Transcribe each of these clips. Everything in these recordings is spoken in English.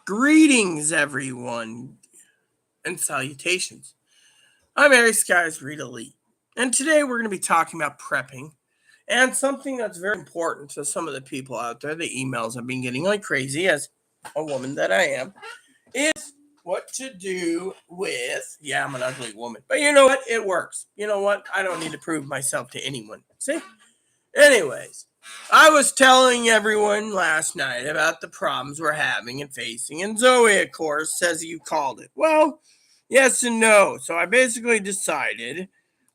Greetings, everyone, and salutations. I'm Mary Sky's Rita Lee, and today we're going to be talking about prepping and something that's very important to some of the people out there. The emails I've been getting like crazy, as a woman that I am, is what to do with. Yeah, I'm an ugly woman, but you know what? It works. You know what? I don't need to prove myself to anyone. See? Anyways, I was telling everyone last night about the problems we're having and facing, and Zoe, of course, says you called it. Well, yes and no. So I basically decided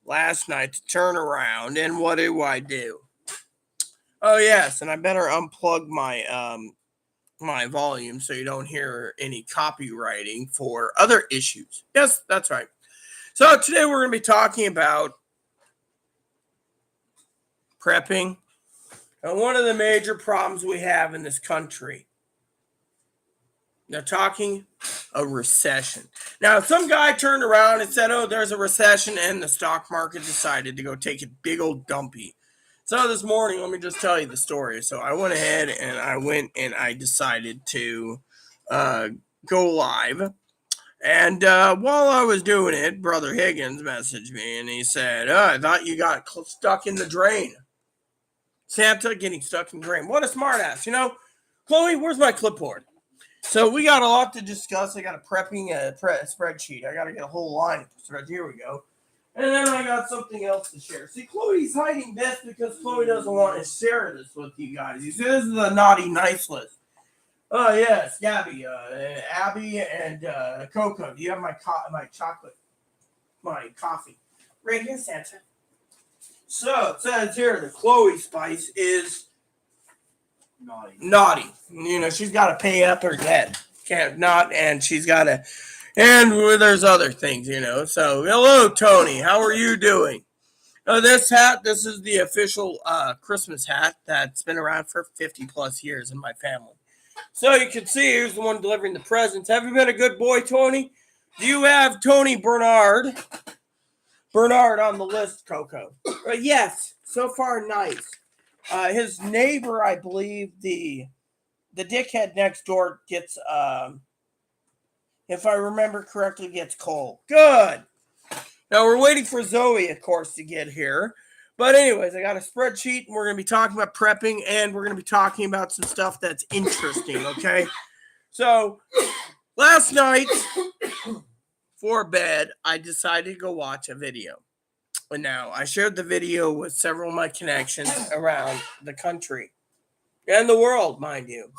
last night to turn around, and what do I do? Oh yes, and I better unplug my volume so you don't hear any copywriting for other issues. Yes, that's right. So today we're going to be talking about prepping. And one of the major problems we have in this country, they're talking a recession. Now, some guy turned around and said, oh, there's a recession, and the stock market decided to go take a big old dumpy. So this morning, let me just tell you the story. So I went ahead and I decided to uh, go live. And while I was doing it, Brother Higgins messaged me, and he said, oh, I thought you got stuck in the drain. Santa getting stuck in drain. What a smartass, you know? Chloe, where's my clipboard? So we got a lot to discuss. I got a prepping spreadsheet. I got to get a whole line of spreads. Here we go. And then I got something else to share. See, Chloe's hiding this because Chloe doesn't want to share this with you guys. You see, this is a naughty nice list. Oh, yes, Gabby, Abby, and Coco. Do you have my chocolate, my coffee? Right here, Santa. So it says here the Chloe spice is naughty. You know, she's got to pay up her debt. Can't not, and she's got to, and there's other things, you know. So hello, Tony. How are you doing? This hat, this is the official Christmas hat that's been around for 50 plus years in my family. So you can see here's the one delivering the presents. Have you been a good boy, Tony? Do you have Tony Bernard on the list, Coco? Yes, so far nice. His neighbor, I believe, the dickhead next door gets, if I remember correctly, gets coal. Good. Now we're waiting for Zoe, of course, to get here. But anyways, I got a spreadsheet, and we're going to be talking about prepping, and we're going to be talking about some stuff that's interesting, okay? So last night, for bed, I decided to go watch a video. And now, I shared the video with several of my connections around the country and the world, mind you.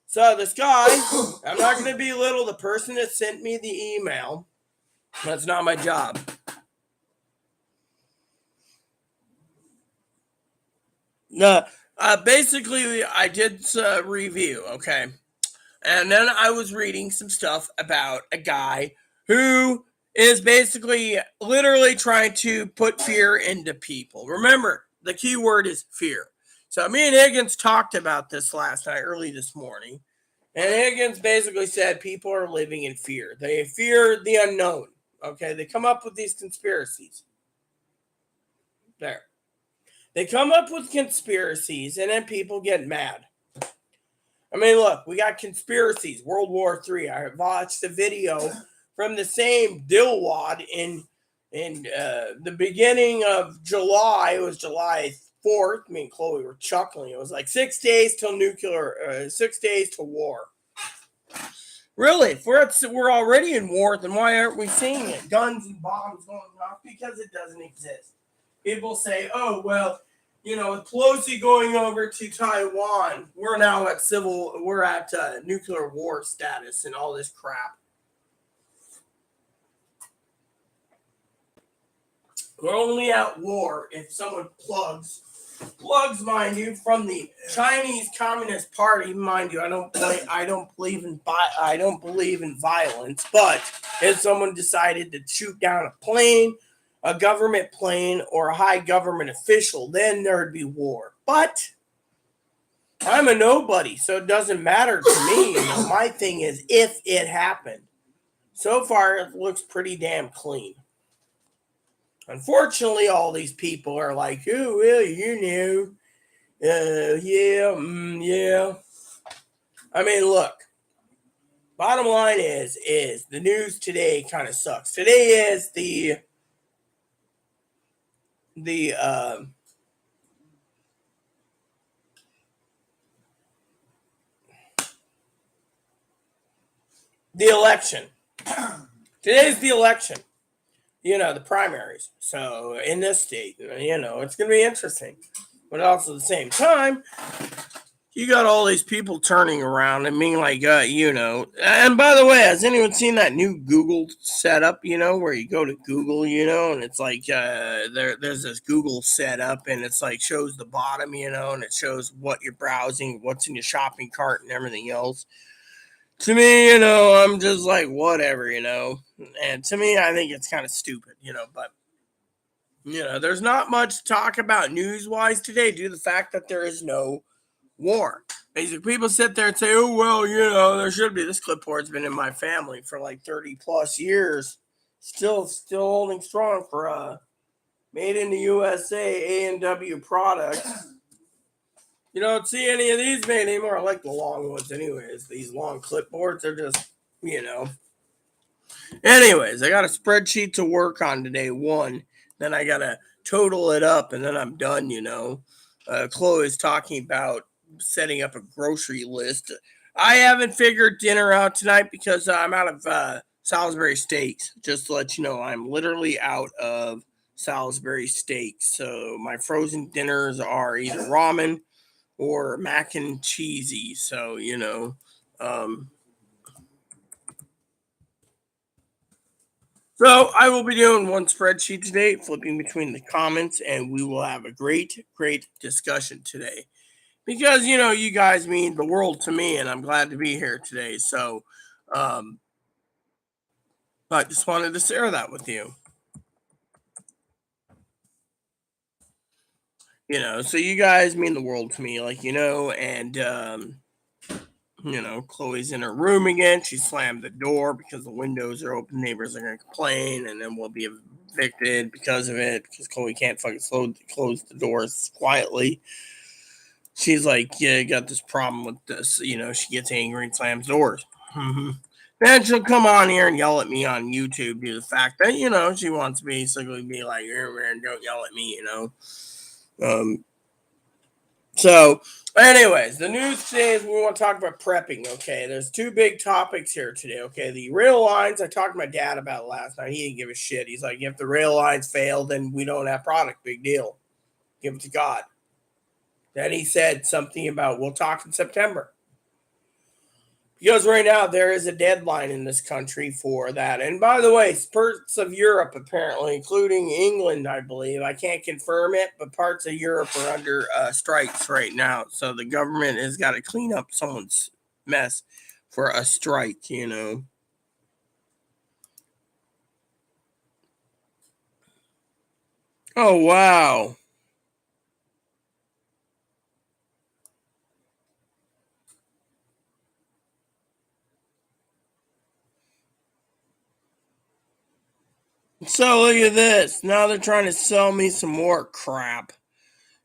So this guy, I'm not going to belittle the person that sent me the email. That's not my job. No, basically, I did a review, okay? And then I was reading some stuff about a guy who is basically literally trying to put fear into people. Remember, the key word is fear. So me and Higgins talked about this last night, early this morning. And Higgins basically said people are living in fear. They fear the unknown. Okay, they come up with these conspiracies. There. They come up with conspiracies, and then people get mad. I mean, look, we got conspiracies. World War III. I watched a video from the same dillwad in the beginning of July. It was July 4th. Me and Chloe were chuckling. It was like 6 days till 6 days to war. Really, if we're already in war, then why aren't we seeing it? Guns and bombs going off because it doesn't exist. People say, oh, well, you know, with Pelosi going over to Taiwan, we're now at nuclear war status and all this crap. We're only at war if someone plugs, mind you, from the Chinese Communist Party, mind you. I don't believe in violence, but if someone decided to shoot down a plane, a government plane, or a high government official, then there'd be war. But I'm a nobody, so it doesn't matter to me. You know, my thing is if it happened. So far, it looks pretty damn clean. Unfortunately, all these people are like, oh, well, you know, yeah. I mean, look, Bottom line is the news today kind of sucks. Today is the the election. Today's the election. The primaries. So in this state, it's going to be interesting. But also at the same time, you got all these people turning around and being like, And by the way, has anyone seen that new Google setup? Where you go to Google, and it's like there's this Google setup, and it's like shows the bottom, and it shows what you're browsing, what's in your shopping cart, and everything else. To me, I'm just like whatever, And to me, I think it's kind of stupid, But there's not much to talk about news wise today due to the fact that there is no war. Basically, people sit there and say, "Oh well, there should be." This clipboard's been in my family for like 30 plus years, still holding strong for made in the USA A&W products. You don't see any of these made anymore. I like the long ones, anyways. These long clipboards are just, you know. Anyways, I got a spreadsheet to work on today. One, then I gotta total it up, and then I'm done. Chloe's talking about setting up a grocery list. I haven't figured dinner out tonight because I'm out of Salisbury steaks. Just to let you know, I'm literally out of Salisbury steaks. So my frozen dinners are either ramen or mac and cheesy. So um, so I will be doing one spreadsheet today, flipping between the comments, and we will have a great discussion today. Because you guys mean the world to me, and I'm glad to be here today. So, um, I just wanted to share that with you. So you guys mean the world to me, and Chloe's in her room again. She slammed the door because the windows are open. Neighbors are going to complain, and then we'll be evicted because of it because Chloe can't fucking close the doors quietly. She's like, yeah, I got this problem with this. She gets angry and slams doors. Mm-hmm. Then she'll come on here and yell at me on YouTube due to the fact that, she wants to basically be like, don't yell at me, Um, so, anyways, the news today is we want to talk about prepping. Okay, there's two big topics here today. Okay, the rail lines. I talked to my dad about last night. He didn't give a shit. He's like, if the rail lines fail, then we don't have product. Big deal. Give it to God. Then he said something about we'll talk in September. Because right now there is a deadline in this country for that. And by the way, parts of Europe apparently, including England, I believe, I can't confirm it, but parts of Europe are under strikes right now. So the government has got to clean up someone's mess for a strike. Oh, wow. So look at this. Now they're trying to sell me some more crap.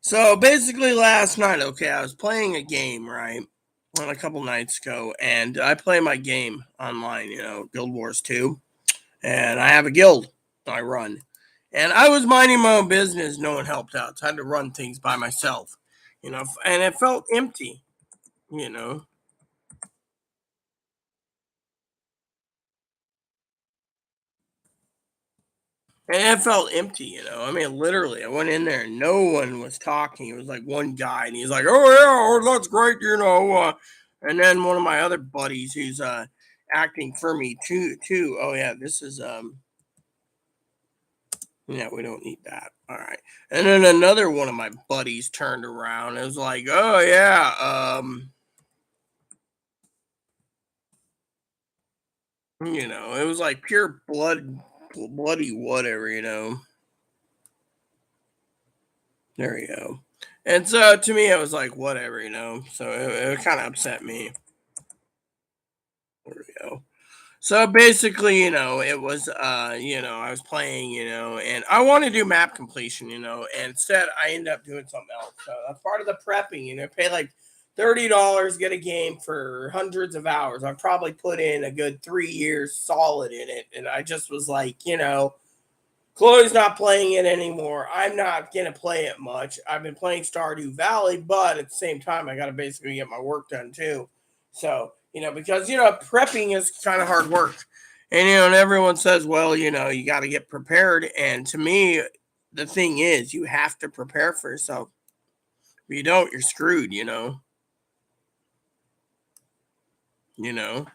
So basically, last night, okay, I was playing a game, right? On a couple nights ago, and I play my game online, Guild Wars 2, and I have a guild I run. And I was minding my own business, no one helped out. So I had to run things by myself, and it felt empty, you know. And it felt empty. I mean, literally, I went in there and no one was talking. It was like one guy, and he's like, "Oh yeah, oh, that's great." And then one of my other buddies who's acting for me too. Oh yeah, this is yeah, we don't need that. All right. And then another one of my buddies turned around and was like, "Oh yeah, it was like pure bloody whatever. There you go. And so to me, it was like whatever. So it kind of upset me. There we go. So basically, it was I was playing, and I want to do map completion, and instead I ended up doing something else. So that's part of the prepping, pay like $30, get a game for hundreds of hours. I've probably put in a good 3 years solid in it. And I just was like, Chloe's not playing it anymore. I'm not going to play it much. I've been playing Stardew Valley, but at the same time, I got to basically get my work done too. So, because, prepping is kind of hard work. And everyone says, well, you got to get prepared. And to me, the thing is, you have to prepare for yourself. If you don't, you're screwed, you know. So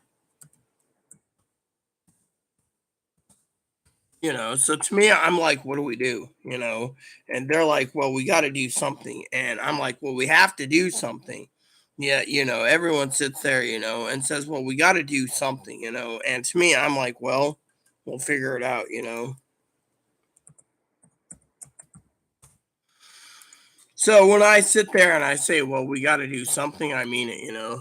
to me, I'm like, what do we do? And they're like, well, we got to do something. And I'm like, well, we have to do something. Yeah, everyone sits there, and says, well, we got to do something, and to me, I'm like, well, we'll figure it out. So when I sit there and I say, well, we got to do something, I mean it.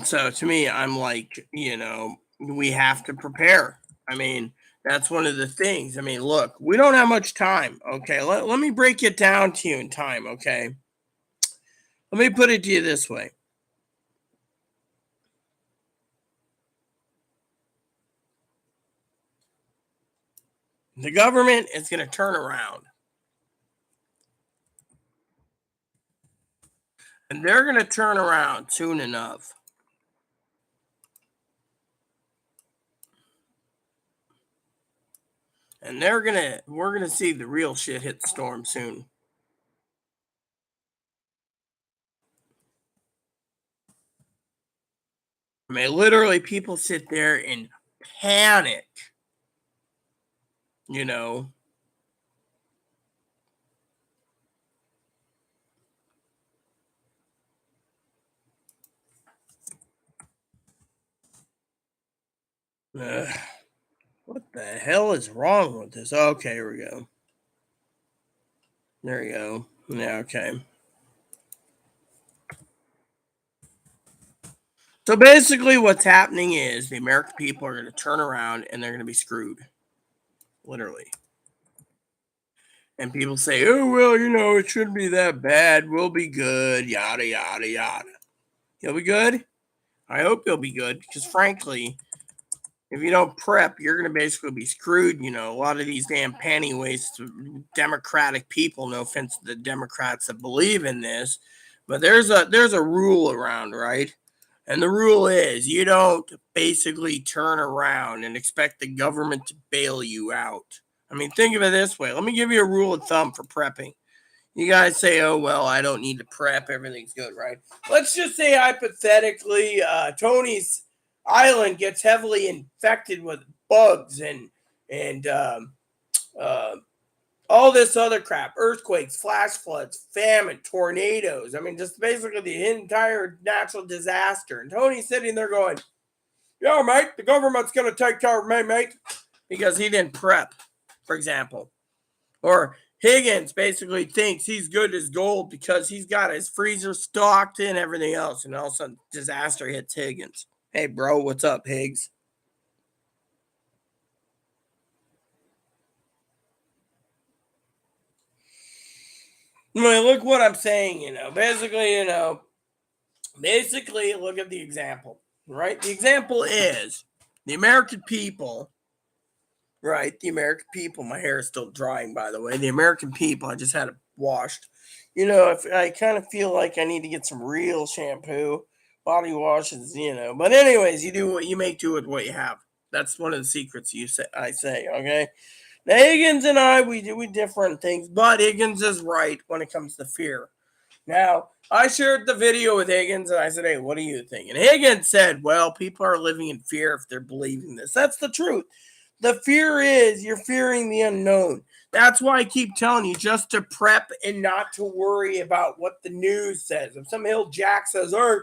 So to me, I'm like, we have to prepare. I mean, that's one of the things. I mean, look, we don't have much time. Okay. Let me break it down to you in time. Okay. Let me put it to you this way. The government is going to turn around and they're going to turn around soon enough. And we're going to see the real shit hit the storm soon. I mean, literally, people sit there and panic, you know. Ugh, what the hell is wrong with this? Okay, here we go. There you go. Yeah, okay. So basically, what's happening is the American people are going to turn around and they're going to be screwed, literally. And people say, oh, well, it shouldn't be that bad. We'll be good, yada, yada, yada. You'll be good? I hope you'll be good because, frankly, if you don't prep, you're going to basically be screwed. A lot of these damn panty waist Democratic people, no offense to the Democrats that believe in this, but there's a rule around, right? And the rule is you don't basically turn around and expect the government to bail you out. I mean, think of it this way. Let me give you a rule of thumb for prepping. You guys say, oh, well, I don't need to prep. Everything's good, right? Let's just say hypothetically, Tony's island gets heavily infected with bugs and uh, all this other crap, earthquakes, flash floods, famine, tornadoes. I mean, just basically the entire natural disaster. And Tony's sitting there going, yeah, mate, the government's going to take care of me, mate, because he didn't prep, for example. Or Higgins basically thinks he's good as gold because he's got his freezer stocked and everything else. And all of a sudden, disaster hits Higgins. Hey, bro, what's up, Higgs? I mean, look what I'm saying, basically, look at the example, right? The example is the American people, right? The American people, my hair is still drying, by the way. The American people, I just had it washed. If I kind of feel like I need to get some real shampoo, body washes, But anyways, you do what you make do with what you have. That's one of the secrets I say, okay? Now Higgins and I, we do different things, but Higgins is right when it comes to fear. Now, I shared the video with Higgins and I said, hey, what do you think? And Higgins said, well, people are living in fear if they're believing this. That's the truth. The fear is you're fearing the unknown. That's why I keep telling you just to prep and not to worry about what the news says. If some hill jack says, oh,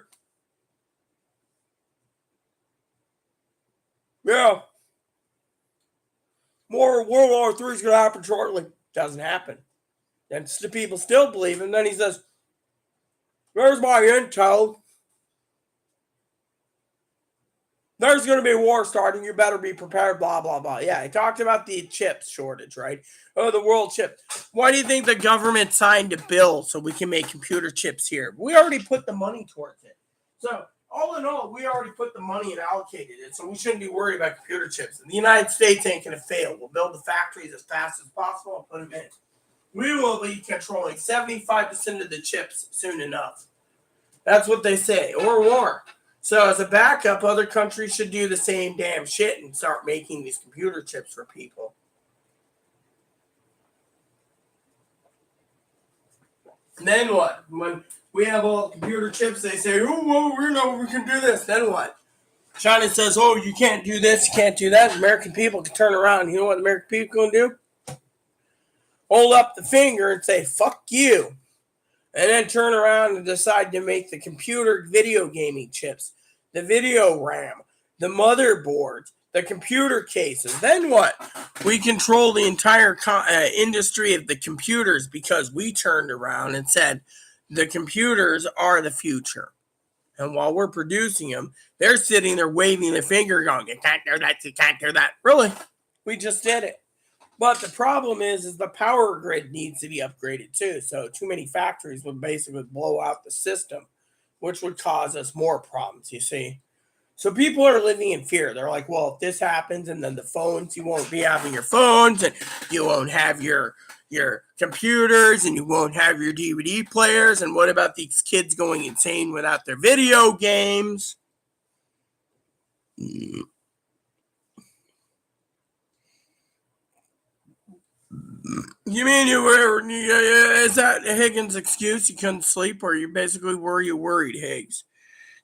yeah, more World War III is going to happen shortly. Doesn't happen. Then the people still believe him. Then he says, where's my intel? There's going to be a war starting. You better be prepared, blah, blah, blah. Yeah, I talked about the chip shortage, right? Oh, the world chip. Why do you think the government signed a bill so we can make computer chips here? We already put the money towards it. So, all in all, we already put the money and allocated it. So, we shouldn't be worried about computer chips. And the United States ain't going to fail. We'll build the factories as fast as possible and put them in. We will be controlling 75% of the chips soon enough. That's what they say, or more. So, as a backup, other countries should do the same damn shit and start making these computer chips for people. And then what? When we have all the computer chips, they say, oh, well, we know we can do this. Then what? China says, oh, you can't do this, you can't do that. American people can turn around. You know what the American people going to do? Hold up the finger and say, fuck you. And then turn around and decide to make the computer video gaming chips, the video RAM, the motherboards, the computer cases. Then what? We control the entire industry of the computers because we turned around and said the computers are the future. And while we're producing them, they're sitting there waving their finger going, you can't do that, you can't do that. Really? We just did it. But the problem is the power grid needs to be upgraded too. So too many factories would basically blow out the system, which would cause us more problems, you see. So people are living in fear. They're like, well, if this happens and then the phones, you won't be having your phones and you won't have your computers and you won't have your DVD players. And what about these kids going insane without their video games? You mean you were? Is that Higgins' excuse? You couldn't sleep, or you basically were you worried, Higgs?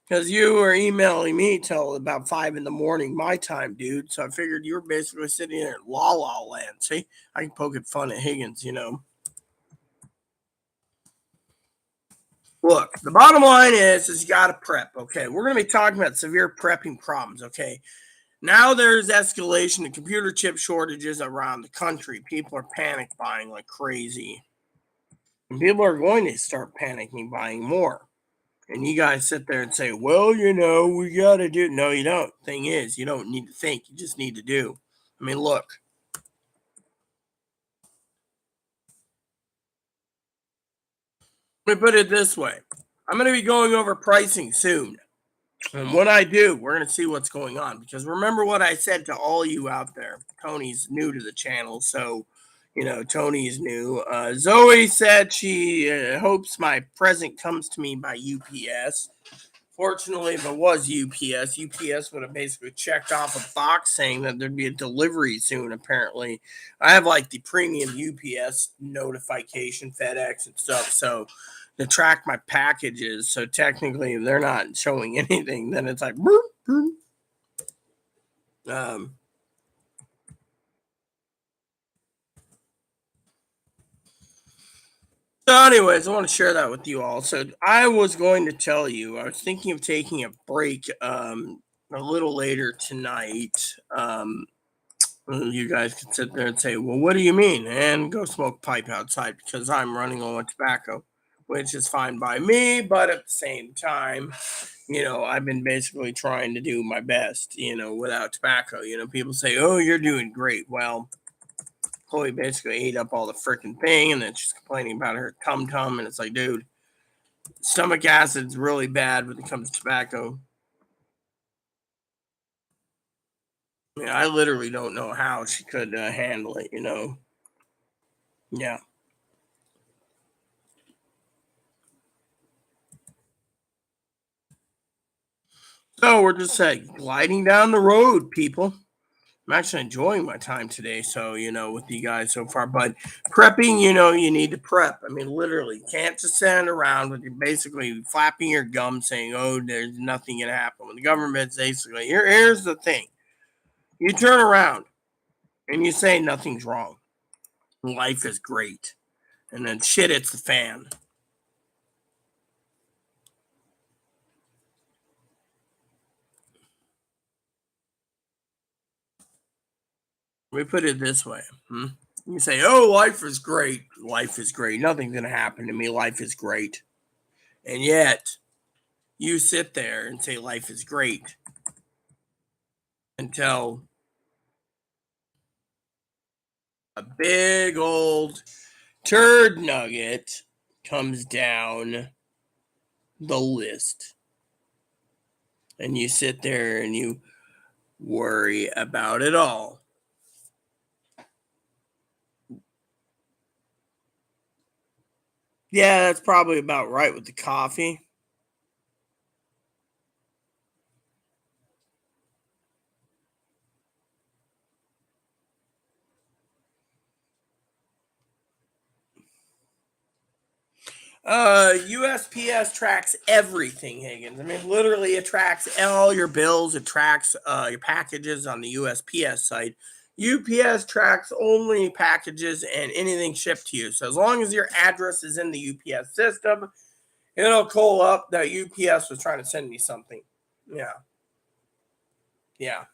Because you were emailing me till about 5 in the morning my time, dude. So I figured you were basically sitting there in la la land. See, I can poke at fun at Higgins. Look, the bottom line is you got to prep. Okay, we're going to be talking about severe prepping problems. Okay, now there's escalation of computer chip shortages around the country. People are panic buying like crazy. And people are going to start panicking buying more. And you guys sit there and say, well, we got to do. No, you don't. Thing is, you don't need to think. You just need to do. I mean, look, let me put it this way. I'm going to be going over pricing soon. And when I do, we're going to see what's going on. Because remember what I said to all you out there. Tony's new to the channel. So, Tony's new. Zoe said she hopes my present comes to me by UPS. Fortunately, if it was UPS would have basically checked off a box saying that there'd be a delivery soon, apparently. I have like the premium UPS notification, FedEx and stuff, so to track my packages. So technically, if they're not showing anything, then it's like, boop, boop. Um, So, anyways, I want to share that with you all. So, I was going to tell you, I was thinking of taking a break a little later tonight. You guys can sit there and say, well, what do you mean? And go smoke pipe outside because I'm running low on tobacco, which is fine by me. But at the same time, I've been basically trying to do my best, without tobacco. People say, oh, you're doing great. Well, Chloe basically ate up all the freaking thing, and then she's complaining about her tum tum, and it's like, dude, stomach acid's really bad when it comes to tobacco. I literally don't know how she could handle it. Yeah. So we're just gliding down the road, people. I'm actually enjoying my time today. So, with you guys so far. But prepping, you need to prep. I mean, literally, you can't just stand around with you basically flapping your gums saying, oh, there's nothing going to happen. When the government's basically, here's the thing you turn around and you say nothing's wrong. Life is great. And then shit hits the fan. Let me put it this way. You say, oh, life is great. Life is great. Nothing's going to happen to me. Life is great. And yet, you sit there and say life is great. until a big old turd nugget comes down the list. And you sit there and you worry about it all. Yeah, that's probably about right with the coffee. USPS tracks everything, Higgins. I mean, literally, it tracks all your bills. It tracks your packages on the USPS site. UPS tracks only packages and anything shipped to you. So as long as your address is in the UPS system, it'll call up that UPS was trying to send me something. Yeah, yeah.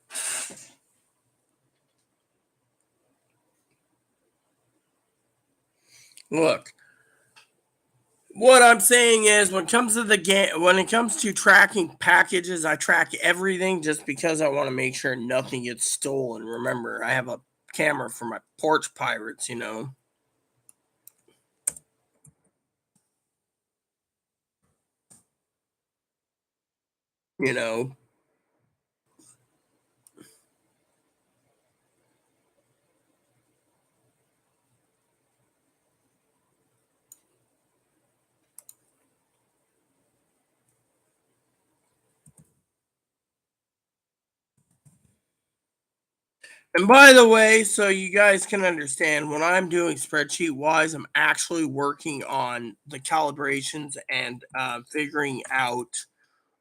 Look, what I'm saying is, when it comes to the game, when it comes to tracking packages, I track everything just because I want to make sure nothing gets stolen. Remember, I have a camera for my porch pirates. You know. And by the way, so you guys can understand, when I'm doing spreadsheet wise, I'm actually working on the calibrations and figuring out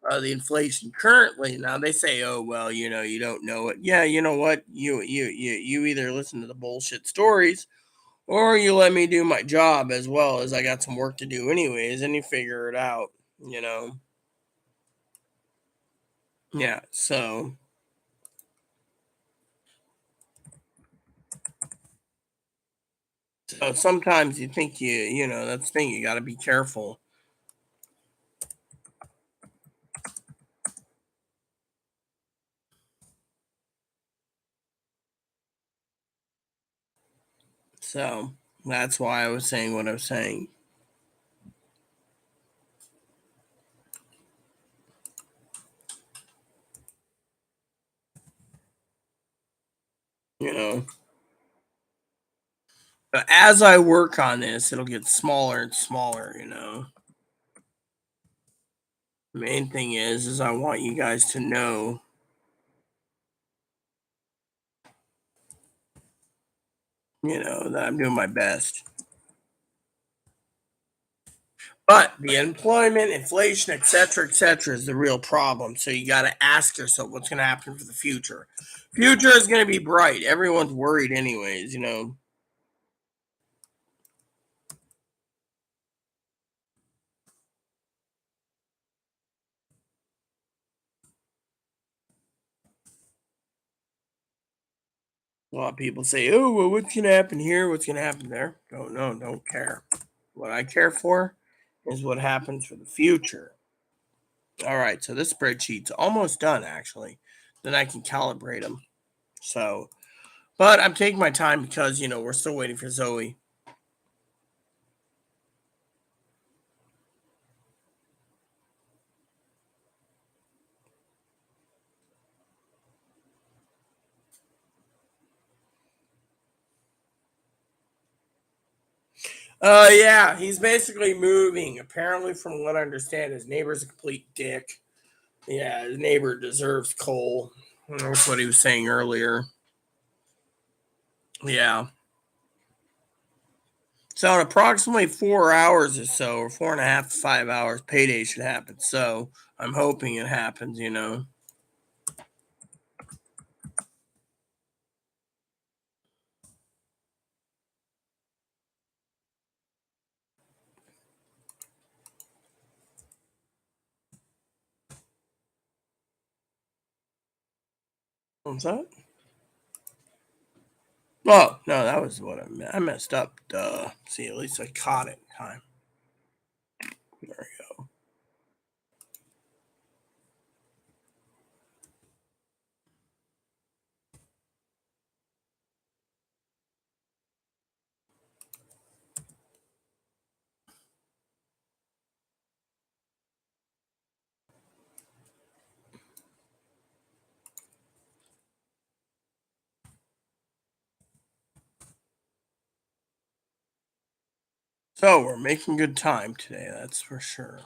the inflation currently. Now they say, "Oh well, you don't know it." Yeah, you know what? You either listen to the bullshit stories, or you let me do my job as well, as I got some work to do anyways, and you figure it out. You know? Yeah. So sometimes you think that's the thing. You got to be careful. So that's why I was saying what I was saying. You know. But as I work on this, it'll get smaller and smaller. The main thing is I want you guys to know, that I'm doing my best. But the employment, inflation, et cetera, is the real problem. So you got to ask yourself what's going to happen for the future. Future is going to be bright. Everyone's worried, anyways. A lot of people say, "Oh, well, what's going to happen here? What's going to happen there?" Don't know. Don't care. What I care for is what happens for the future. All right. So this spreadsheet's almost done, actually. Then I can calibrate them. So, but I'm taking my time because we're still waiting for Zoe. Yeah, he's basically moving. Apparently, from what I understand, his neighbor's a complete dick. Yeah, his neighbor deserves coal. That's what he was saying earlier. Yeah. So in approximately 4 hours or so, or 4.5 to 5 hours, payday should happen. So I'm hoping it happens. What's that? Oh, no, that was what I meant. I messed up. Duh. See, at least I caught it in time. There we go. So we're making good time today, that's for sure.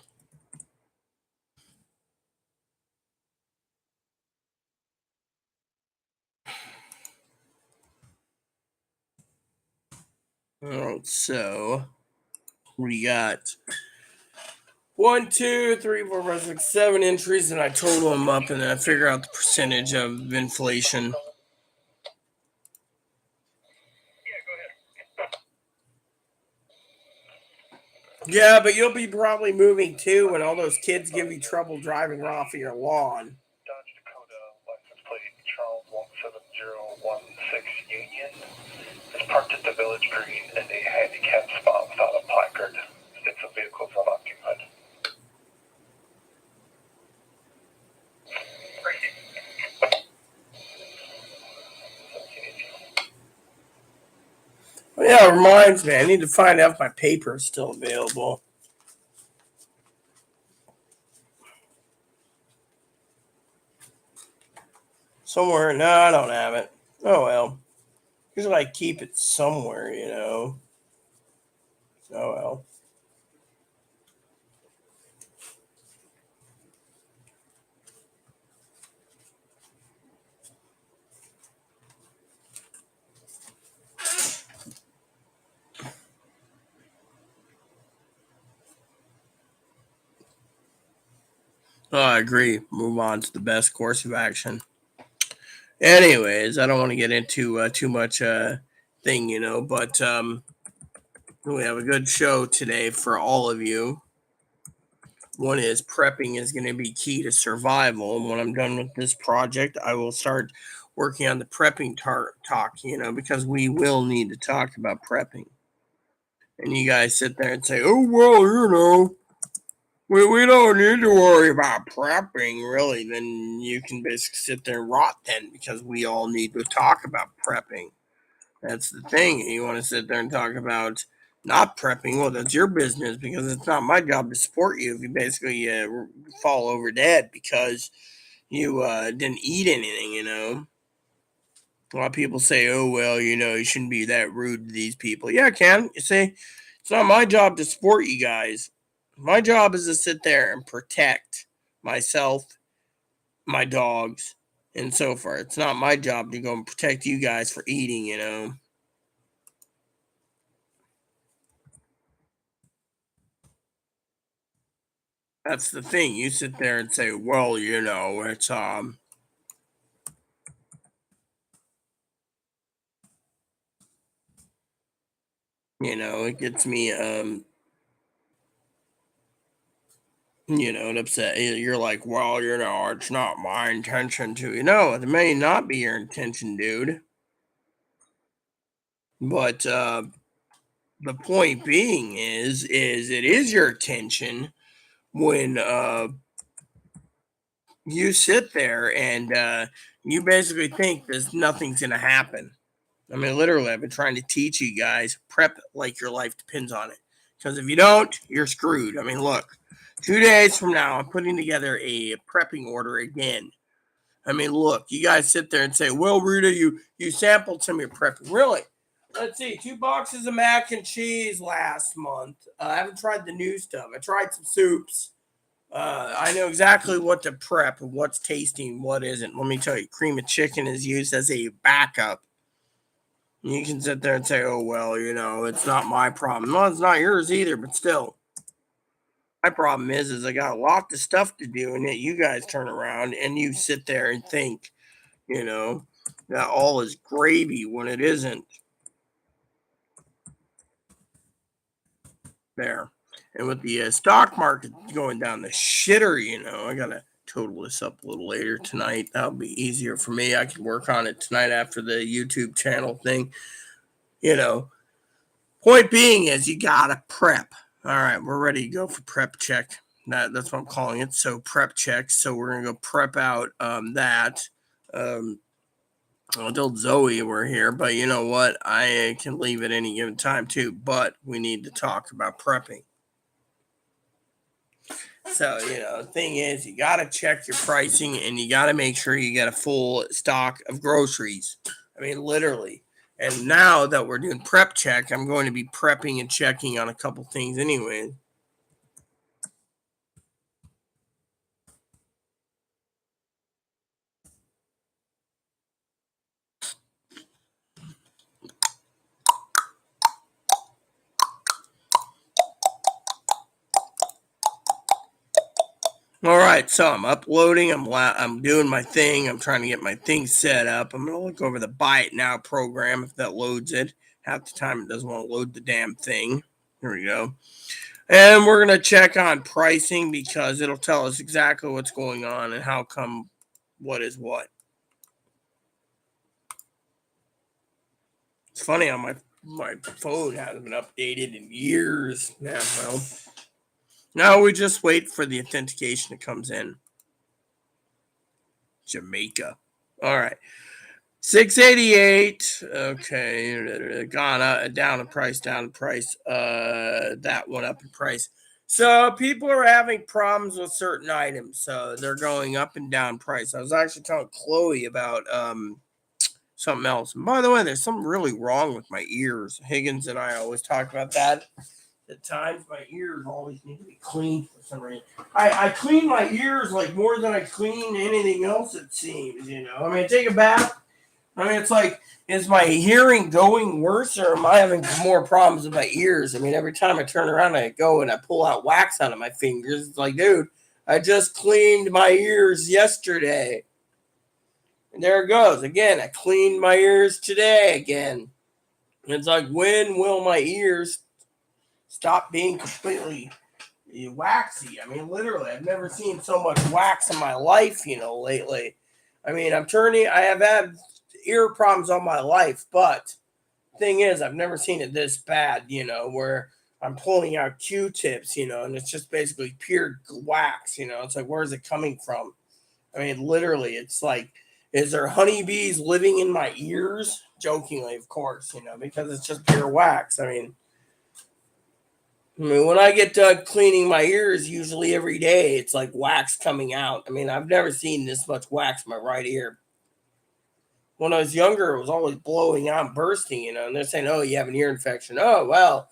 All right, so we got 1, 2, 3, 4, 5, 6, 7 entries, and I total them up, and then I figure out the percentage of inflation. Yeah, but you'll be probably moving too when all those kids give you trouble driving off of your lawn. Dodge Dakota license plate Charles 17016 Union is parked at the Village Green in a handicapped spot without a placard. States the vehicles unoccupied. Oh, yeah, it reminds me, I need to find out if my paper is still available. Somewhere. No, I don't have it. Oh well. Usually I keep it somewhere, you know. Oh well. Oh, I agree. Move on to the best course of action. Anyways, I don't want to get into too much thing, you know, but we have a good show today for all of you. One is prepping is going to be key to survival. And when I'm done with this project, I will start working on the prepping talk, you know, because we will need to talk about prepping. And you guys sit there and say, oh, well, you know, we don't need to worry about prepping, really. Then you can basically sit there and rot then because we all need to talk about prepping. That's the thing. You want to sit there and talk about not prepping. Well, that's your business because it's not my job to support you if you basically fall over dead because you didn't eat anything, you know. A lot of people say, oh, well, you know, you shouldn't be that rude to these people. Yeah, I can. You see, it's not my job to support you guys. My job is to sit there and protect myself, my dogs, and so forth. It's not my job to go and protect you guys for eating, you know. That's the thing. You sit there and say, well, you know, it's you know, it gets me you know, and upset. You're like, well, you know, it's not my intention to, you know, it may not be your intention, dude. But the point being is it is your intention when you sit there and you basically think there's nothing's gonna happen. I mean, literally, I've been trying to teach you guys prep like your life depends on it. Because if you don't, you're screwed. I mean, look, 2 days from now, I'm putting together a prepping order again. I mean, look, you guys sit there and say, "Well, Rita, you sampled some of your prepping, really?" Let's see, 2 boxes of mac and cheese last month. I haven't tried the new stuff. I tried some soups. I know exactly what to prep and what's tasting, what isn't. Let me tell you, cream of chicken is used as a backup. You can sit there and say, oh, well, you know, it's not my problem. No, it's not yours either, but still. My problem is I got a lot of stuff to do, and yet you guys turn around and you sit there and think, you know, that all is gravy when it isn't there. And with the stock market going down the shitter, you know, I got to total this up a little later tonight. That'll be easier for me. I can work on it tonight after the YouTube channel thing, you know. Point being is you gotta prep. All right, we're ready to go for prep check. That's what I'm calling it. So prep check. So we're gonna go prep out that. Um, I told Zoe we're here, but you know what? I can leave at any given time too. But we need to talk about prepping. So you know, the thing is, you gotta check your pricing, and you gotta make sure you get a full stock of groceries. I mean, literally. And now that we're doing prep check, I'm going to be prepping and checking on a couple things anyway. All right, so I'm uploading. I'm doing my thing. I'm trying to get my thing set up. I'm gonna look over the Buy It Now program if that loads it. Half the time it doesn't want to load the damn thing. Here we go. And we're gonna check on pricing because it'll tell us exactly what's going on and how come what is what. It's funny how my phone hasn't been updated in years now. Well, now we just wait for the authentication that comes in. Jamaica. All right. 688. Okay. Gone down in price, down in price. That one up in price. So people are having problems with certain items. So they're going up and down price. I was actually telling Chloe about something else. And by the way, there's something really wrong with my ears. Higgins and I always talk about that. At times, my ears always need to be cleaned for some reason. I clean my ears like more than I clean anything else, it seems, you know. I mean, I take a bath. I mean, it's like, is my hearing going worse or am I having more problems with my ears? I mean, every time I turn around, I go and I pull out wax out of my fingers. It's like, dude, I just cleaned my ears yesterday. And there it goes. Again, I cleaned my ears today again. It's like, when will my ears stop being completely waxy? I mean, literally, I've never seen so much wax in my life, you know, lately. I mean, I have had ear problems all my life, but thing is, I've never seen it this bad, you know, where I'm pulling out Q-tips, you know, and it's just basically pure wax, you know. It's like, where is it coming from? I mean, literally, it's like, is there honeybees living in my ears? Jokingly, of course, you know, because it's just pure wax. I mean, when I get done cleaning my ears, usually every day, it's like wax coming out. I mean, I've never seen this much wax in my right ear. When I was younger, it was always blowing out and bursting, you know, and they're saying, oh, you have an ear infection. Oh, well,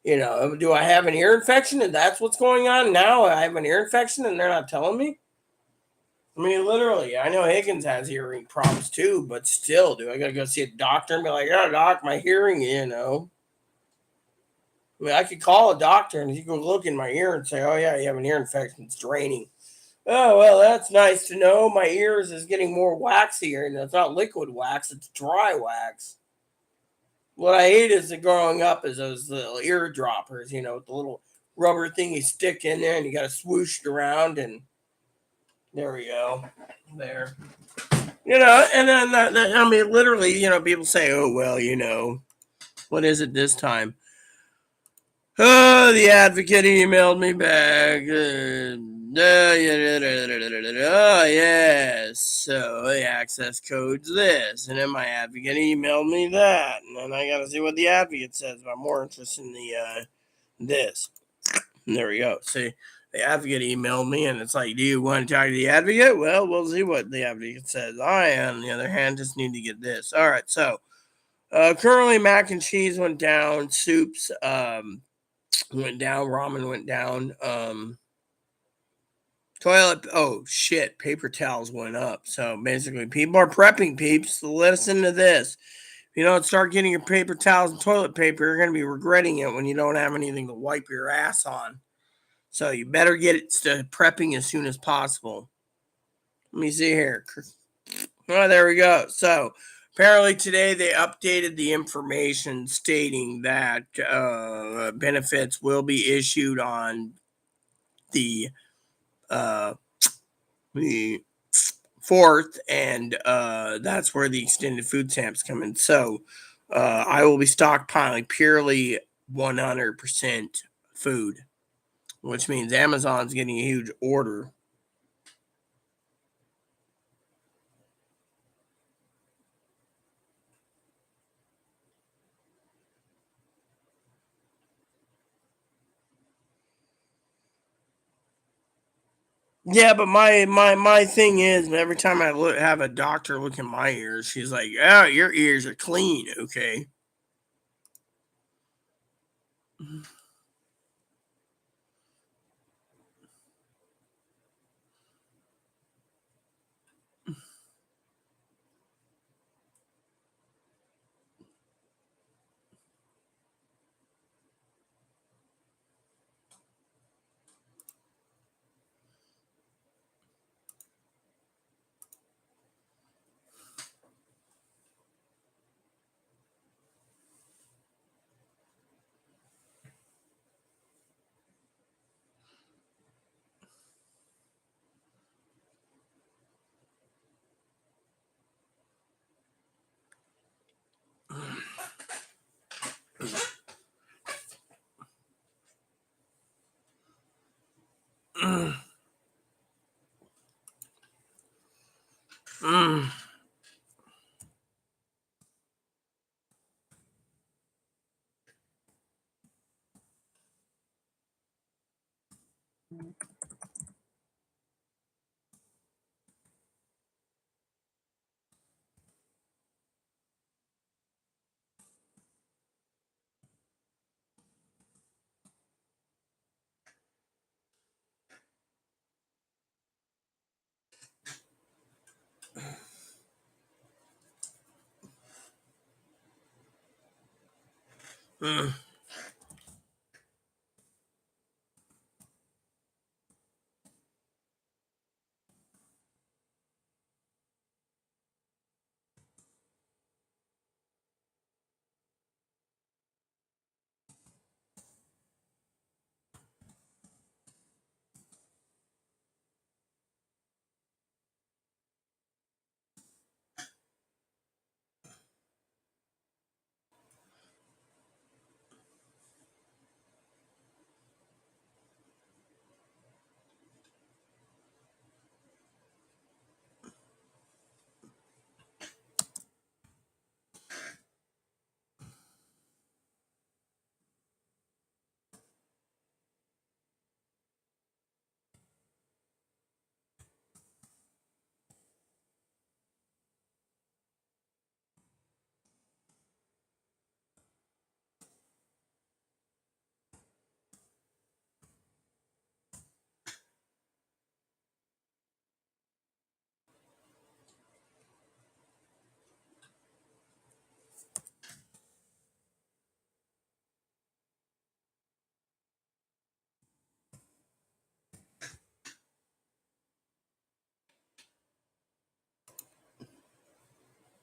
you know, do I have an ear infection and that's what's going on? Now I have an ear infection and they're not telling me? I mean, literally, I know Higgins has hearing problems too, but still, do I got to go see a doctor and be like, oh, doc, my hearing, you know? I mean, I could call a doctor and he could look in my ear and say, oh, yeah, you have an ear infection. It's draining. Oh, well, that's nice to know. My ears is getting more waxier, and it's not liquid wax, it's dry wax. What I hate is growing up is those little ear droppers, you know, with the little rubber thing you stick in there and you got to swoosh it around, and there we go. There. You know, and then, I mean, literally, you know, people say, oh, well, you know, what is it this time? Oh, the advocate emailed me back. Oh, yes. So the access code's this. And then my advocate emailed me that. And then I got to see what the advocate says. But I'm more interested in the this. And there we go. See, the advocate emailed me, and it's like, do you want to talk to the advocate? Well, we'll see what the advocate says. I, on the other hand, just need to get this. All right. So currently, mac and cheese went down. Soups went down. Ramen went down. Toilet. Oh shit! Paper towels went up. So basically, people are prepping. Peeps, listen to this. If you don't start getting your paper towels and toilet paper, you're gonna be regretting it when you don't have anything to wipe your ass on. So you better get it to prepping as soon as possible. Let me see here. Oh, there we go. So apparently today they updated the information stating that benefits will be issued on the uh, the fourth, and that's where the extended food stamps come in. So I will be stockpiling purely 100% food, which means Amazon's getting a huge order. Yeah, but my thing is, every time I have a doctor look at my ears, she's like, "Oh, your ears are clean, okay." Mm, mm, mm,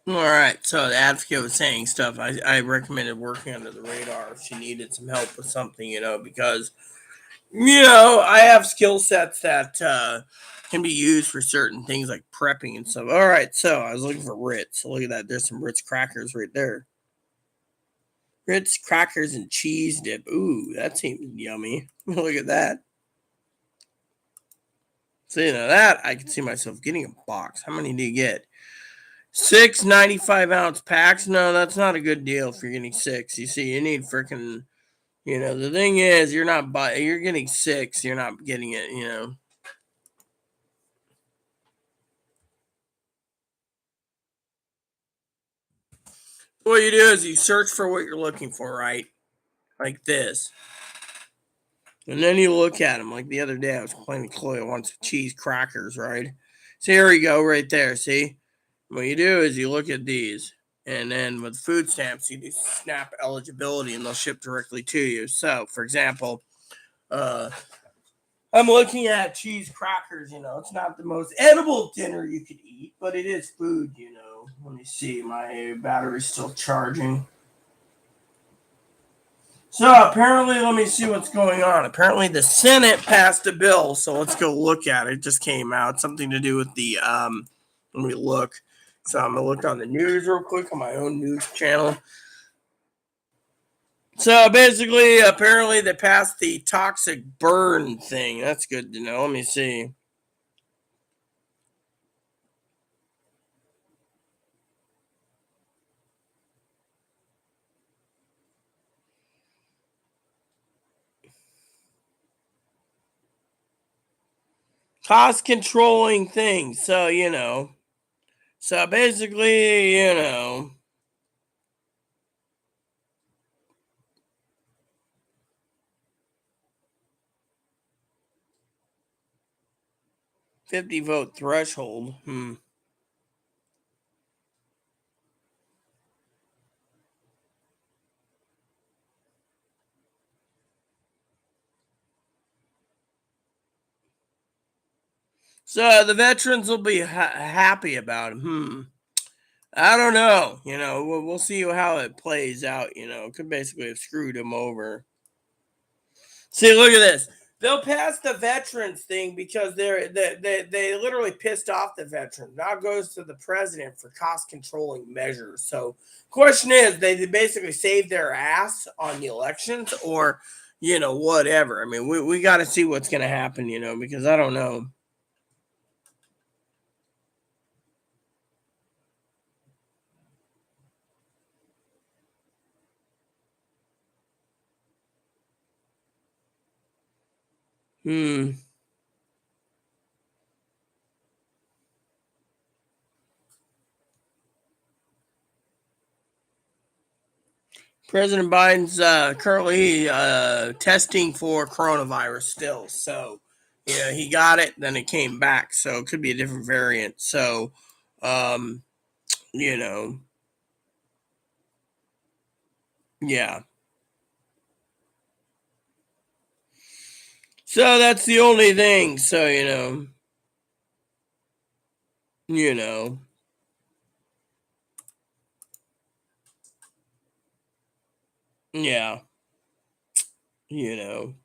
All right, so the advocate was saying stuff. I recommended working under the radar if she needed some help with something, because I have skill sets that can be used for certain things like prepping and stuff. All right, so I was looking for Ritz. Look at that. There's some Ritz crackers right there. Ritz crackers and cheese dip. Ooh, that seems yummy. Look at that. So that I can see myself getting a box. How many do you get? 6 95-ounce packs. No, that's not a good deal if you're getting six. You see, you need freaking. The thing is, you're getting six. You're not getting it. What you do is you search for what you're looking for, right? Like this. And then you look at them. Like the other day, I was complaining to Chloe, I want some cheese crackers, right? So here we go, right there. See? What you do is you look at these. And then with food stamps, you do SNAP eligibility and they'll ship directly to you. So, for example, uh, I'm looking at cheese crackers. It's not the most edible dinner you could eat, but it is food. Let me see. My battery's still charging. So apparently, let me see what's going on. Apparently, the Senate passed a bill. So let's go look at it. It just came out. Something to do with the. Let me look. So I'm gonna look on the news real quick on my own news channel. So basically, apparently, they passed the toxic burn thing. That's good to know. Let me see. cost controlling thing. So, so basically, 50 vote threshold. So the veterans will be happy about it. I don't know. We'll see how it plays out. Could basically have screwed him over. See, look at this. They'll pass the veterans thing because they literally pissed off the veterans. Now it goes to the president for cost controlling measures. So, question is, they basically saved their ass on the elections, or whatever. I mean, we got to see what's going to happen. Because I don't know. Hmm. President Biden's currently testing for coronavirus still. So, he got it, then it came back. So, it could be a different variant. So, um, you know, yeah. So, that's the only thing. So, you know, yeah, you know.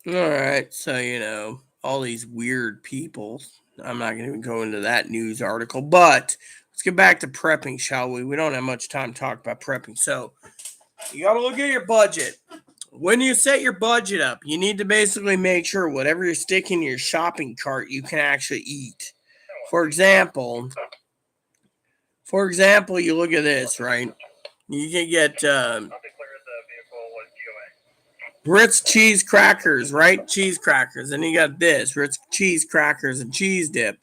All right. So, all these weird people. I'm not going to go into that news article, but let's get back to prepping, shall we? We don't have much time to talk about prepping. So, you got to look at your budget. When you set your budget up, you need to basically make sure whatever you're sticking in your shopping cart, you can actually eat. For example, you look at this, right? You can get Ritz cheese crackers, right? Cheese crackers. And you got this Ritz cheese crackers and cheese dip.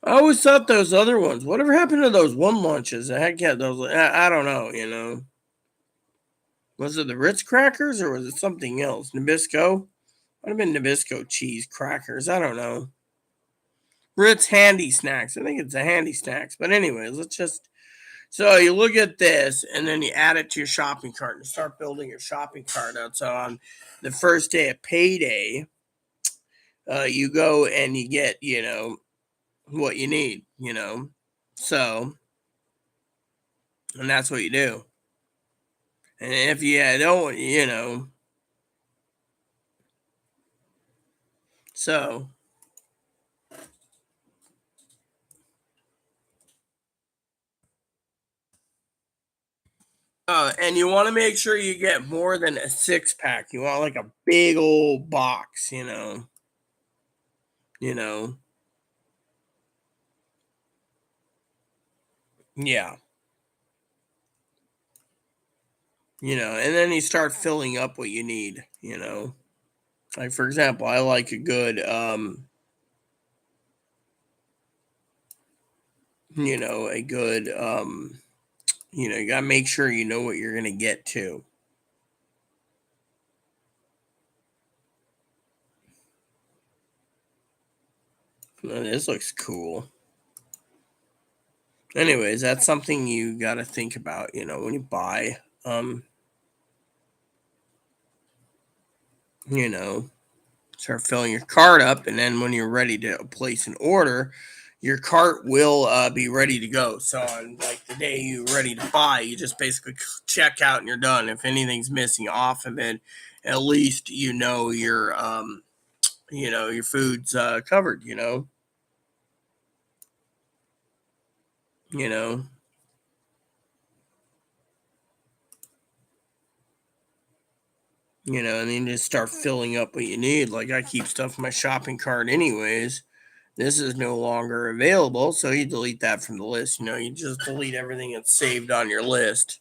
I always thought those other ones. Whatever happened to those one lunches? I had get those. I don't know. Was it the Ritz crackers or was it something else? Nabisco? Might have been Nabisco cheese crackers. I don't know. Ritz handy snacks. I think it's a handy snacks. But anyways, let's just. So you look at this and then you add it to your shopping cart and start building your shopping cart out. So on the first day of payday, you go and you get, what you need, So, and that's what you do. And if you don't, so, and you want to make sure you get more than a 6 pack. You want like a big old box, you know, yeah, and then you start filling up what you need. Like for example, I like a good, a good, you gotta make sure you know what you're gonna get to. This looks cool. Anyways, that's something you gotta think about, when you buy, you know, start filling your cart up, and then when you're ready to place an order, your cart will be ready to go. So on like the day you're ready to buy, you just basically check out and you're done. If anything's missing off of it, at least your food's covered. You know, and then just start filling up what you need. Like I keep stuff in my shopping cart anyways, This is no longer available, so you delete that from the list. You just delete everything that's saved on your list.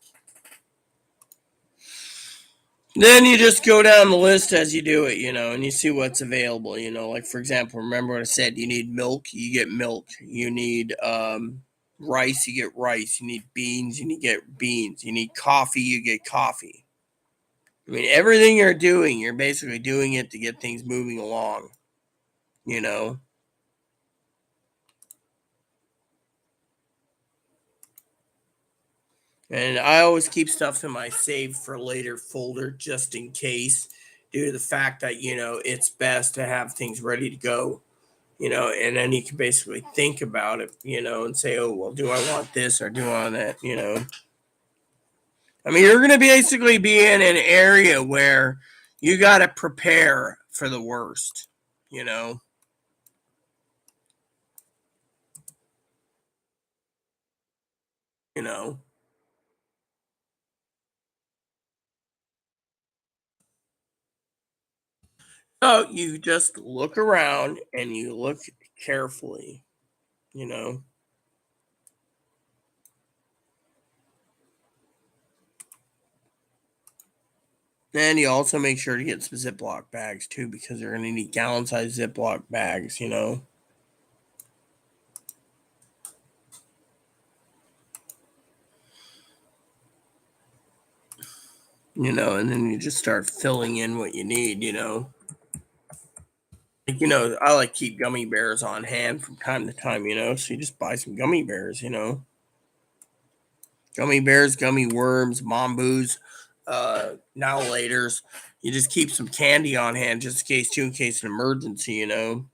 Then you just go down the list as you do it, and you see what's available. Like for example, remember what I said, you need milk, you get milk. You need rice, you get rice. You need beans, you get beans. You need coffee, you get coffee. I mean, everything you're doing, you're basically doing it to get things moving along, you know. And I always keep stuff in my save for later folder just in case, due to the fact that, it's best to have things ready to go, and then you can basically think about it, and say, oh, well, do I want this or do I want that. I mean, you're going to basically be in an area where you got to prepare for the worst, you know. You know. So you just look around and you look carefully, you know. And you also make sure to get some Ziploc bags too, because you're going to need gallon size Ziploc bags. And then you just start filling in what you need. Like, I like keep gummy bears on hand from time to time. So you just buy some gummy bears. Gummy bears, gummy worms, Mambus, now laters. You just keep some candy on hand just in case, too, in case of an emergency. You know.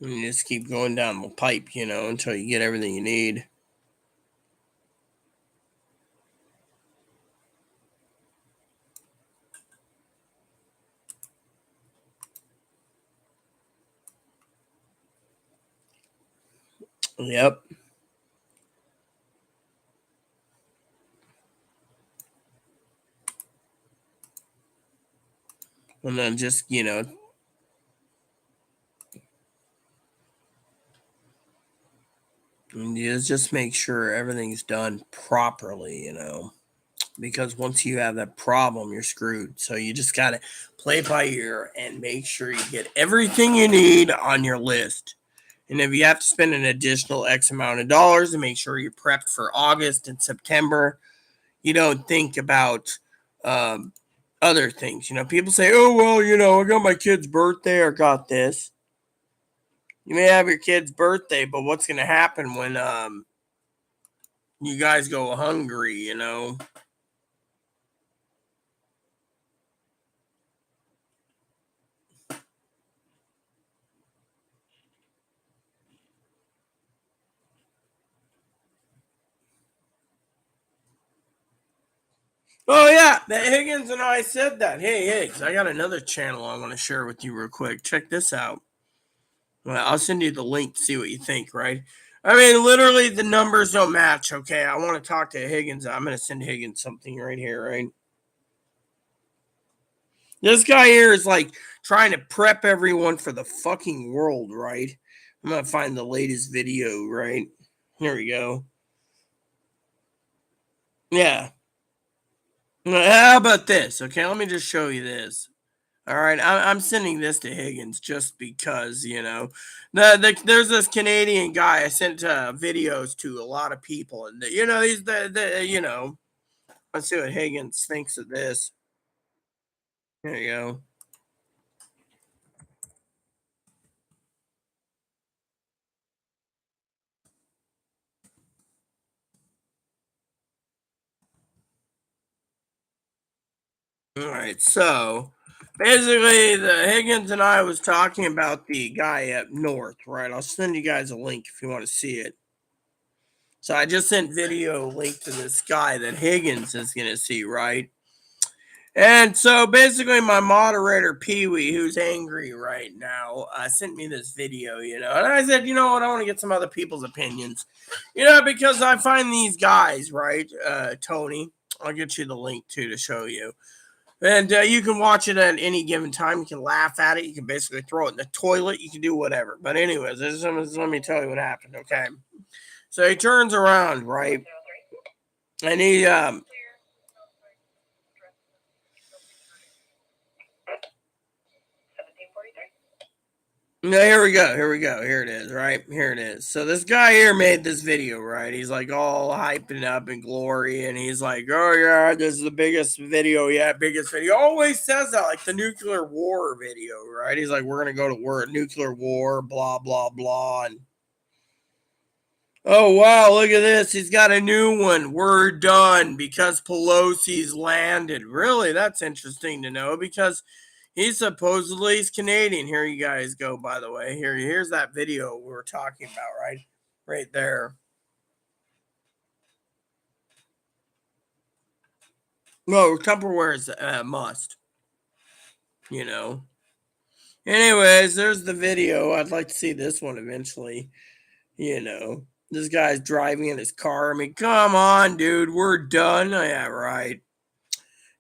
And you just keep going down the pipe, until you get everything you need. Yep. And then just, you just make sure everything's done properly. Because once you have that problem, you're screwed. So you just got to play by ear and make sure you get everything you need on your list. And if you have to spend an additional X amount of dollars to make sure you're prepped for August and September, you don't think about um, other things. People say, oh, well, I got my kid's birthday or got this. You may have your kid's birthday, but what's going to happen when you guys go hungry? Oh yeah, that Higgins and I said that. Hey Higgs, I got another channel I want to share with you real quick. Check this out. Well, I'll send you the link to see what you think. Right? I mean, literally the numbers don't match. Okay, I want to talk to Higgins. I'm gonna send Higgins something right here. Right? This guy here is like trying to prep everyone for the fucking world. Right? I'm gonna find the latest video. Right? Here we go. Yeah. How about this? Okay, let me just show you this. All right, I'm sending this to Higgins just because there's this Canadian guy. I sent videos to a lot of people, and he's the. Let's see what Higgins thinks of this. There you go. All right, so basically, the Higgins and I was talking about the guy up north, right? I'll send you guys a link if you want to see it. So I just sent video link to this guy that Higgins is going to see, right? And so basically, my moderator Pee Wee, who's angry right now, sent me this video, and I said, you know what, I want to get some other people's opinions, because I find these guys, right, Tony, I'll get you the link too to show you, and you can watch it at any given time. You can laugh at it. You can basically throw it in the toilet. You can do whatever. But anyways, let me tell you what happened. Okay, so he turns around, right, and he No, here we go. Here we go. Here it is, right? Here it is. So this guy here made this video, right? He's like all hyping up in glory, and he's like, "Oh yeah, this is the biggest video yet, biggest video." Always says that, like the nuclear war video, right? He's like, "We're gonna go to war, nuclear war, blah blah blah." And oh wow, look at this. He's got a new one. We're done because Pelosi's landed. Really, that's interesting to know because he's Canadian. Here you guys go, by the way. Here's that video we were talking about, right? Right there. No, Tupperware is a must. Anyways, there's the video. I'd like to see this one eventually. This guy's driving in his car. I mean, come on, dude. We're done. Oh, yeah, right.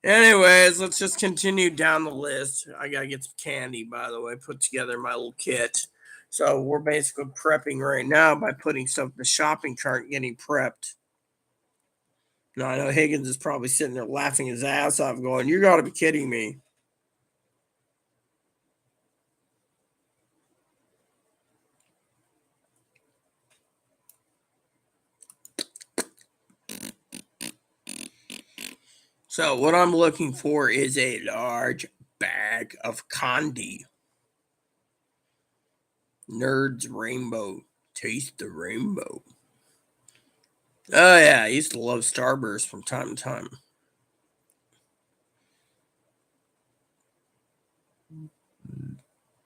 Anyways, let's just continue down the list. I gotta get some candy, by the way, put together my little kit. So we're basically prepping right now by putting stuff in the shopping cart and getting prepped. Now I know Higgins is probably sitting there laughing his ass off, going, "You gotta be kidding me." So what I'm looking for is a large bag of candy. Nerds Rainbow. Taste the rainbow. Oh yeah, I used to love Starburst from time to time.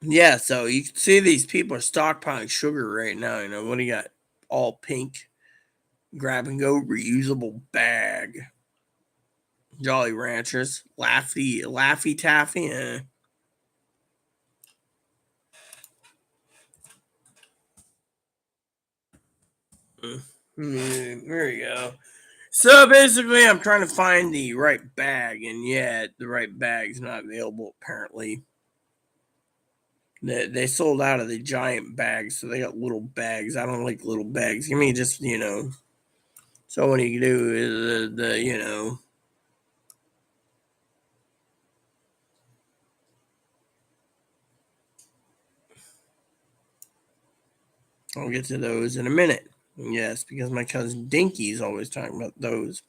Yeah, so you can see these people are stockpiling sugar right now. What do you got? All pink, grab and go, reusable bag. Jolly Ranchers, Laffy Taffy. There you go. So basically, I'm trying to find the right bag, and yet the right bag's not available apparently. They sold out of the giant bags, so they got little bags. I don't like little bags. Give me just So what you do is the I'll get to those in a minute. Yes, because my cousin Dinky is always talking about those.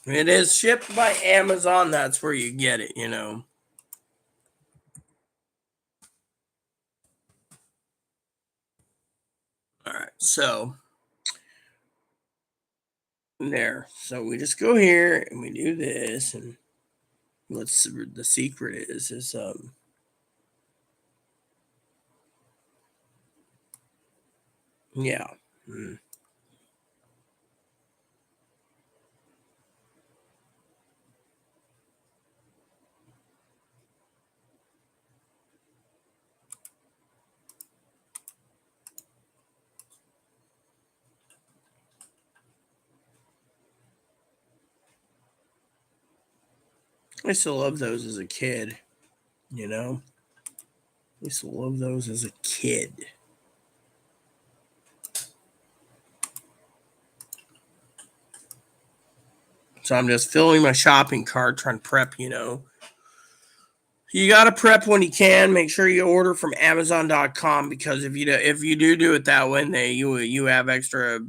It is shipped by Amazon. That's where you get it. All right, so there. So we just go here and we do this, and what's the secret is yeah. I used to love those as a kid. I used to love those as a kid. So I'm just filling my shopping cart, trying to prep. You got to prep when you can. Make sure you order from Amazon.com because if you do it that way, you have extra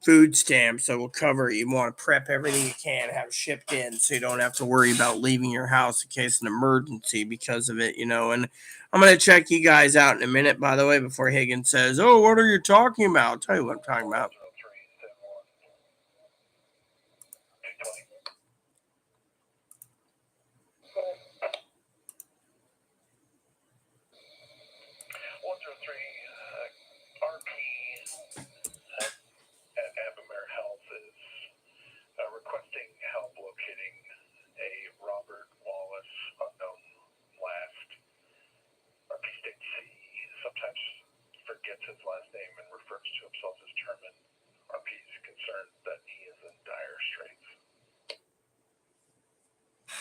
food stamps that will cover it. You want to prep everything you can, have it shipped in, so you don't have to worry about leaving your house in case of an emergency because of it. And I'm gonna check you guys out in a minute. By the way, before Higgins says, "Oh, what are you talking about?" I'll tell you what I'm talking about.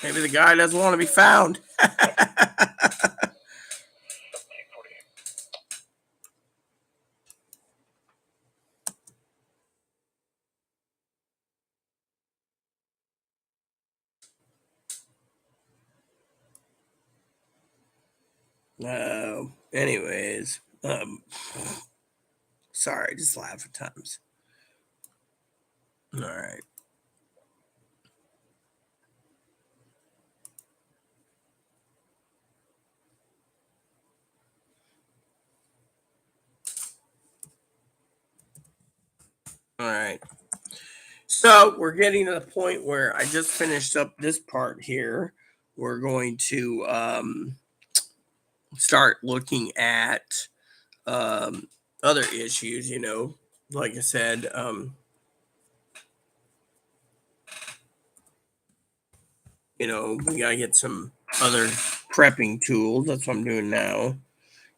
Maybe the guy doesn't want to be found. 1748. Anyways, sorry, I just laugh at times. All right. All right. So we're getting to the point where I just finished up this part here. We're going to start looking at um, other issues, like I said, we got to get some other prepping tools. That's what I'm doing now.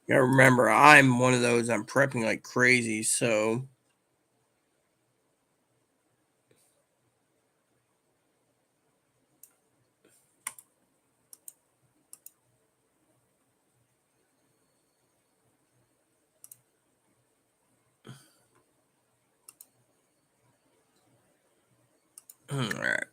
You gotta remember, I'm one of those, I'm prepping like crazy. So, all right.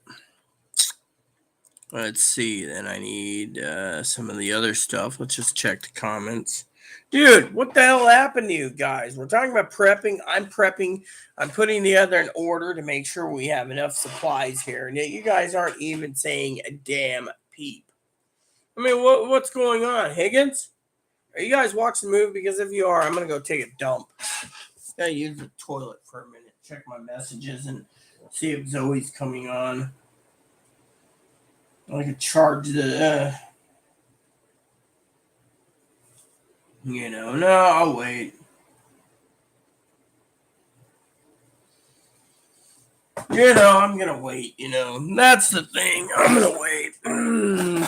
Let's see. Then I need some of the other stuff. Let's just check the comments. Dude, what the hell happened to you guys? We're talking about prepping. I'm prepping. I'm putting together an order to make sure we have enough supplies here. And yet you guys aren't even saying a damn peep. I mean, what's going on? Higgins? Are you guys watching the movie? Because if you are, I'm going to go take a dump. Gotta use the toilet for a minute. Check my messages and see if Zoe's coming on. I could charge the... no, I'll wait. I'm gonna wait. That's the thing. I'm gonna wait.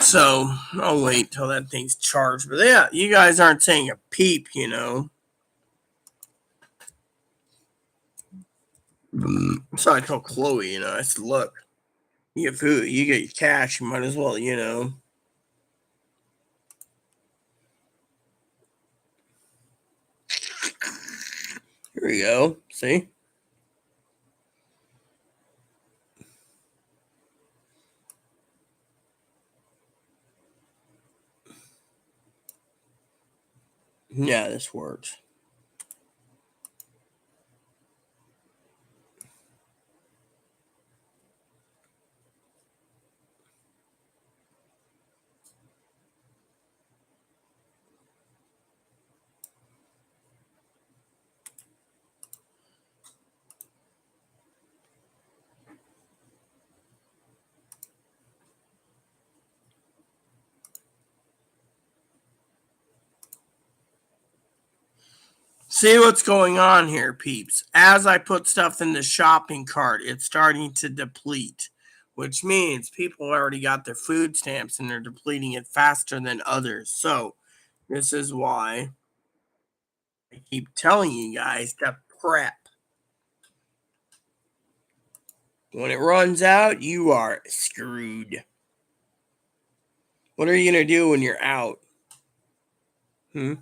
So I'll wait till that thing's charged. But yeah, you guys aren't saying a peep. So I told Chloe, I said, look, you get food, you get your cash, you might as well. Here we go. See? Yeah, this works. See what's going on here, peeps. As I put stuff in the shopping cart, it's starting to deplete, which means people already got their food stamps and they're depleting it faster than others. So, this is why I keep telling you guys to prep. When it runs out, you are screwed. What are you going to do when you're out? Hmm?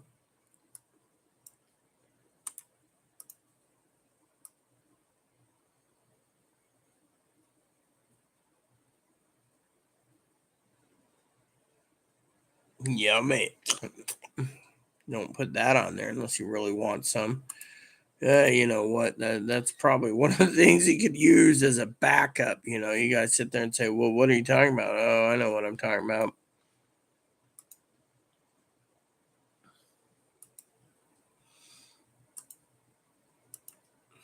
Yeah, mate. Don't put that on there unless you really want some. You know what? That's probably one of the things you could use as a backup. You guys sit there and say, well, what are you talking about? Oh, I know what I'm talking about.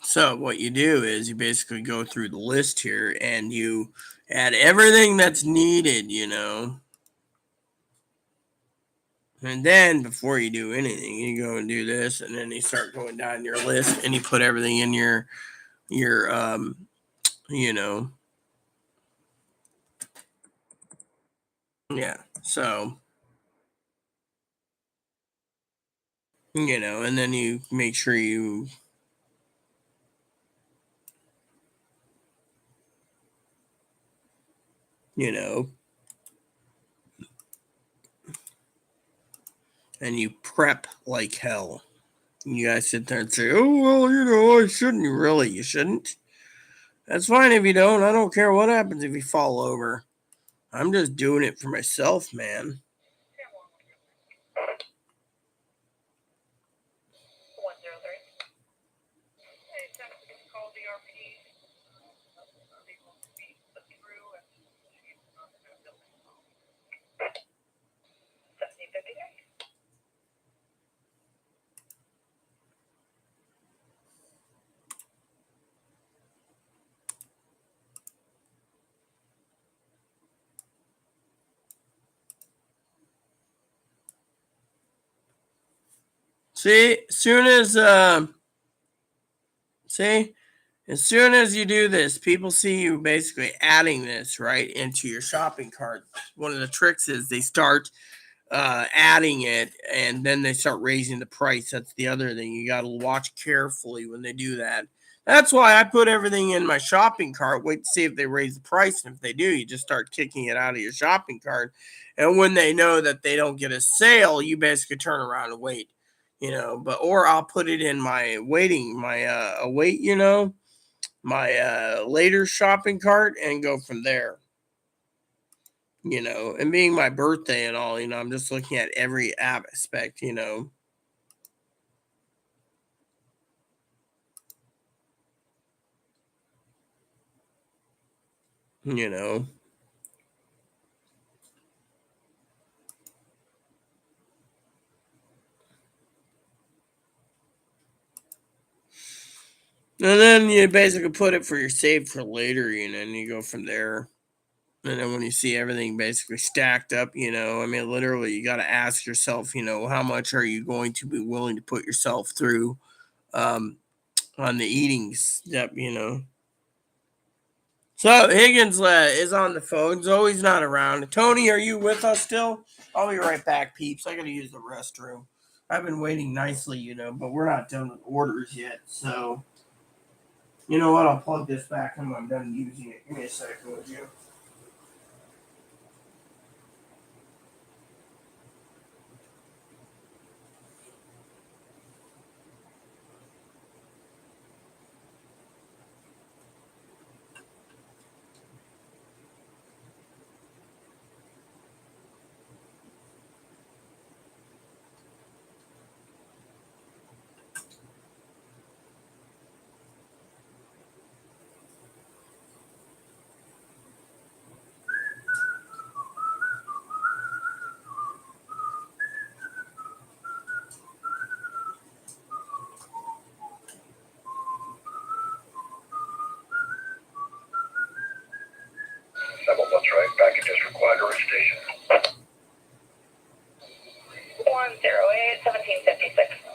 So, what you do is you basically go through the list here and you add everything that's needed. And then before you do anything, you go and do this, and then you start going down your list and you put everything in your you know, yeah. So, and then you make sure you know, and you prep like hell. You guys sit there and say, "Oh well, I shouldn't." You really, you shouldn't. That's fine if you don't. I don't care what happens if you fall over. I'm just doing it for myself, man. 103. Hey, Jeff, we can call the RP. They will be put through and she's not in the building. 1753. See, see, as soon as you do this, people see you basically adding this right into your shopping cart. One of the tricks is they start adding it and then they start raising the price. That's the other thing. You got to watch carefully when they do that. That's why I put everything in my shopping cart. Wait to see if they raise the price. And if they do, you just start kicking it out of your shopping cart. And when they know that they don't get a sale, you basically turn around and wait. But or I'll put it in my waiting, my await, my later shopping cart and go from there. And being my birthday and all, I'm just looking at every aspect, you know. And then you basically put it for your save for later, and you go from there. And then when you see everything basically stacked up, I mean, literally, you got to ask yourself, how much are you going to be willing to put yourself through um, on the eating step. So Higgins is on the phone. He's always not around. Tony, are you with us still? I'll be right back, peeps. I gotta use the restroom. I've been waiting nicely, but we're not done with orders yet. So you know what? I'll plug this back in when I'm done using it. Give me a second, would you? That's right. Back at District Quadrant Station. 108 1756.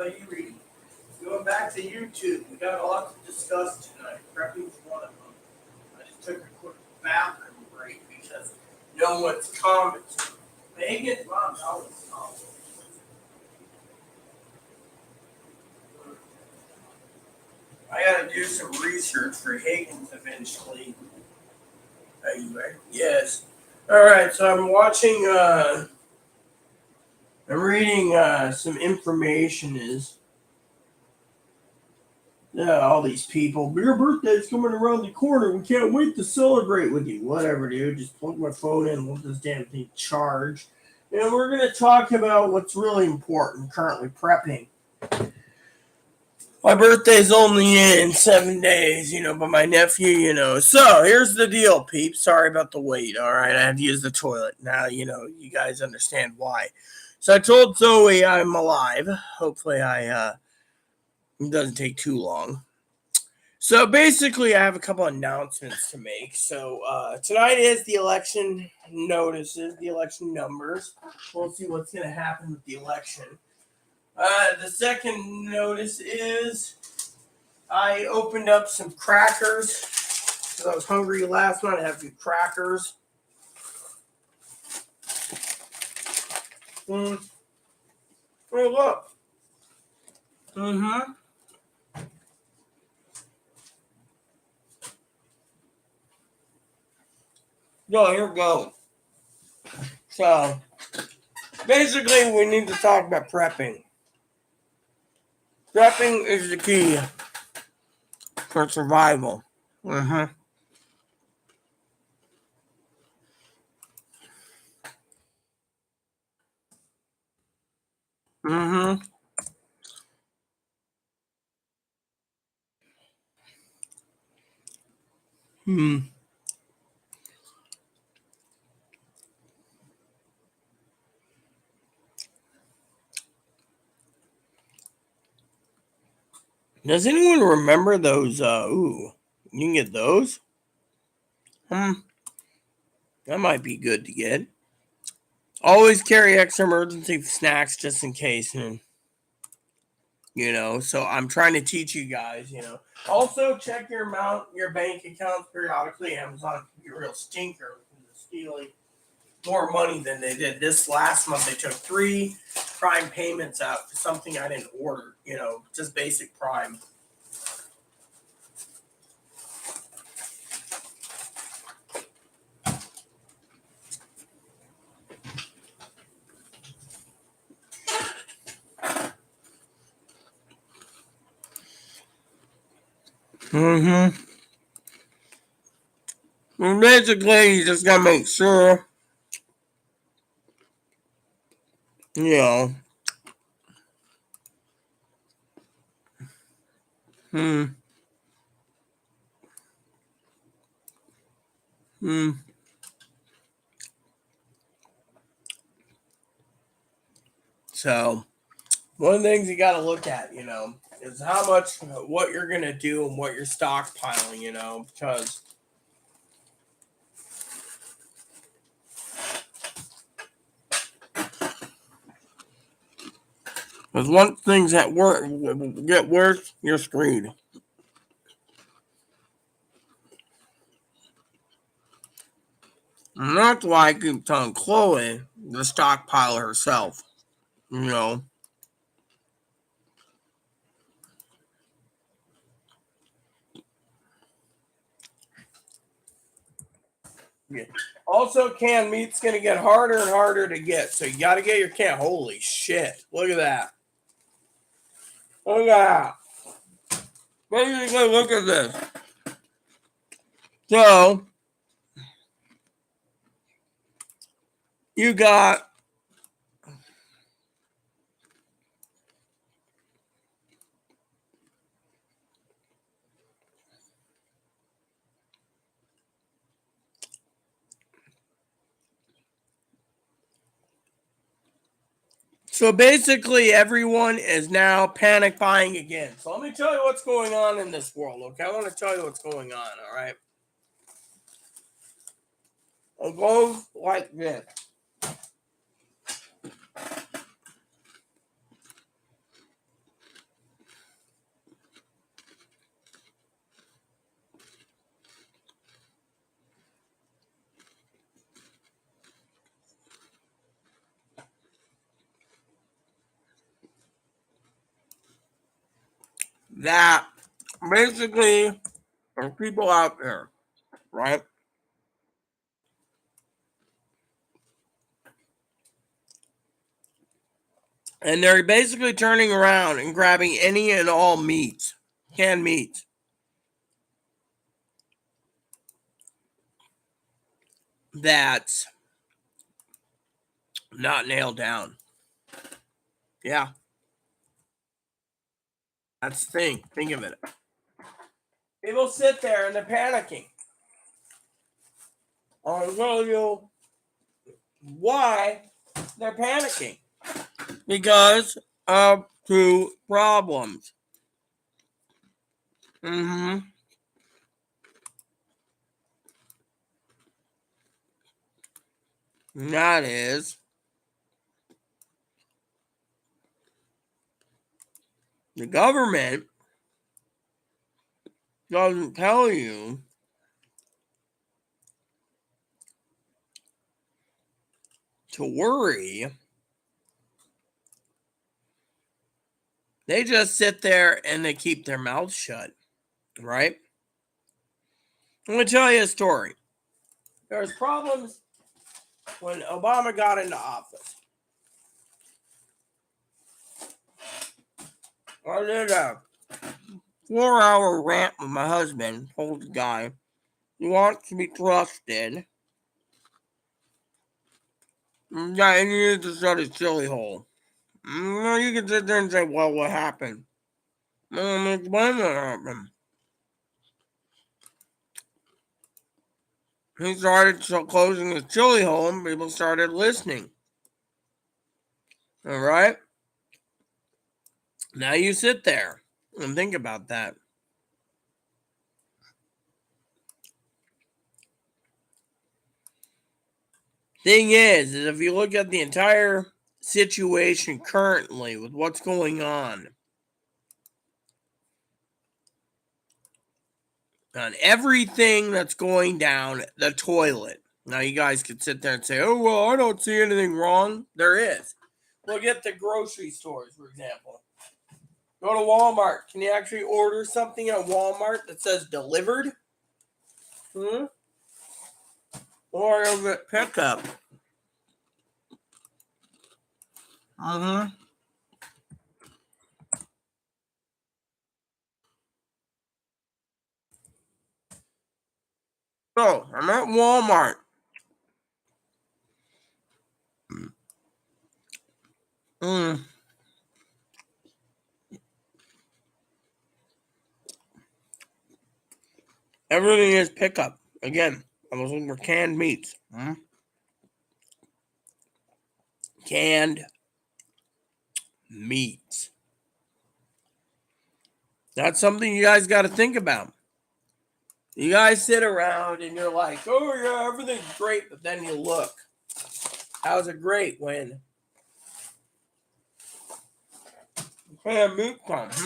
about you, Reedy? Going back to YouTube, we got a lot to discuss tonight. Prepping's one of them. I just took a quick bathroom break because no one's commenting. Megan's mom's always commenting. I gotta do some research for Higgins eventually. Are you ready? Yes. Alright, so I'm reading some information is all these people. Your birthday's coming around the corner. We can't wait to celebrate with you. Whatever, dude. Just plug my phone in and let this damn thing charge. And we're gonna talk about what's really important currently prepping. My birthday's only in 7 days, but my nephew, So here's the deal, peeps. Sorry about the wait. All right, I had to use the toilet. Now, you guys understand why. So I told Zoe I'm alive. Hopefully, it doesn't take too long. So basically, I have a couple announcements to make. So tonight is the election notices, the election numbers. We'll see what's going to happen with the election. The second notice is I opened up some crackers because I was hungry last night. I have a few crackers. Oh, look. Mm-hmm. Go, here we go. So, basically, we need to talk about prepping. Prepping is the key for survival. Mm-hmm. Mm-hmm. Hmm. Does anyone remember those? You can get those? That might be good to get. Always carry extra emergency snacks just in case. And, so I'm trying to teach you guys, Also, check your bank accounts periodically. Amazon can be a real stinker. Stealing more money than they did. This last month, they took 3 Prime payments out for something I didn't order, just basic Prime. Mm-hmm. And basically, you just gotta make sure, you know. Hmm. Hmm. So, one of the things you gotta look at, is how much, what you're gonna do and what you're stockpiling, because once things that get worse, you're screwed. And that's why I keep telling Chloe to stockpile herself. You know. Yeah. Also, canned meat's gonna get harder and harder to get, so you gotta get your can. Holy shit! Look at that! Look at that! Basically, look at this. So you got so basically everyone is now panic buying again. So let me tell you what's going on in this world. Okay, I want to tell you what's going on. All right, it goes like this. that basically there's people out there, right? And they're basically turning around and grabbing any and all meat, canned meat, that's not nailed down. Yeah, that's the thing. Think of it. People sit there and they're panicking. I'll tell you why they're panicking. Because of two problems. Mm-hmm. And that is the government doesn't tell you to worry. They just sit there and they keep their mouths shut, right? I'm going to tell you a story. There's problems when Obama got into office. I did a 4-hour rant with my husband, told the guy, you want to be trusted. Yeah, and you need to shut his chili hole. You can sit there and say, well, what happened? Explain what happened. He started closing his chili hole and people started listening. All right? Now you sit there and think about that. Thing is if you look at the entire situation currently with what's going on everything that's going down the toilet. Now you guys could sit there and say, oh, well, I don't see anything wrong. There is. Look at the grocery stores, for example. Go to Walmart. Can you actually order something at Walmart that says delivered? Or is it pickup? Mm-hmm. So, I'm at Walmart. Mm. Everything is pickup. Again, I was looking for canned meats. Canned meats. That's something you guys got to think about. You guys sit around and you're like, oh, yeah, everything's great. But then you look. How's it great when canned meat comes?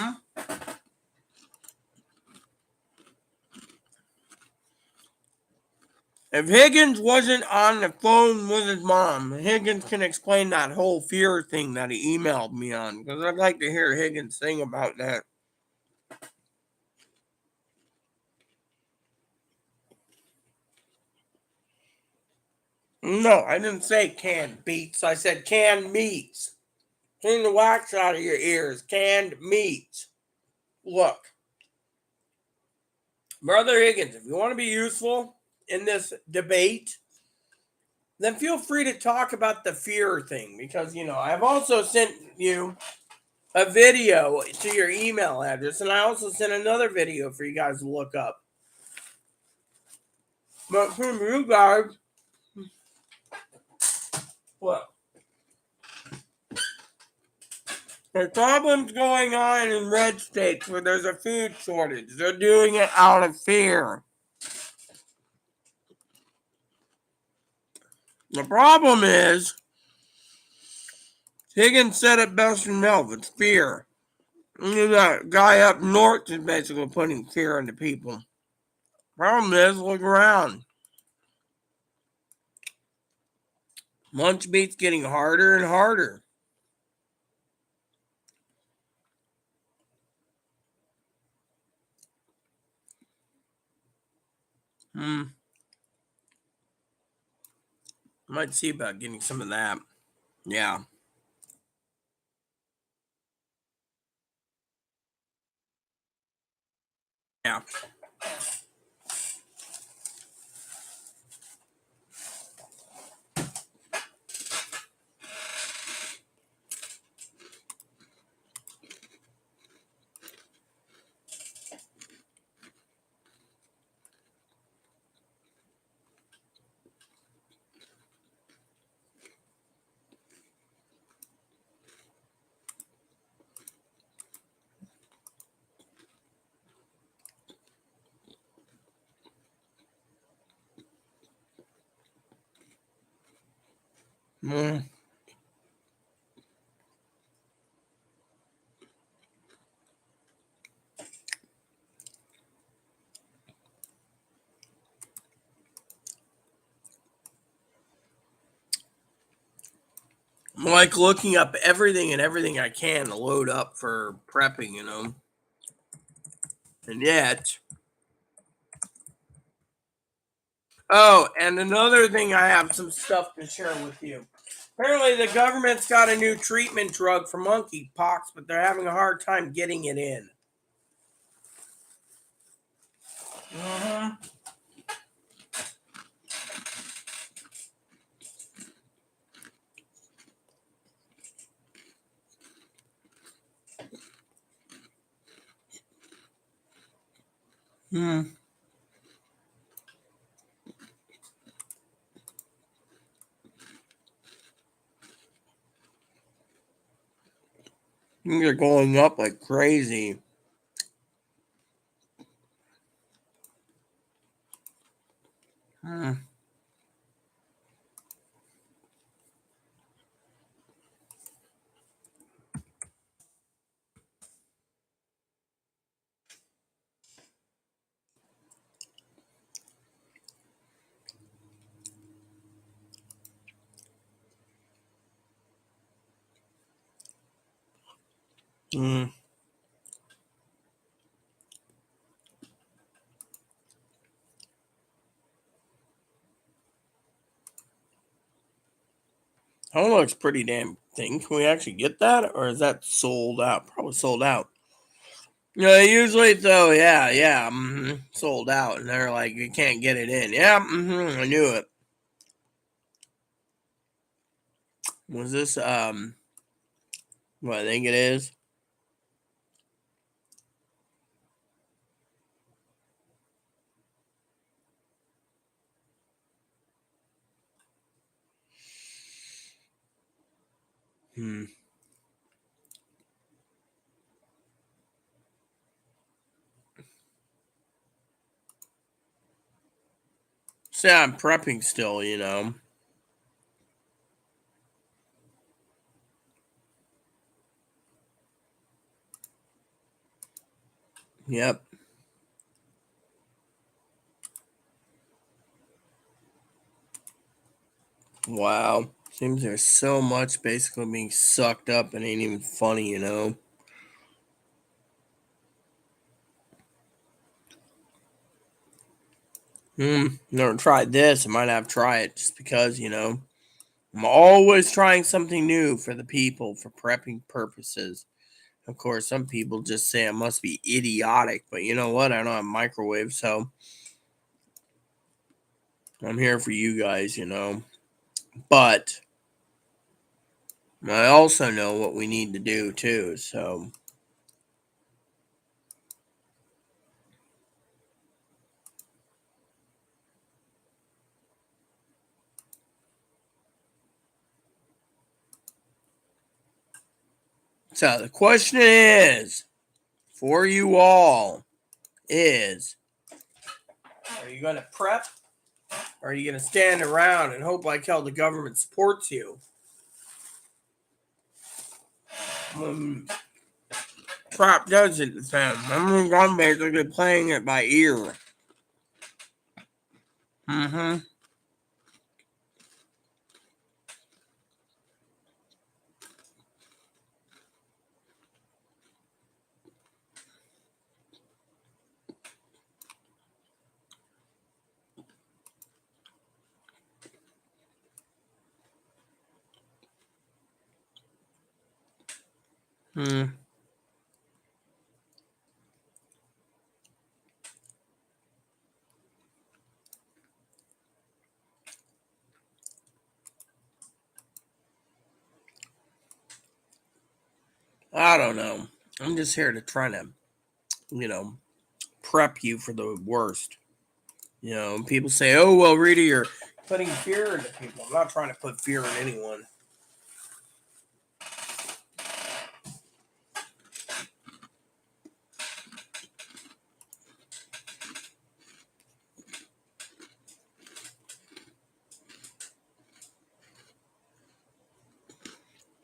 If Higgins wasn't on the phone with his mom, Higgins can explain that whole fear thing that he emailed me on. Because I'd like to hear Higgins sing about that. No, I didn't say canned beets. I said canned meats. Clean the wax out of your ears. Canned meats. Look, Brother Higgins, if you want to be useful in this debate, then feel free to talk about the fear thing. Because, I've also sent you a video to your email address, and I also sent another video for you guys to look up. But from you guys, well, there's problems going on in red states where there's a food shortage. They're doing it out of fear. The problem is, Higgins said it best himself, it's fear. That guy up north is basically putting fear into people. Problem is, look around. Lunch meat's getting harder and harder. Hmm. Might see about getting some of that. Yeah. Yeah. Hmm. I'm like looking up everything and everything I can to load up for prepping. And yet, oh, and another thing, I have some stuff to share with you. Apparently, the government's got a new treatment drug for monkeypox, but they're having a hard time getting it in. Uh-huh. Hmm. They're going up like crazy. Hmm. Hmm. That looks pretty damn thing. Can we actually get that, or is that sold out? Probably sold out. Yeah, usually so. Yeah, yeah, sold out, and they're like, you can't get it in. Yeah, I knew it. Was this what I think it is? Hmm. See, I'm prepping still. Yep. Wow. Seems there's so much basically being sucked up and ain't even funny. Never tried this. I might have to try it just because. I'm always trying something new for the people for prepping purposes. Of course, some people just say I must be idiotic, but you know what? I don't have a microwave, so I'm here for you guys. But I also know what we need to do too, so. So the question is, for you all, is are you going to prep, or are you going to stand around and hope like hell the government supports you? When prep does it the same. I'm basically playing it by ear. Mm-hmm. Hmm. I don't know. I'm just here to try to, you know, prep you for the worst. People say, "Oh, well, Rita, you're putting fear into people." I'm not trying to put fear in anyone.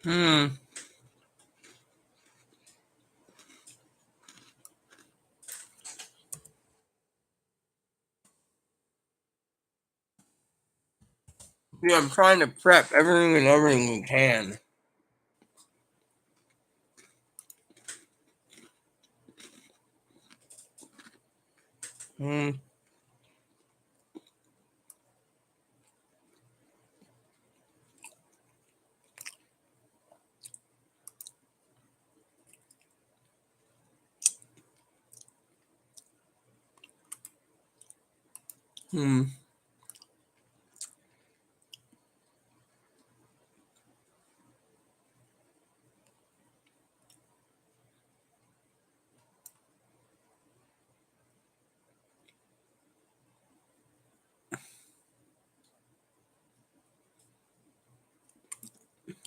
Hmm. Yeah, I'm trying to prep everything we can. Hmm. Hmm.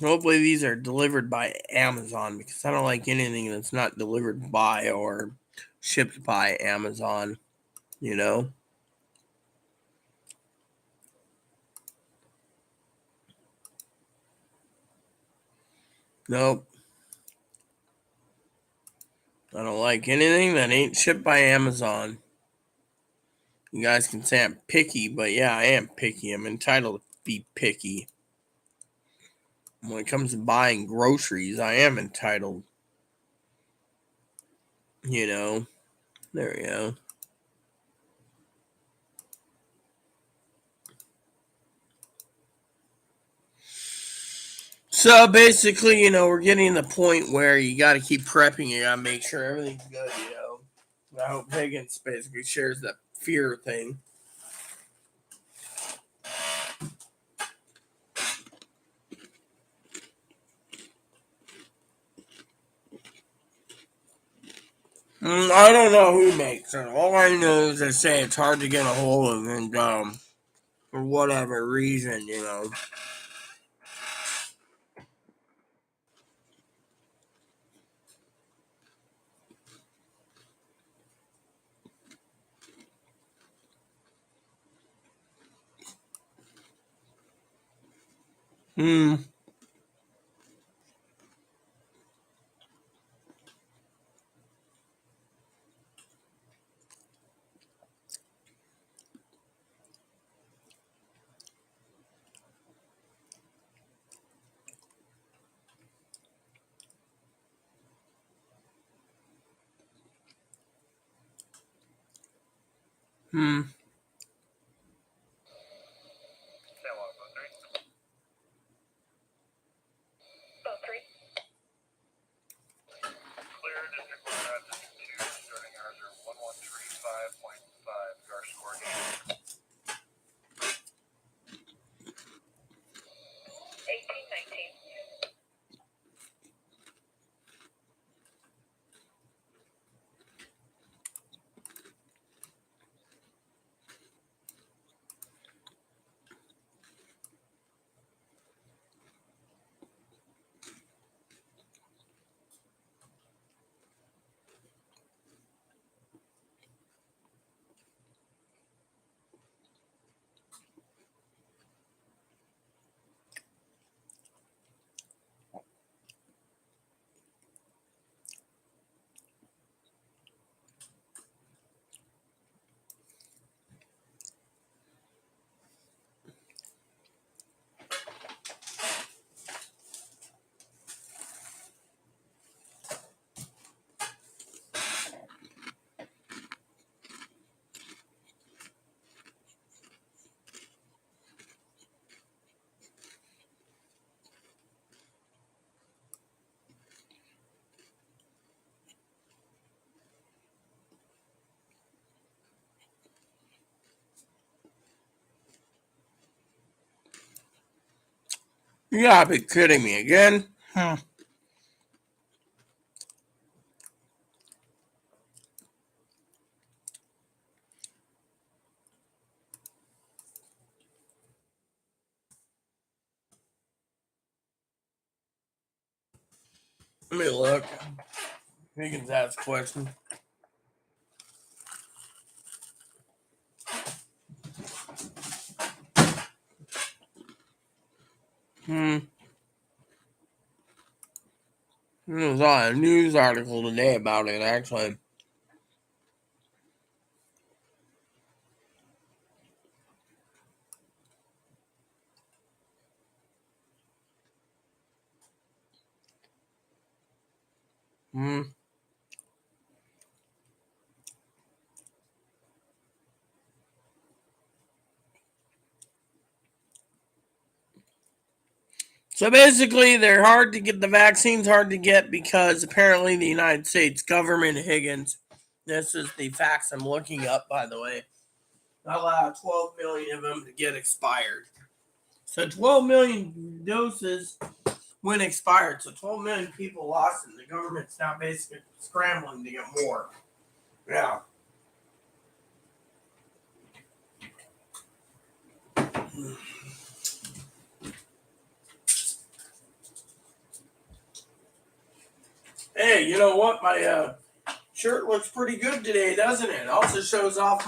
Hopefully, these are delivered by Amazon because I don't like anything that's not delivered by or shipped by Amazon. You know. Nope. I don't like anything that ain't shipped by Amazon. You guys can say I'm picky, but yeah, I am picky. I'm entitled to be picky. When it comes to buying groceries, I am entitled. You know. There we go. So basically, we're getting to the point where you got to keep prepping. You got to make sure everything's good. I hope Higgins basically shares that fear thing. I don't know who makes it. All I know is they say it's hard to get a hold of, and for whatever reason. Hmm. Hmm. San Juan, both three. Both three. Clear District 1, District 2, starting hours are 1135.5. Your score game. 1819. You gotta be kidding me again. Let me look. Higgins asked a question. There was a news article today about it, actually. Hmm. So basically, they're hard to get. The vaccine's hard to get because apparently the United States government, Higgins, this is the facts I'm looking up, by the way, allowed 12 million of them to get expired. So 12 million doses went expired. So 12 million people lost, and the government's now basically scrambling to get more. Yeah. Hey, you know what? My shirt looks pretty good today, doesn't it? Also shows off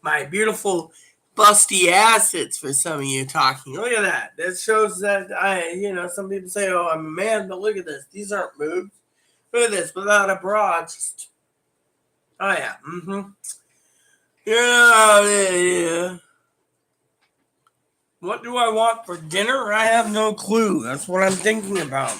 my beautiful busty assets for some of you talking. Look at that. That shows that some people say, "Oh, I'm a man," but look at this. These aren't boobs. Look at this. Without a bra, just oh yeah. Yeah. What do I want for dinner? I have no clue. That's what I'm thinking about.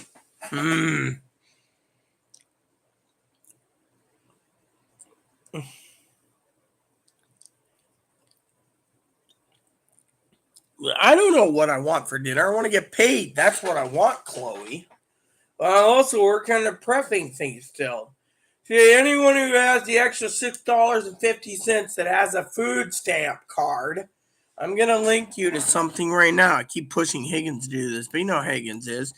I don't know what I want for dinner. I want to get paid. That's what I want, Chloe. But I also work on the prepping thing still. See, anyone who has the extra $6.50 that has a food stamp card, I'm going to link you to something right now. I keep pushing Higgins to do this, but you know how Higgins is.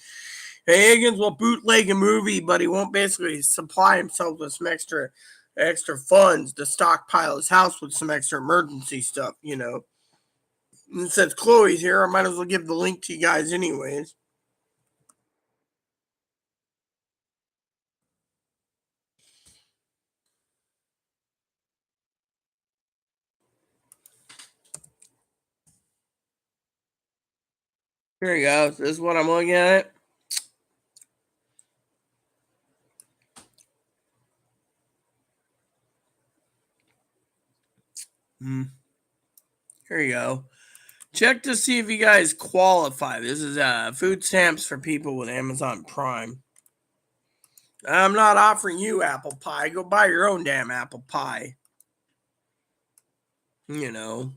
Hey, Higgins will bootleg a movie, but he won't basically supply himself with some extra funds to stockpile his house with some extra emergency stuff. And since Chloe's here, I might as well give the link to you guys anyways. Here you go. This is what I'm looking at. Here you go. Check to see if you guys qualify. This is food stamps for people with Amazon Prime. I'm not offering you apple pie. Go buy your own damn apple pie. You know.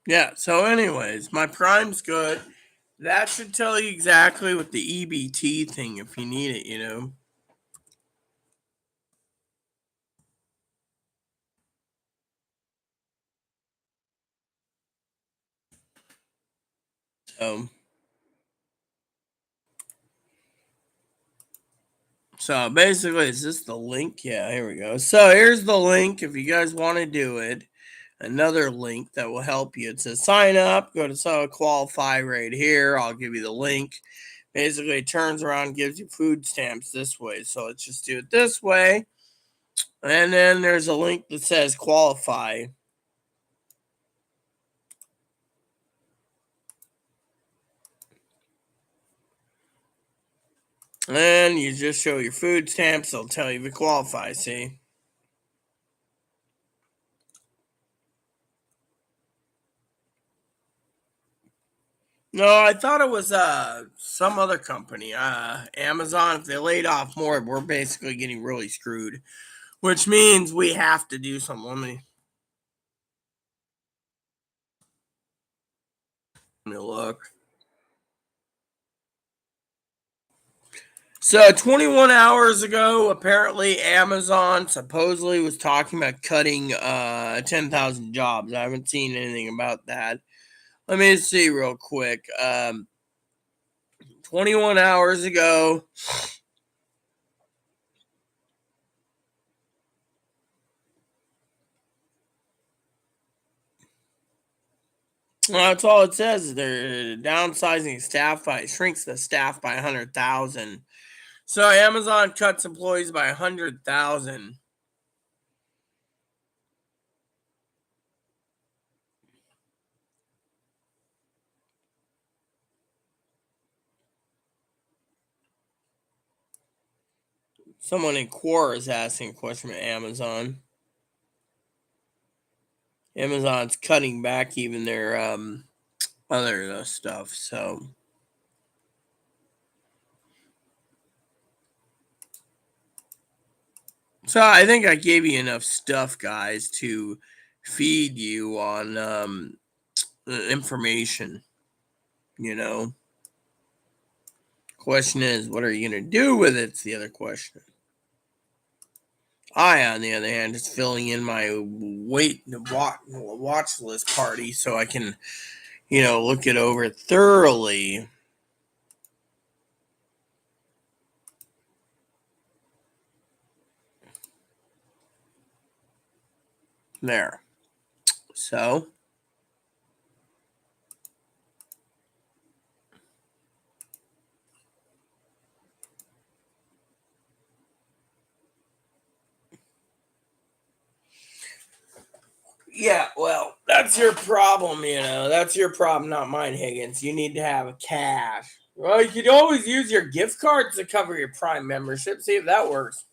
Yeah, so anyways, my Prime's good. That should tell you exactly what the EBT thing if you need it. So So basically, is this the link? Yeah, here we go. So here's the link if you guys want to do it. another link that will help you. It says sign up, go to qualify right here. I'll give you the link. Basically, it turns around and gives you food stamps this way. So let's just do it this way. And then there's a link that says qualify. And you just show your food stamps. They'll tell you if you qualify, see? No, I thought it was some other company. Amazon, if they laid off more, we're basically getting really screwed. Which means we have to do something. Let me look. So 21 hours ago, apparently Amazon supposedly was talking about cutting 10,000 jobs. I haven't seen anything about that. Let me see real quick. 21 hours ago. Well, that's all it says. They're downsizing shrinks the staff by 100,000. So Amazon cuts employees by 100,000. Someone in Quora is asking a question about Amazon. Amazon's cutting back even their other stuff. So I think I gave you enough stuff, guys, to feed you on information. You know, question is, what are you gonna do with it? It's the other question. I, on the other hand, is filling in my watch list party so I can, look it over thoroughly. There. So, yeah, well, that's your problem, That's your problem, not mine, Higgins. You need to have a cash. Well, you could always use your gift cards to cover your Prime membership. See if that works.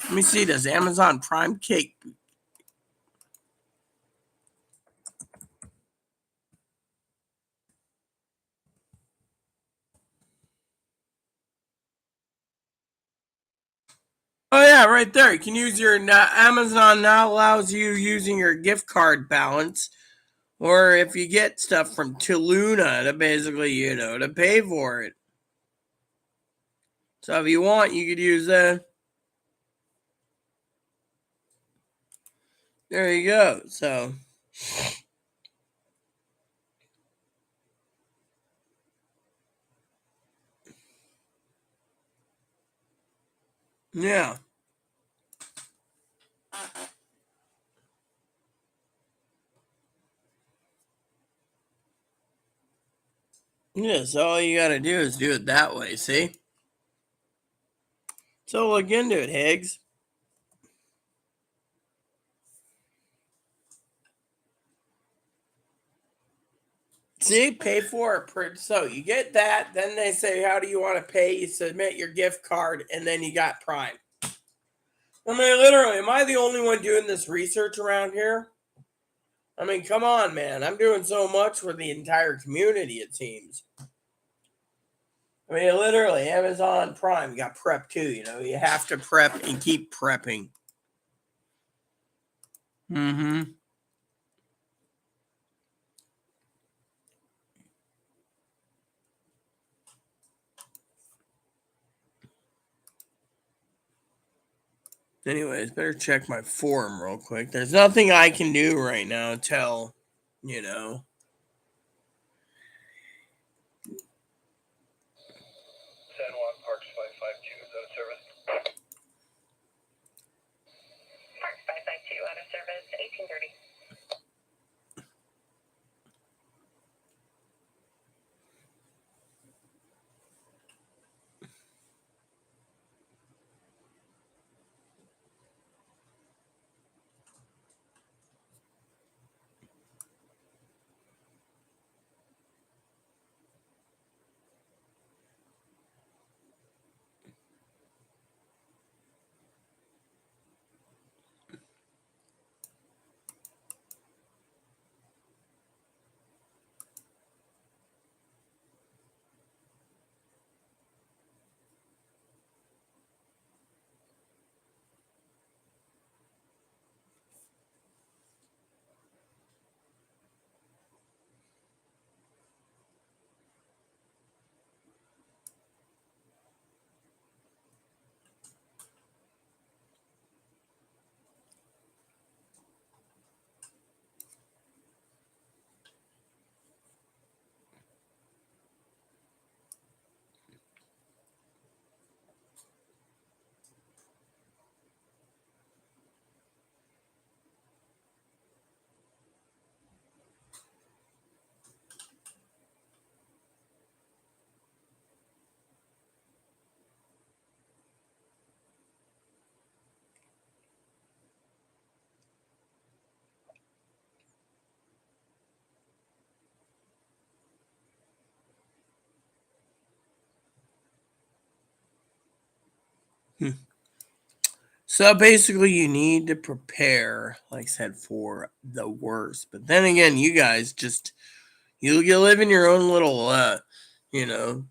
Let me see. Does Amazon Prime Cake? Oh yeah, right there. You can use your Amazon now allows you using your gift card balance, or if you get stuff from Tuluna to basically, to pay for it. So if you want, you could use that. There you go. So yeah. Yeah, so all you gotta do is do it that way, see? So look into it, Higgs. See, pay for it. So you get that, then they say, how do you want to pay? You submit your gift card, and then you got Prime. I mean, literally, am I the only one doing this research around here? I mean, come on, man. I'm doing so much for the entire community, it seems. I mean, literally, Amazon Prime got prep too. You have to prep and keep prepping. Mm-hmm. Anyways, better check my forum real quick. There's nothing I can do right now until, you know. San Juan Parks 552 is out of service. Parks 552 out of service, 1830. Hmm. So basically, you need to prepare, like I said, for the worst. But then again, you guys just you live in your own little, you know.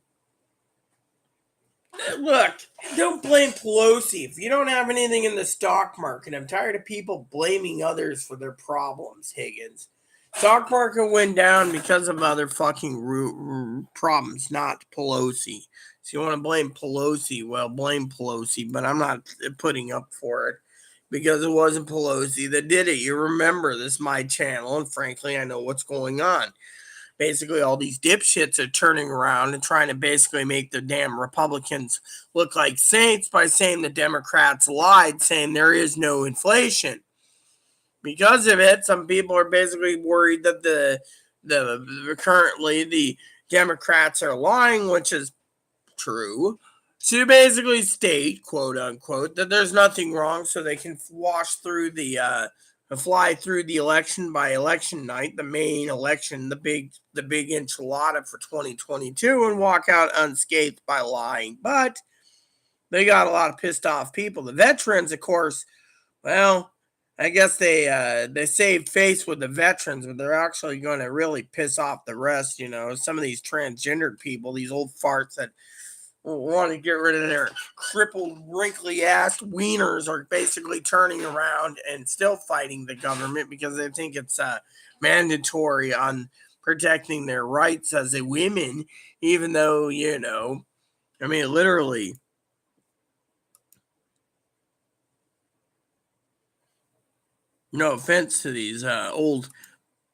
Look, don't blame Pelosi if you don't have anything in the stock market. I'm tired of people blaming others for their problems, Higgins. Stock market went down because of other fucking problems, not Pelosi. So you want to blame Pelosi? Well, blame Pelosi, but I'm not putting up for it because it wasn't Pelosi that did it. You remember this is my channel, and frankly, I know what's going on. Basically, all these dipshits are turning around and trying to basically make the damn Republicans look like saints by saying the Democrats lied, saying there is no inflation. Because of it, some people are basically worried that the currently the Democrats are lying, which is true, to basically state, quote unquote, that there's nothing wrong, so they can wash through fly through the election by election night, the main election, the big enchilada for 2022, and walk out unscathed by lying. But they got a lot of pissed off people. The veterans, of course, well, I guess they saved face with the veterans, but they're actually going to really piss off the rest. Some of these transgendered people, these old farts that want to get rid of their crippled, wrinkly ass wieners are basically turning around and still fighting the government because they think it's mandatory on protecting their rights as a women, even though, I mean, literally, no offense to these old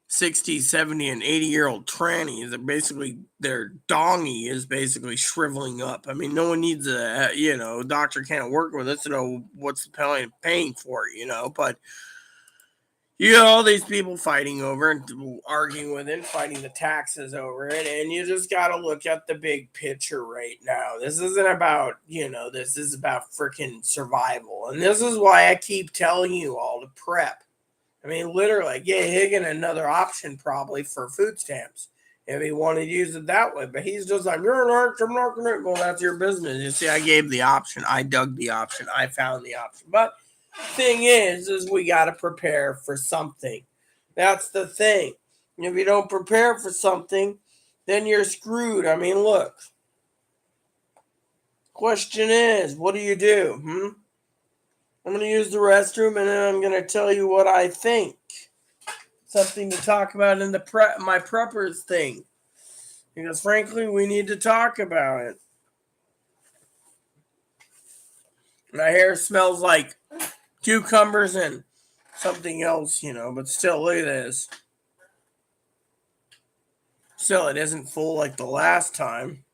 60, 70, and 80-year-old trannies that basically their dongy is basically shriveling up. I mean, no one needs doctor can't work with us to know what's the point of paying for it, but you got all these people fighting over and arguing with it, fighting the taxes over it, and you just got to look at the big picture right now. This isn't about, this is about freaking survival. And this is why I keep telling you all to prep. I mean, literally, get Higgin another option probably for food stamps if he wanted to use it that way. But he's just like, you're an arch, I'm not going to. Well, that's your business. You see, I gave the option. I dug the option. I found the option. But thing is we got to prepare for something. That's the thing. If you don't prepare for something, then you're screwed. I mean, look. Question is, what do you do? I'm going to use the restroom and then I'm going to tell you what I think. Something to talk about in my preppers thing. Because frankly, we need to talk about it. My hair smells like cucumbers and something else, but still, look at this. Still, it isn't full like the last time.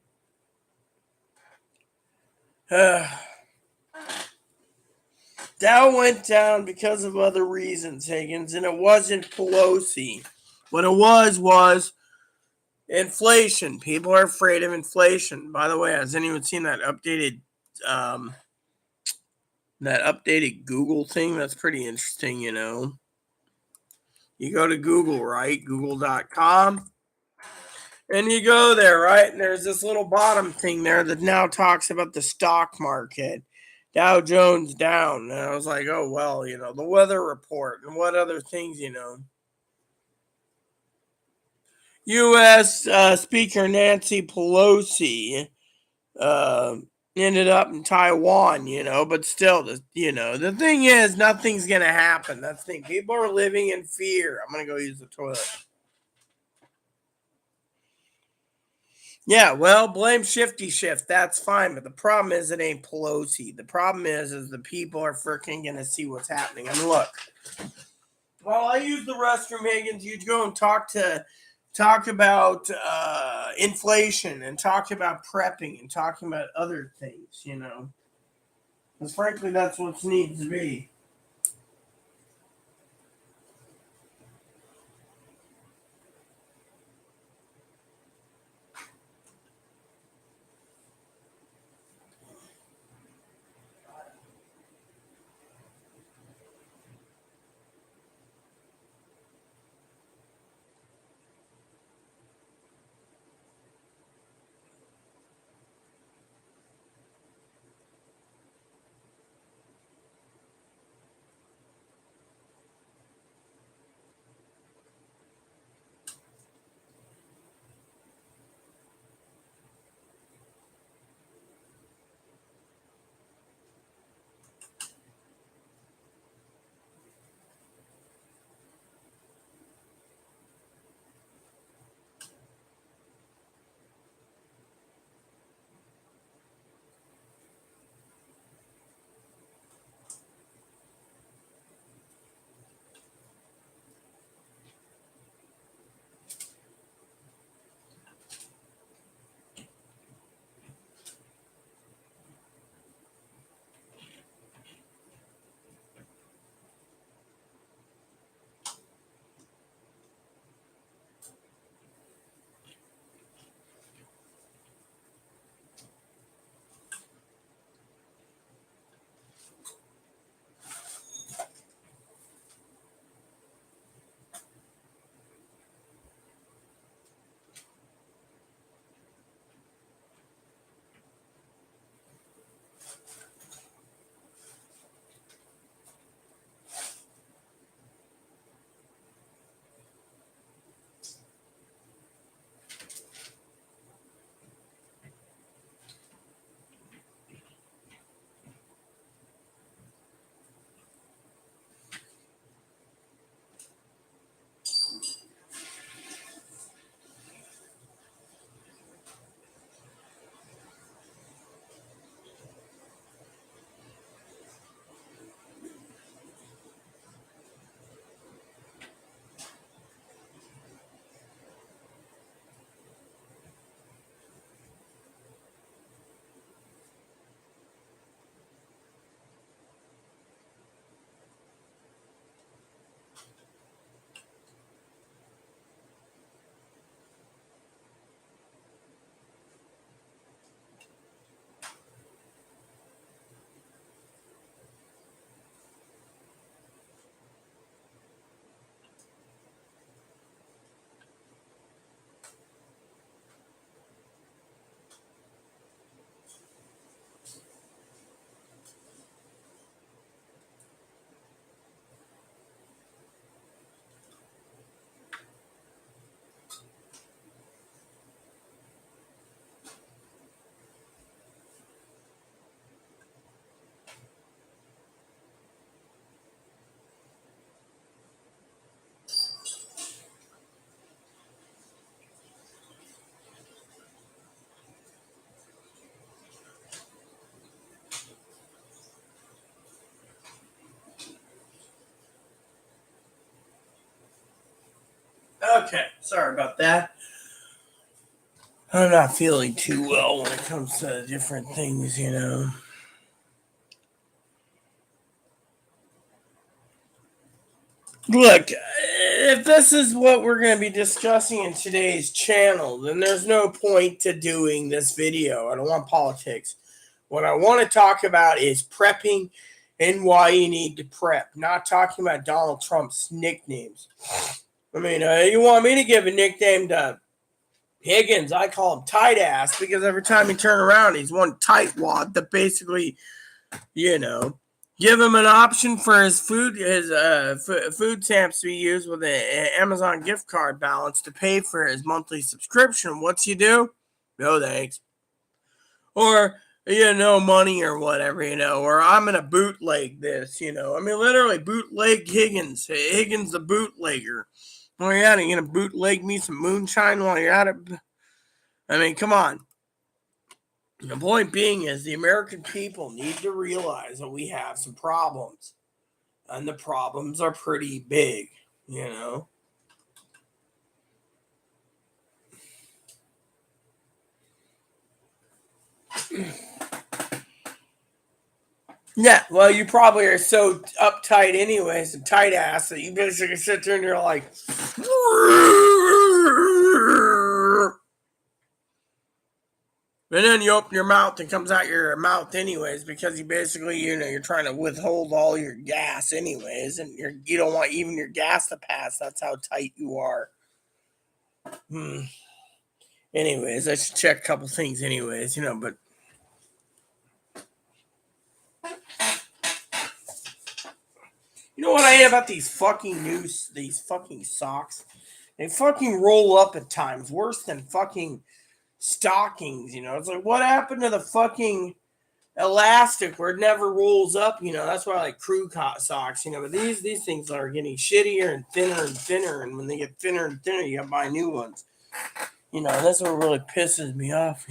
Dow went down because of other reasons, Higgins, and it wasn't Pelosi. What it was inflation. People are afraid of inflation. By the way, has anyone seen um, that updated Google thing? That's pretty interesting, You go to Google, right? Google.com. And you go there, right? And there's this little bottom thing there that now talks about the stock market. Dow Jones down. And I was like, oh, well, the weather report and what other things, U.S. Speaker Nancy Pelosi uh, ended up in Taiwan, but still, the thing is, nothing's going to happen. That's the thing. People are living in fear. I'm going to go use the toilet. Yeah, well, blame Shifty Shift. That's fine, but the problem is it ain't Pelosi. The problem is the people are freaking gonna see what's happening. And look, while I use the restroom, Higgins, you go and talk about inflation and talk about prepping and talking about other things. Because frankly, that's what needs to be. Okay, sorry about that. I'm not feeling too well when it comes to different things, you know. Look, if this is what we're going to be discussing in today's channel, then there's no point to doing this video. I don't want politics. What I want to talk about is prepping and why you need to prep, not talking about Donald Trump's nicknames. I mean, you want me to give a nickname to Higgins? I call him tight ass because every time he turn around, he's one tight wad that basically, you know, give him an option for his food stamps to be used with an Amazon gift card balance to pay for his monthly subscription. What's you do? No thanks. Or money or whatever, or I'm gonna bootleg this, I mean, literally bootleg Higgins the bootlegger. While you're at it, you gonna bootleg me some moonshine while you're at it? I mean, come on. The point being is the American people need to realize that we have some problems, and the problems are pretty big, you know. Yeah, well, you probably are so uptight anyways, and tight ass, that you basically sit there and you're like, and then you open your mouth and comes out your mouth anyways, because you basically, you're trying to withhold all your gas anyways, and you don't want even your gas to pass. That's how tight you are. Anyways, I should check a couple things anyways, but you know what I hate about these fucking socks? They fucking roll up at times, worse than fucking stockings. It's like, what happened to the fucking elastic where it never rolls up? That's why I like crew socks. But these things are getting shittier and thinner, and when they get thinner and thinner, you gotta buy new ones. That's what really pisses me off.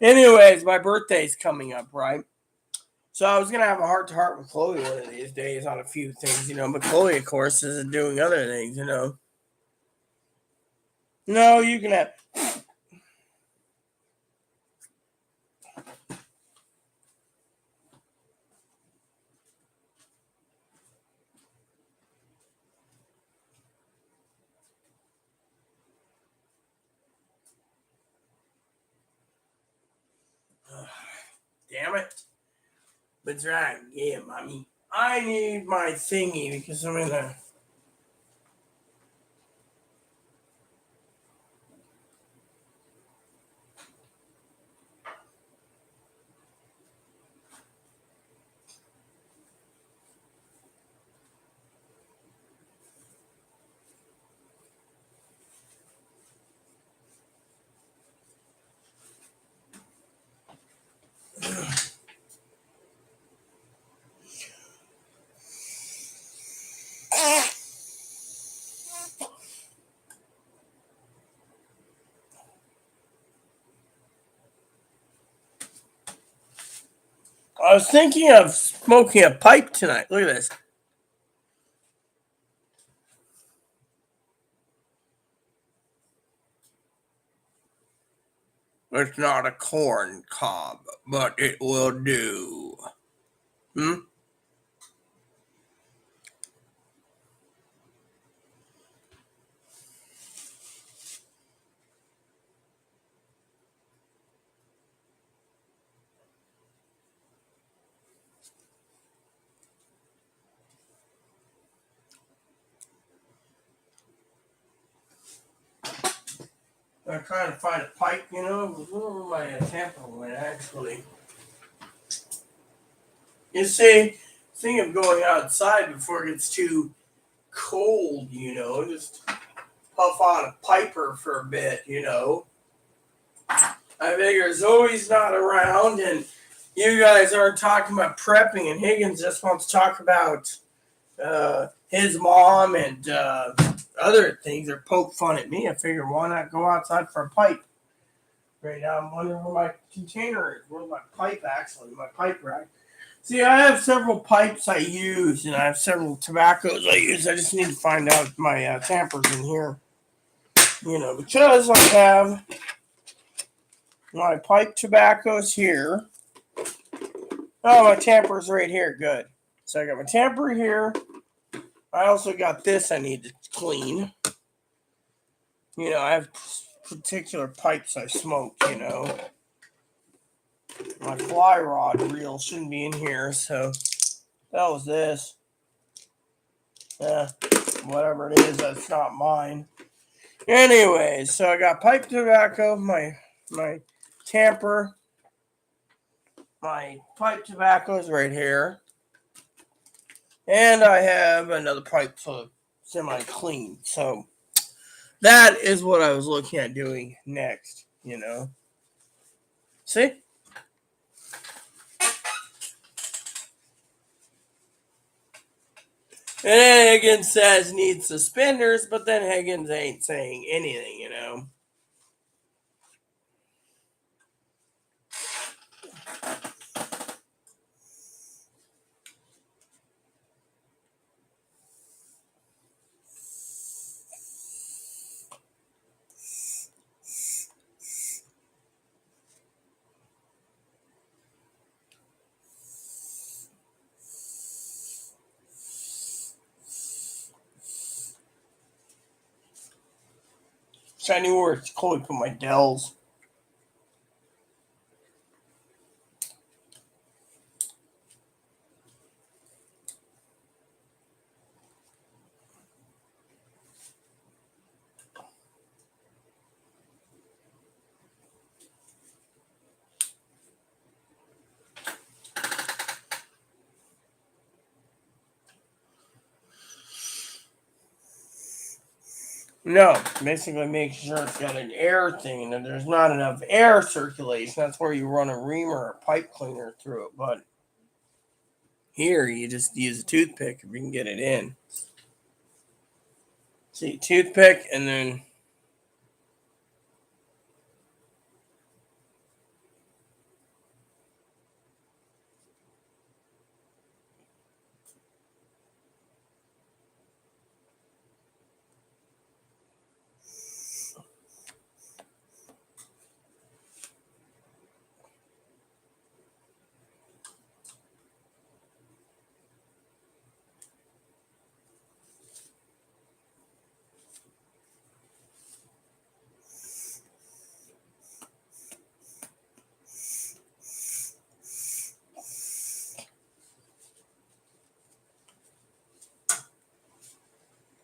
Anyways, my birthday's coming up, right? So I was gonna have a heart to heart with Chloe one of these days on a few things, but Chloe, of course, is doing other things, No, you can have. Damn it. But right, yeah, mommy. I need my thingy because I'm in a. I was thinking of smoking a pipe tonight. Look at this. It's not a corn cob, but it will do. Hmm? I'm trying to find a pipe, where my tamper went, actually. You see, think of going outside before it gets too cold, just puff on a piper for a bit, I figure Zoe's not around and you guys aren't talking about prepping, and Higgins just wants to talk about his mom and other things, or poke fun at me. I figure, why not go outside for a pipe? Right now I'm wondering where my container is. Where's my pipe, actually? My pipe rack. See, I have several pipes I use, and I have several tobaccos I use. I just need to find out my tampers in here. Because I have my pipe tobaccos here. Oh, my tamper's right here. Good. So I got my tamper here. I also got this I need to clean. I have particular pipes I smoke, My fly rod reel shouldn't be in here, so that was this. Whatever it is, that's not mine. Anyway, so I got pipe tobacco, my tamper, my pipe tobacco is right here, and I have another pipe to semi-clean. So that is what I was looking at doing next. See? And Higgins says needs suspenders, but then Higgins ain't saying anything. So I knew where Chloe put my Dells. No, basically making sure it's got an air thing and there's not enough air circulation. That's where you run a reamer or pipe cleaner through it. But here, you just use a toothpick if you can get it in. See, toothpick and then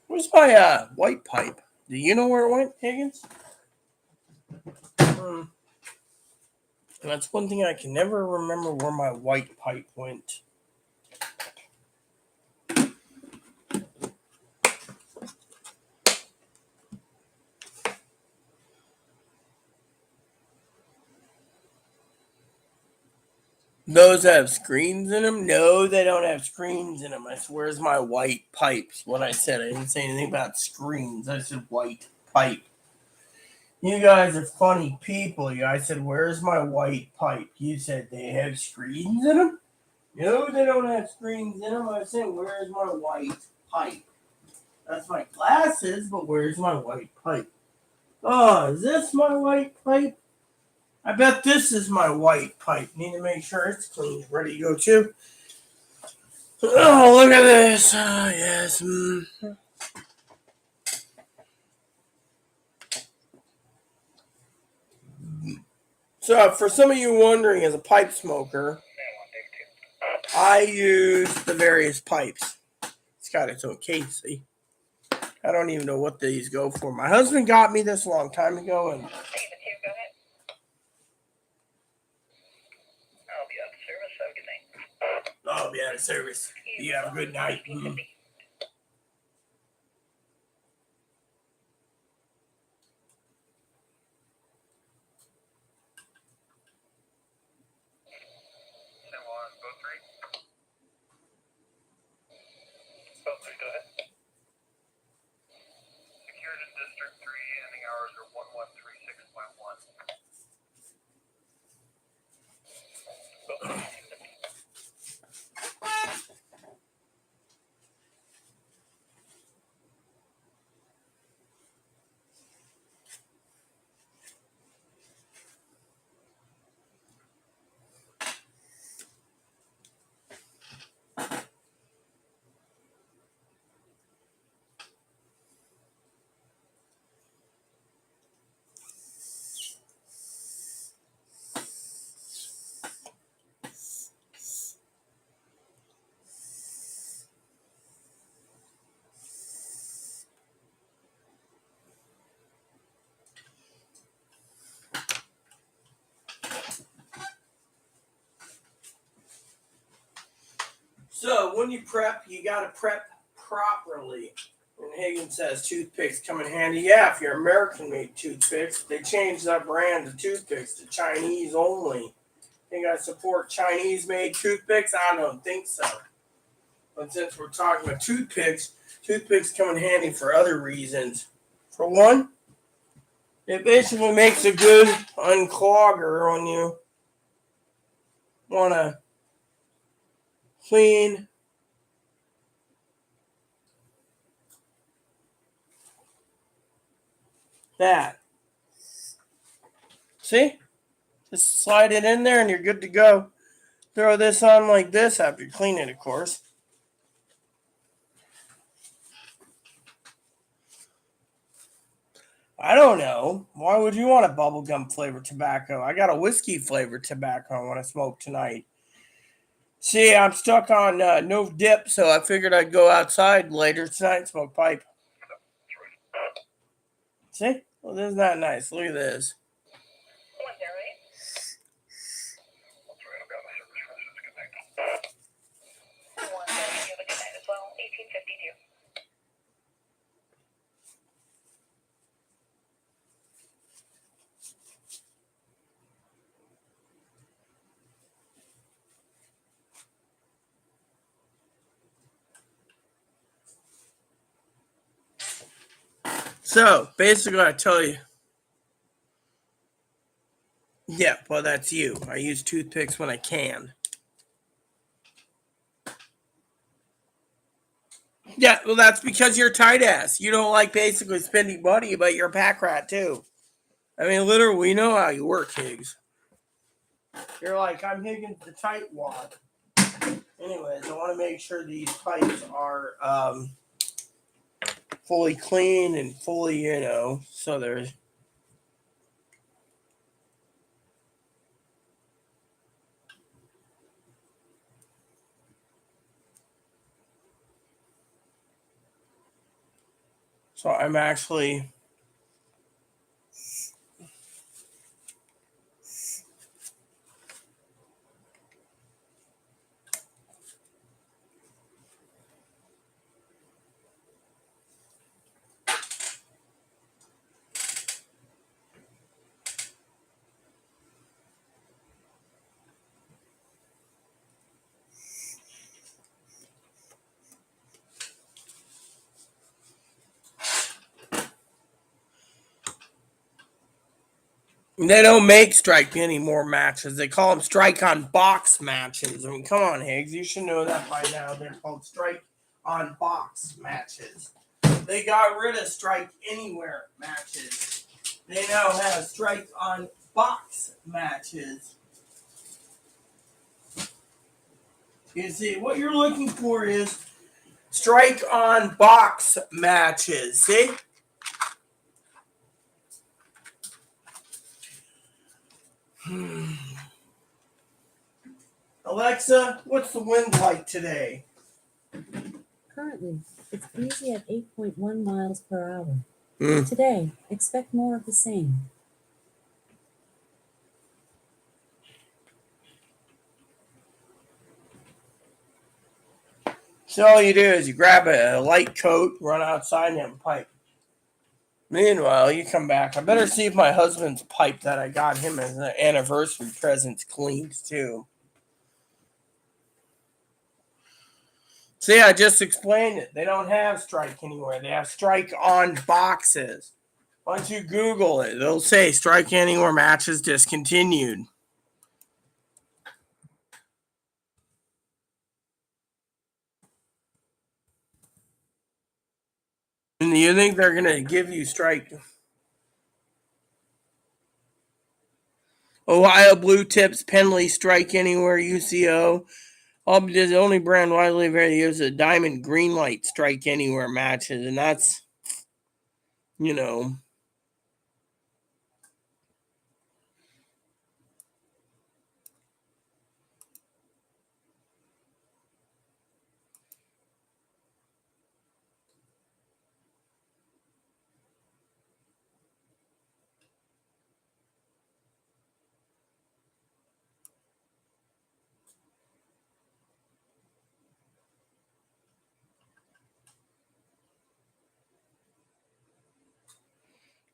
where's my white pipe? Do you know where it went, Higgins? That's one thing I can never remember where my white pipe went. Those have screens in them? No, they don't have screens in them. I said, where's my white pipes? What I said, I didn't say anything about screens. I said white pipe. You guys are funny people. I said, where's my white pipe? You said they have screens in them? No, they don't have screens in them. I said, where's my white pipe? That's my glasses, but where's my white pipe? Oh, is this my white pipe? I bet this is my white pipe. Need to make sure it's clean. Ready to go too? Oh, look at this. Oh, yes. So, for some of you wondering, as a pipe smoker, I use the various pipes. It's got its own case, see? I don't even know what these go for. My husband got me this a long time ago, and I'll be out of service. You have a good night. Go ahead. Secured in District 3, ending hours are 1136.1. So when you prep, you got to prep properly. And Higgins says toothpicks come in handy. Yeah, if you're American made toothpicks, they changed that brand of toothpicks to Chinese only. Think I support Chinese made toothpicks? I don't think so. But since we're talking about toothpicks, toothpicks come in handy for other reasons. For one, it basically makes a good unclogger when you want to clean that. See? Just slide it in there and you're good to go. Throw this on like this after you clean it, of course. I don't know. Why would you want a bubblegum flavored tobacco? I got a whiskey flavored tobacco I want to smoke tonight. See, I'm stuck on no dip, so I figured I'd go outside later tonight and smoke pipe. See? Well, isn't that nice? Look at this. So, basically, I tell you. Yeah, well, that's you. I use toothpicks when I can. Yeah, well, that's because you're tight ass. You don't like basically spending money, but you're a pack rat too. I mean, literally, we know how you work, Higgs. You're like, I'm Higgins the tight wad. Anyways, I want to make sure these pipes are fully clean and fully, so there's. So I'm actually. They don't make strike anymore matches. They call them strike on box matches. I mean, come on, Higgs. You should know that by now. They're called strike on box matches. They got rid of strike anywhere matches. They now have strike on box matches. You see, what you're looking for is strike on box matches. See? Alexa, what's the wind like today? Currently, it's breezy at 8.1 miles per hour. Mm. Today, expect more of the same. So all you do is you grab a light coat, run outside, and have a pipe. Meanwhile, you come back. I better see if my husband's pipe that I got him as an anniversary present's cleaned too. See, I just explained it. They don't have strike anywhere. They have strike on boxes. Once you Google it, they'll say strike anywhere matches discontinued. And you think they're going to give you strike? Ohio Blue Tips, Penley, Strike Anywhere, UCO. The only brand widely available is a Diamond Green Light Strike Anywhere matches, and that's, you know.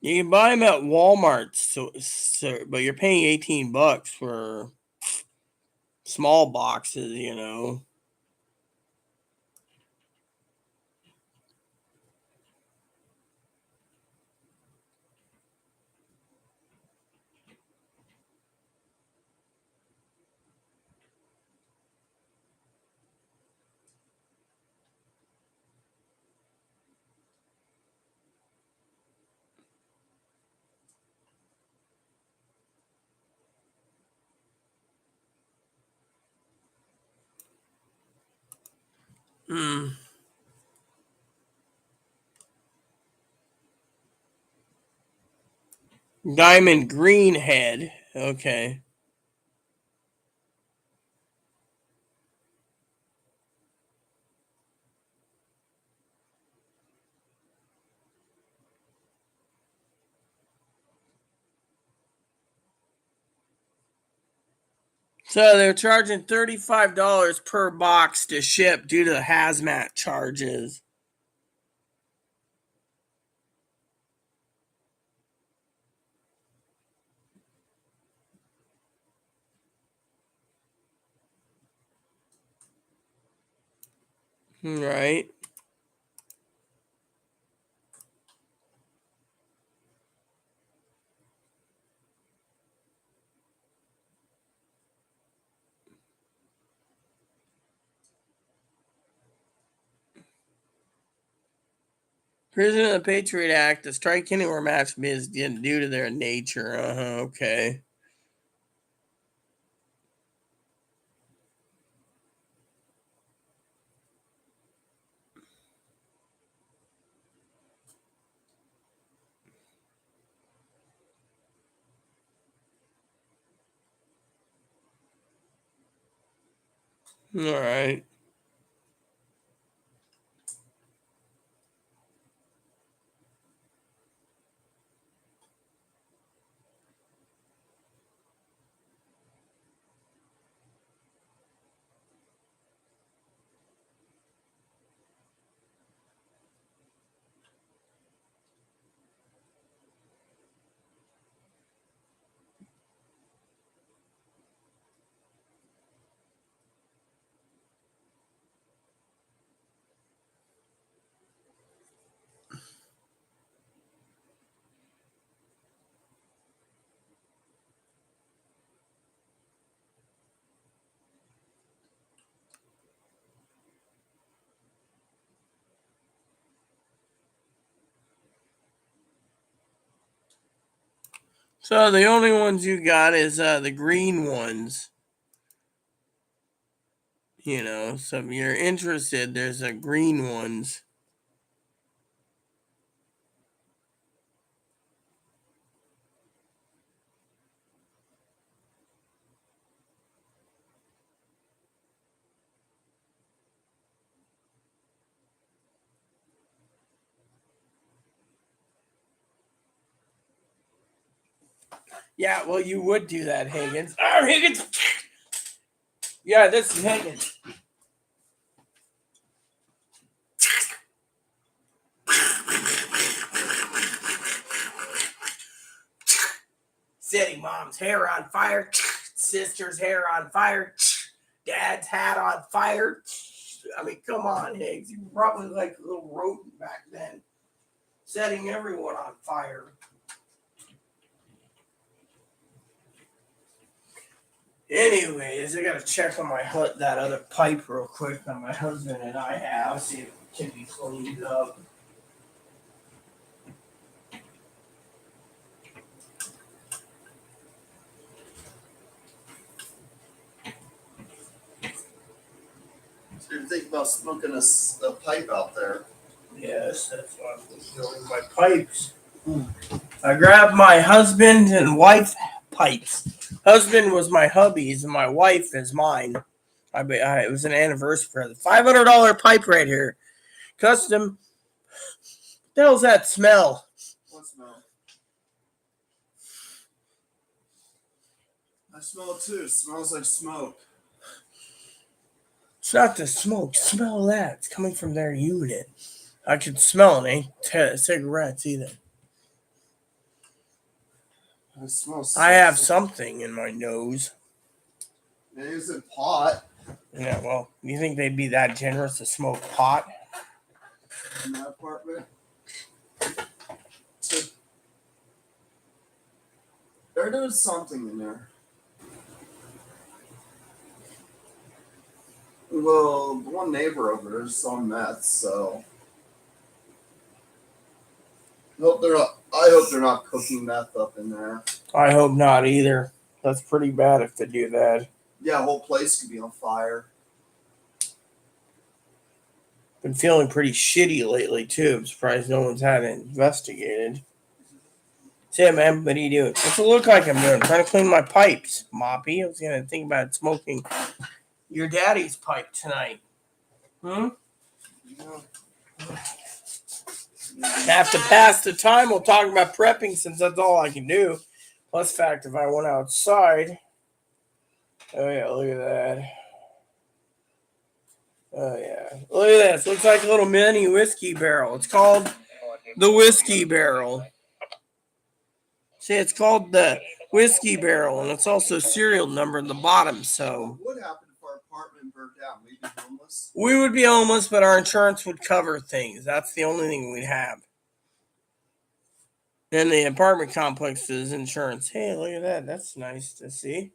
You can buy them at Walmart, but you're paying $18 for small boxes, you know. Hmm. Diamond green head. Okay. So they're charging $35 per box to ship due to the hazmat charges. Right. Prison of the Patriot Act, the strike anywhere match is due to their nature. Okay. All right. So the only ones you got is the green ones. You know, so if you're interested, there's a green ones. Yeah, well, you would do that, Higgins. Oh, Higgins! Yeah, this is Higgins. Setting mom's hair on fire, sister's hair on fire, dad's hat on fire. I mean, come on, Higgs. You were probably like a little rodent back then, setting everyone on fire. Anyways, I gotta check on that other pipe real quick that my husband and I have, see if it can be cleaned up. So you're thinking about smoking a pipe out there? Yes, that's what I'm doing. My pipes. I grabbed my husband and wife pipes. Husband was my hubby's, and my wife is mine. It was an anniversary present. $500 pipe right here, custom. What the hell's that smell? What smell? I smell it too. It smells like smoke. It's not the smoke. Smell that. It's coming from their unit. I can smell it. Ain't cigarettes either. It smells. I have something in my nose. It is a pot Yeah, well, you think they'd be that generous to smoke pot? in that apartment. They're doing something in there. Well, the one neighbor over there is on meth, so I hope they're not cooking meth up in there. I hope not either. That's pretty bad if they do that. Yeah, the whole place could be on fire. Been feeling pretty shitty lately too. I'm surprised no one's had it investigated. Say, man, what are you doing? What's it look like I'm doing? I'm trying to clean my pipes, Moppy. I was gonna think about smoking your daddy's pipe tonight. Yeah. Have to pass the time. We'll talk about prepping since that's all I can do. Plus, fact, if I went outside. Oh yeah, look at that. Oh yeah, look at this. Looks like a little mini whiskey barrel. It's called the whiskey barrel. See, it's called the whiskey barrel, and it's also serial number in the bottom. So What would happen if our apartment burned down? We'd be homeless. we would be homeless, but our insurance would cover things. That's the only thing we'd have. And the apartment complex's insurance. Hey, look at that. That's nice to see.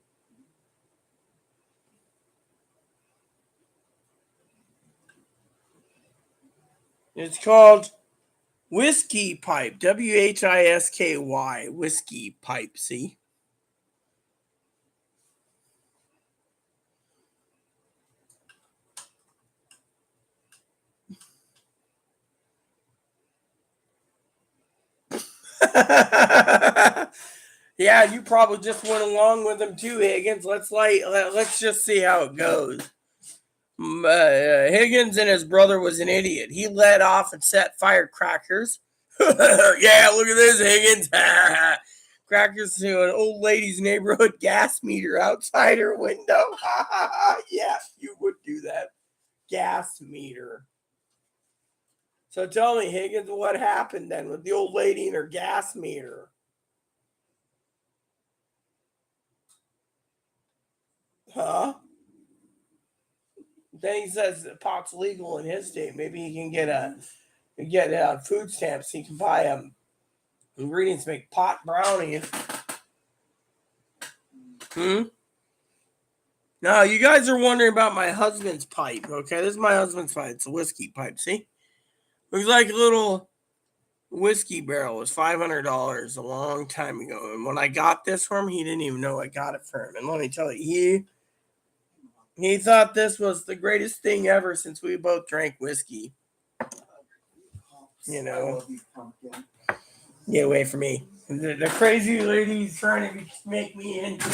It's called Whiskey Pipe. WHISKY. Whiskey Pipe. See? Yeah, you probably just went along with them too, Higgins. Let's just see how it goes. Higgins and his brother was an idiot. He let off and set firecrackers. Yeah, look at this, Higgins. Crackers to an old lady's neighborhood gas meter outside her window. Yeah, you would do that. Gas meter. So tell me, Higgins, what happened then with the old lady and her gas meter? Huh? Then he says that pot's legal in his state. Maybe he can get food stamps. He can buy ingredients to make pot brownies. Now, you guys are wondering about my husband's pipe. Okay, this is my husband's pipe. It's a whiskey pipe. See, looks like a little whiskey barrel. It was $500 a long time ago. And when I got this for him, he didn't even know I got it for him. And let me tell you, he thought this was the greatest thing ever since we both drank whiskey. You know, get away from me. The crazy lady's trying to make me into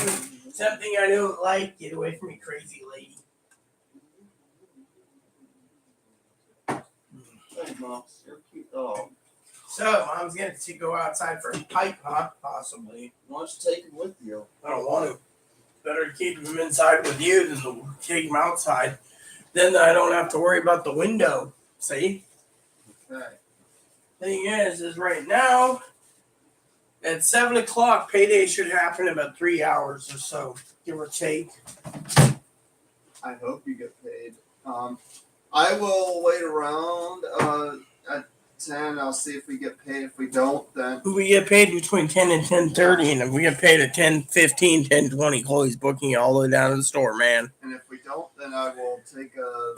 something I don't like. Get away from me, crazy lady. Hey, Mops, you're a cute dog. So, Mom's going to go outside for a pipe, huh? Possibly. Why don't you take him with you? I don't want to. Better keep him inside with you than to take him outside. Then I don't have to worry about the window. See? Okay. Thing is right now, at 7 o'clock, payday should happen in about 3 hours or so, give or take. I hope you get paid. I will wait around at 10. I'll see if we get paid. If we don't, then We get paid between 10 and 10:30, and if we get paid at 10:15, 10:20, Chloe's booking it all the way down to the store, man. and if we don't, then I will take a.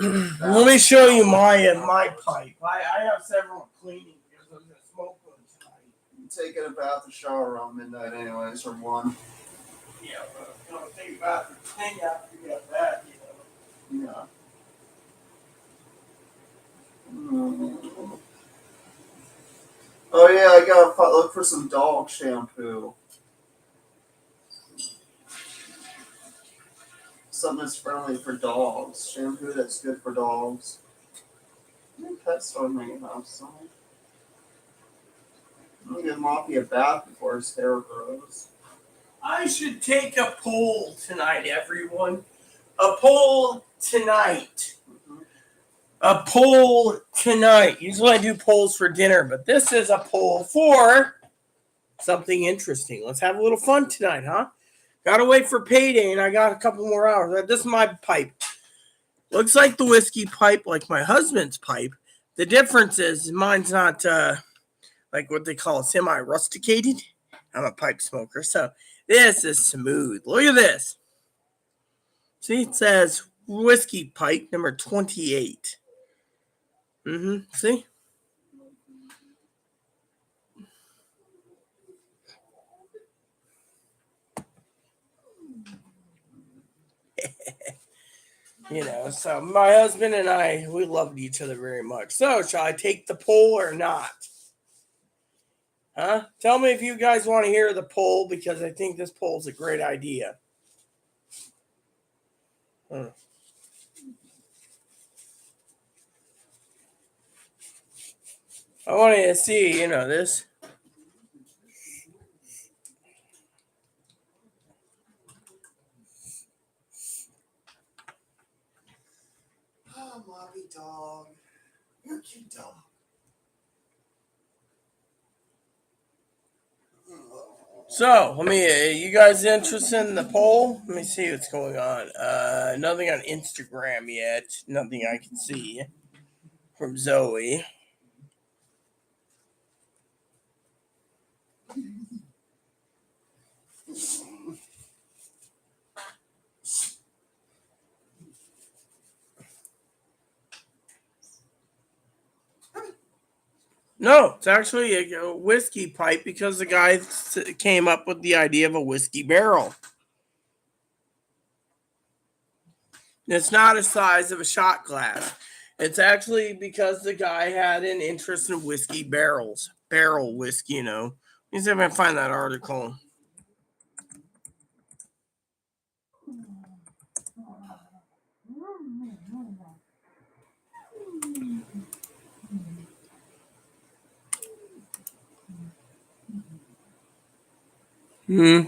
Let me show you my pipe. I have several cleaning because I'm going to smoke one tonight. I'm taking a bath or shower around midnight, anyways, or 1. Yeah, but you know, think about the thing after you get that, you know. Yeah. Oh yeah, I gotta look for some dog shampoo. Something that's friendly for dogs. Shampoo that's good for dogs. Maybe pet store may have some. I'm gonna give Moppy a bath before his hair grows. I should take a poll tonight, everyone. A poll tonight. A poll tonight. Usually I do polls for dinner, but this is a poll for something interesting. Let's have a little fun tonight, huh? Gotta wait for payday, and I got a couple more hours. This is my pipe. Looks like the whiskey pipe, like my husband's pipe. The difference is mine's not like what they call semi-rusticated. I'm a pipe smoker, so this is smooth. Look at this. See, it says whiskey pipe number 28. See? So my husband and I, we loved each other very much. So, shall I take the poll or not? Huh? Tell me if you guys want to hear the poll, because I think this poll is a great idea. I want you to see, this. Oh, mommy dog. You're a cute dog. So, you guys interested in the poll? Let me see what's going on. Nothing on Instagram yet. Nothing I can see from Zoe. No, it's actually a whiskey pipe, because the guy came up with the idea of a whiskey barrel. It's not the size of a shot glass. It's actually because the guy had an interest in whiskey barrels. Barrel whiskey, Let me see if I can find that article.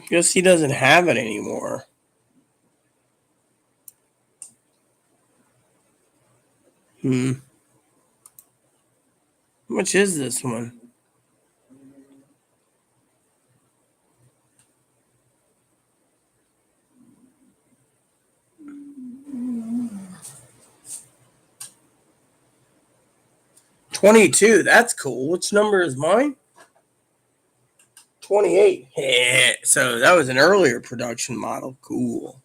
Guess he doesn't have it anymore. How much is this one? $22. That's cool. Which number is mine? 28. Yeah. So that was an earlier production model. Cool.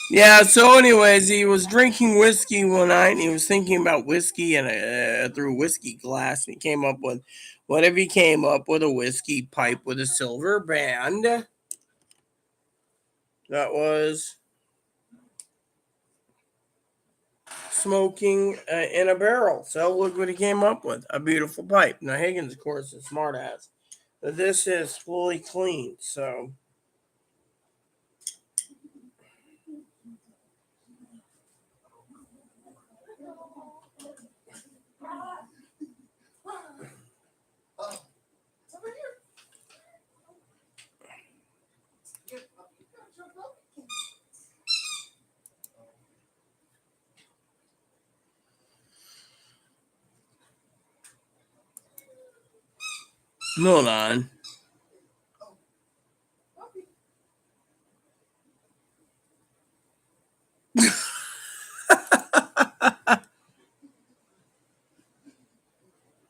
Yeah, so anyways, he was drinking whiskey one night, and he was thinking about whiskey and through a whiskey glass, and he came up with, what if he came up with a whiskey pipe with a silver band that was smoking in a barrel? So look what he came up with, a beautiful pipe. Now Higgins, of course, is smart ass, but this is fully clean, so... Hold on.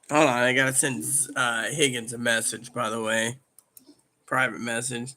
Hold on, I gotta send Higgins a message, by the way. Private message.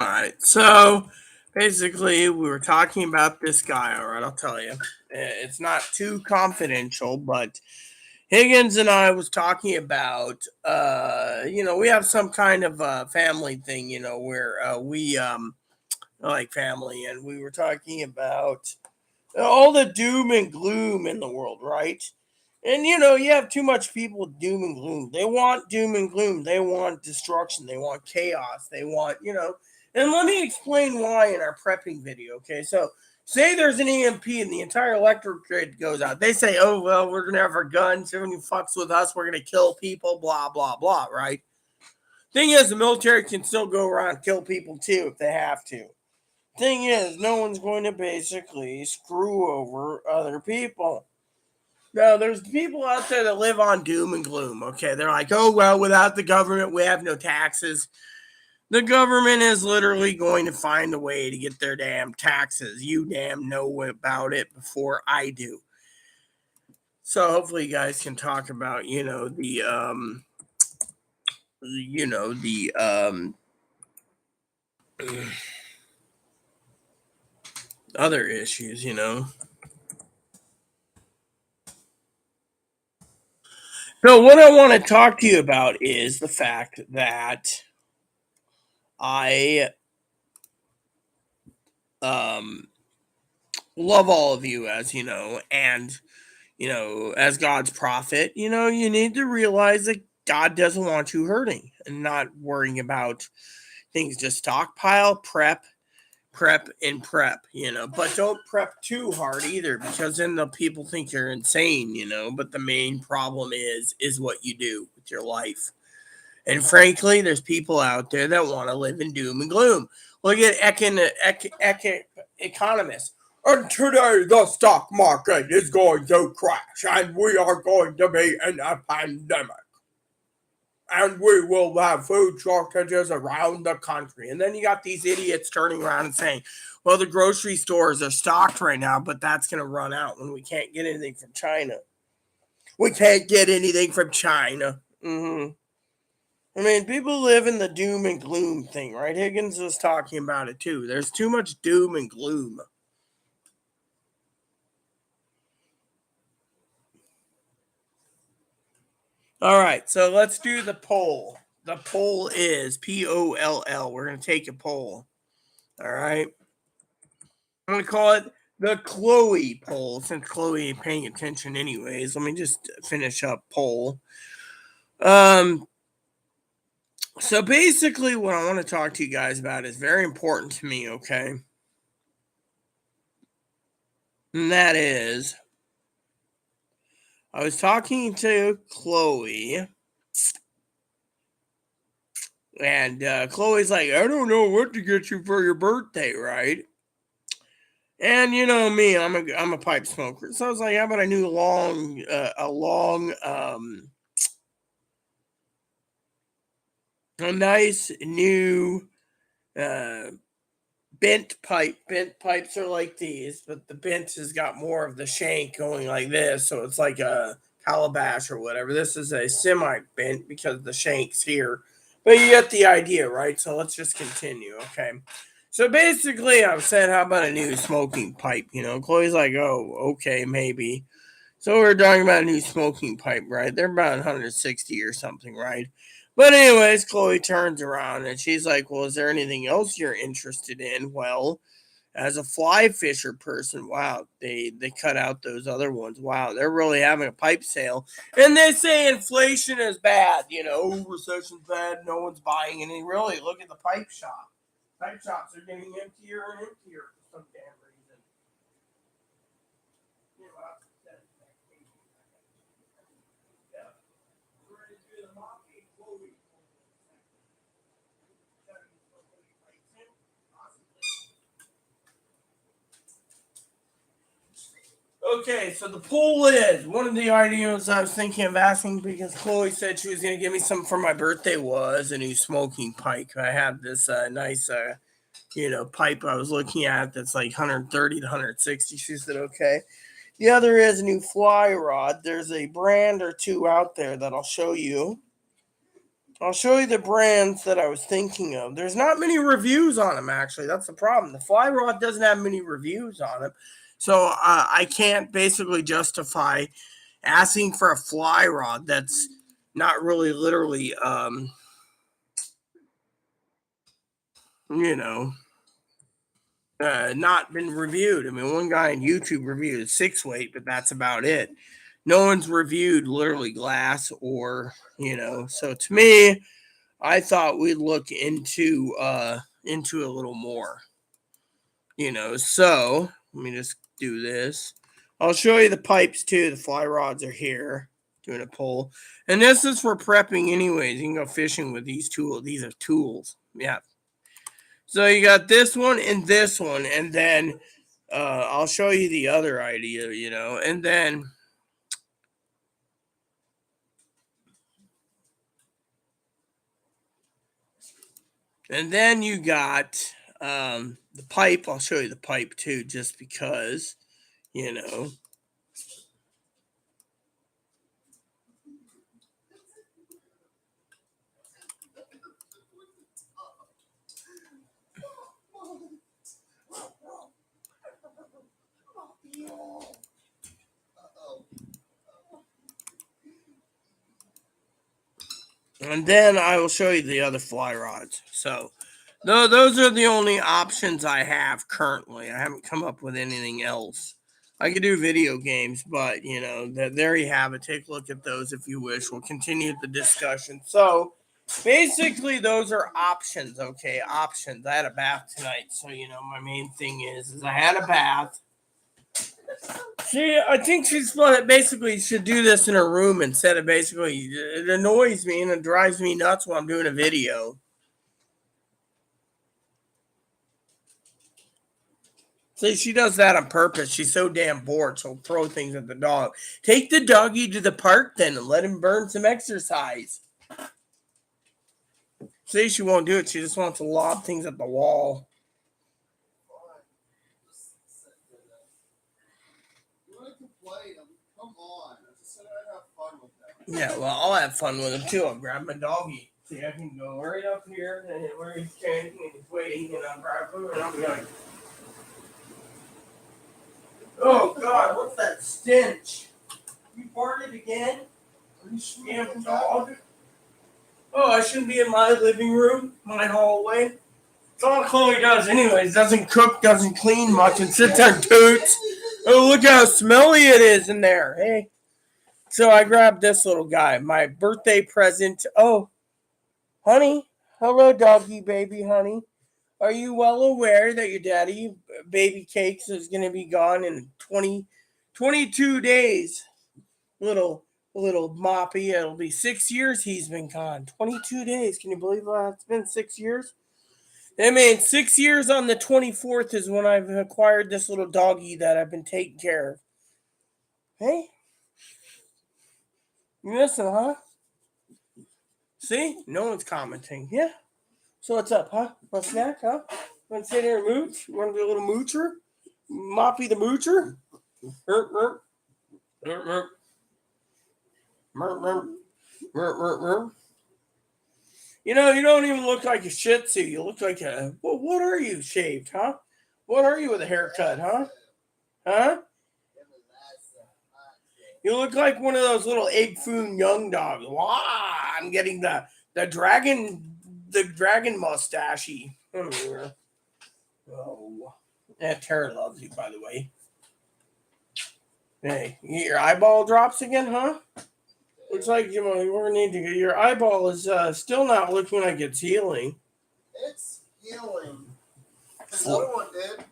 All right, so basically, we were talking about this guy. All right, I'll tell you. It's not too confidential, but Higgins and I was talking about, we have some kind of family thing, where we like family, and we were talking about all the doom and gloom in the world, right? And you have too much people with doom and gloom. They want doom and gloom. They want destruction. They want chaos. They want, And let me explain why in our prepping video. Okay, so say there's an EMP and the entire electric grid goes out. They say, "Oh well, we're gonna have our guns. If anyone fucks with us, we're gonna kill people." Blah blah blah. Right? Thing is, the military can still go around and kill people too if they have to. Thing is, no one's going to basically screw over other people. Now, there's people out there that live on doom and gloom. Okay, they're like, "Oh well, without the government, we have no taxes." The government is literally going to find a way to get their damn taxes. You damn know about it before I do. So hopefully, you guys can talk about, the other issues. So what I want to talk to you about is the fact that I um love all of you, as you know, and as God's prophet, you need to realize that God doesn't want you hurting and not worrying about things. Just stockpile, prep, and prep. But don't prep too hard either, because then the people think you're insane. But the main problem is what you do with your life. And frankly, there's people out there that want to live in doom and gloom. Look at economists. And today the stock market is going to crash, and we are going to be in a pandemic. And we will have food shortages around the country. And then you got these idiots turning around and saying, well, the grocery stores are stocked right now, but that's going to run out when we can't get anything from China. We can't get anything from China. I mean, people live in the doom and gloom thing, right? Higgins was talking about it too. There's too much doom and gloom. All right, so let's do the poll. The poll is POLL. We're going to take a poll. All right. I'm going to call it the Chloe poll, since Chloe ain't paying attention anyways. Let me just finish up poll. So basically what I want to talk to you guys about is very important to me, okay? And that is, I was talking to Chloe, and Chloe's like, I don't know what to get you for your birthday, right? And you know me, I'm a pipe smoker, so I was like, how about a a nice new uh, bent pipe. Bent pipes are like these, but the bent has got more of the shank going like this, so it's like a calabash or whatever. This is a semi bent because the shank's here, but you get the idea, right? So let's just continue, okay? So basically, I've said, how about a new smoking pipe? Chloe's like, oh, okay, maybe. So we're talking about a new smoking pipe, right? They're about 160 or something, right? But anyways, Chloe turns around and she's like, well, is there anything else you're interested in? Well, as a fly fisher person, wow, they cut out those other ones. Wow, they're really having a pipe sale. And they say inflation is bad, recession's bad, no one's buying any. Really, look at the pipe shop. Pipe shops are getting emptier and emptier for some damn reason. Okay, so the poll is one of the ideas I was thinking of asking, because Chloe said she was going to give me something for my birthday, was a new smoking pipe. I have this nice, pipe I was looking at that's like 130 to 160. She said, okay. The other is a new fly rod. There's a brand or two out there that I'll show you. I'll show you the brands that I was thinking of. There's not many reviews on them, actually. That's the problem. The fly rod doesn't have many reviews on them. So I can't basically justify asking for a fly rod that's not really literally, you know, not been reviewed. I mean, one guy on YouTube reviewed a 6 weight, but that's about it. No one's reviewed literally glass or, so to me, I thought we'd look into a little more, so let me just do this. I'll show you the pipes too. The fly rods are here, doing a pull. And this is for prepping anyways. You can go fishing with these tools. These are tools. Yeah. So you got this one and this one, and then I'll show you the other idea, and then you got the pipe. I'll show you the pipe too, just because, you know. And then I will show you the other fly rods. So, no, those are the only options I have currently. I haven't come up with anything else. I could do video games, but there you have it. Take a look at those if you wish. We'll continue the discussion. So, basically, those are options. Okay, options. I had a bath tonight, so my main thing is I had a bath. I think she's basically should do this in her room instead of basically. It annoys me and it drives me nuts while I'm doing a video. See, she does that on purpose. She's so damn bored, she'll throw things at the dog. Take the doggy to the park then and let him burn some exercise. See, she won't do it. She just wants to lob things at the wall. Yeah, well, I'll have fun with him too. I'll grab my doggy. See, I can go right up here and where he's changing and he's waiting, and I'll grab him and I'll be like, oh God, what's that stench? You farted again? You damn dog. Oh, I shouldn't be in my living room, my hallway. It's all Chloe does anyways. Doesn't cook, doesn't clean much, and sits there and toots. Oh, look how smelly it is in there. Hey. So I grabbed this little guy, my birthday present. Oh, honey. Hello, doggy baby, honey. Are you well aware that your daddy, baby cakes, is going to be gone in 22 days? Little moppy. It'll be 6 years he's been gone. 22 days. Can you believe that? It's been 6 years? I mean, 6 years on the 24th is when I've acquired this little doggy that I've been taking care of. Hey? You listen, huh? See? No one's commenting. Yeah. So what's up, huh? Want a snack, huh? Want to sit here and mooch? You want to be a little moocher? Moppy the moocher? Merp, merp. Merp, merp. Merp, merp. Merp, merp, merp. You don't even look like a Shih Tzu. You look like a... Well, what are you shaved, huh? What are you with a haircut, huh? Huh? You look like one of those little egg foon young dogs. Wow, I'm getting the dragon mustachey. Oh, yeah, Tara loves you, by the way. Hey, you get your eyeball drops again, huh? Looks like we're gonna need to get your eyeball is still not looking like it's healing. It's healing. Another one did.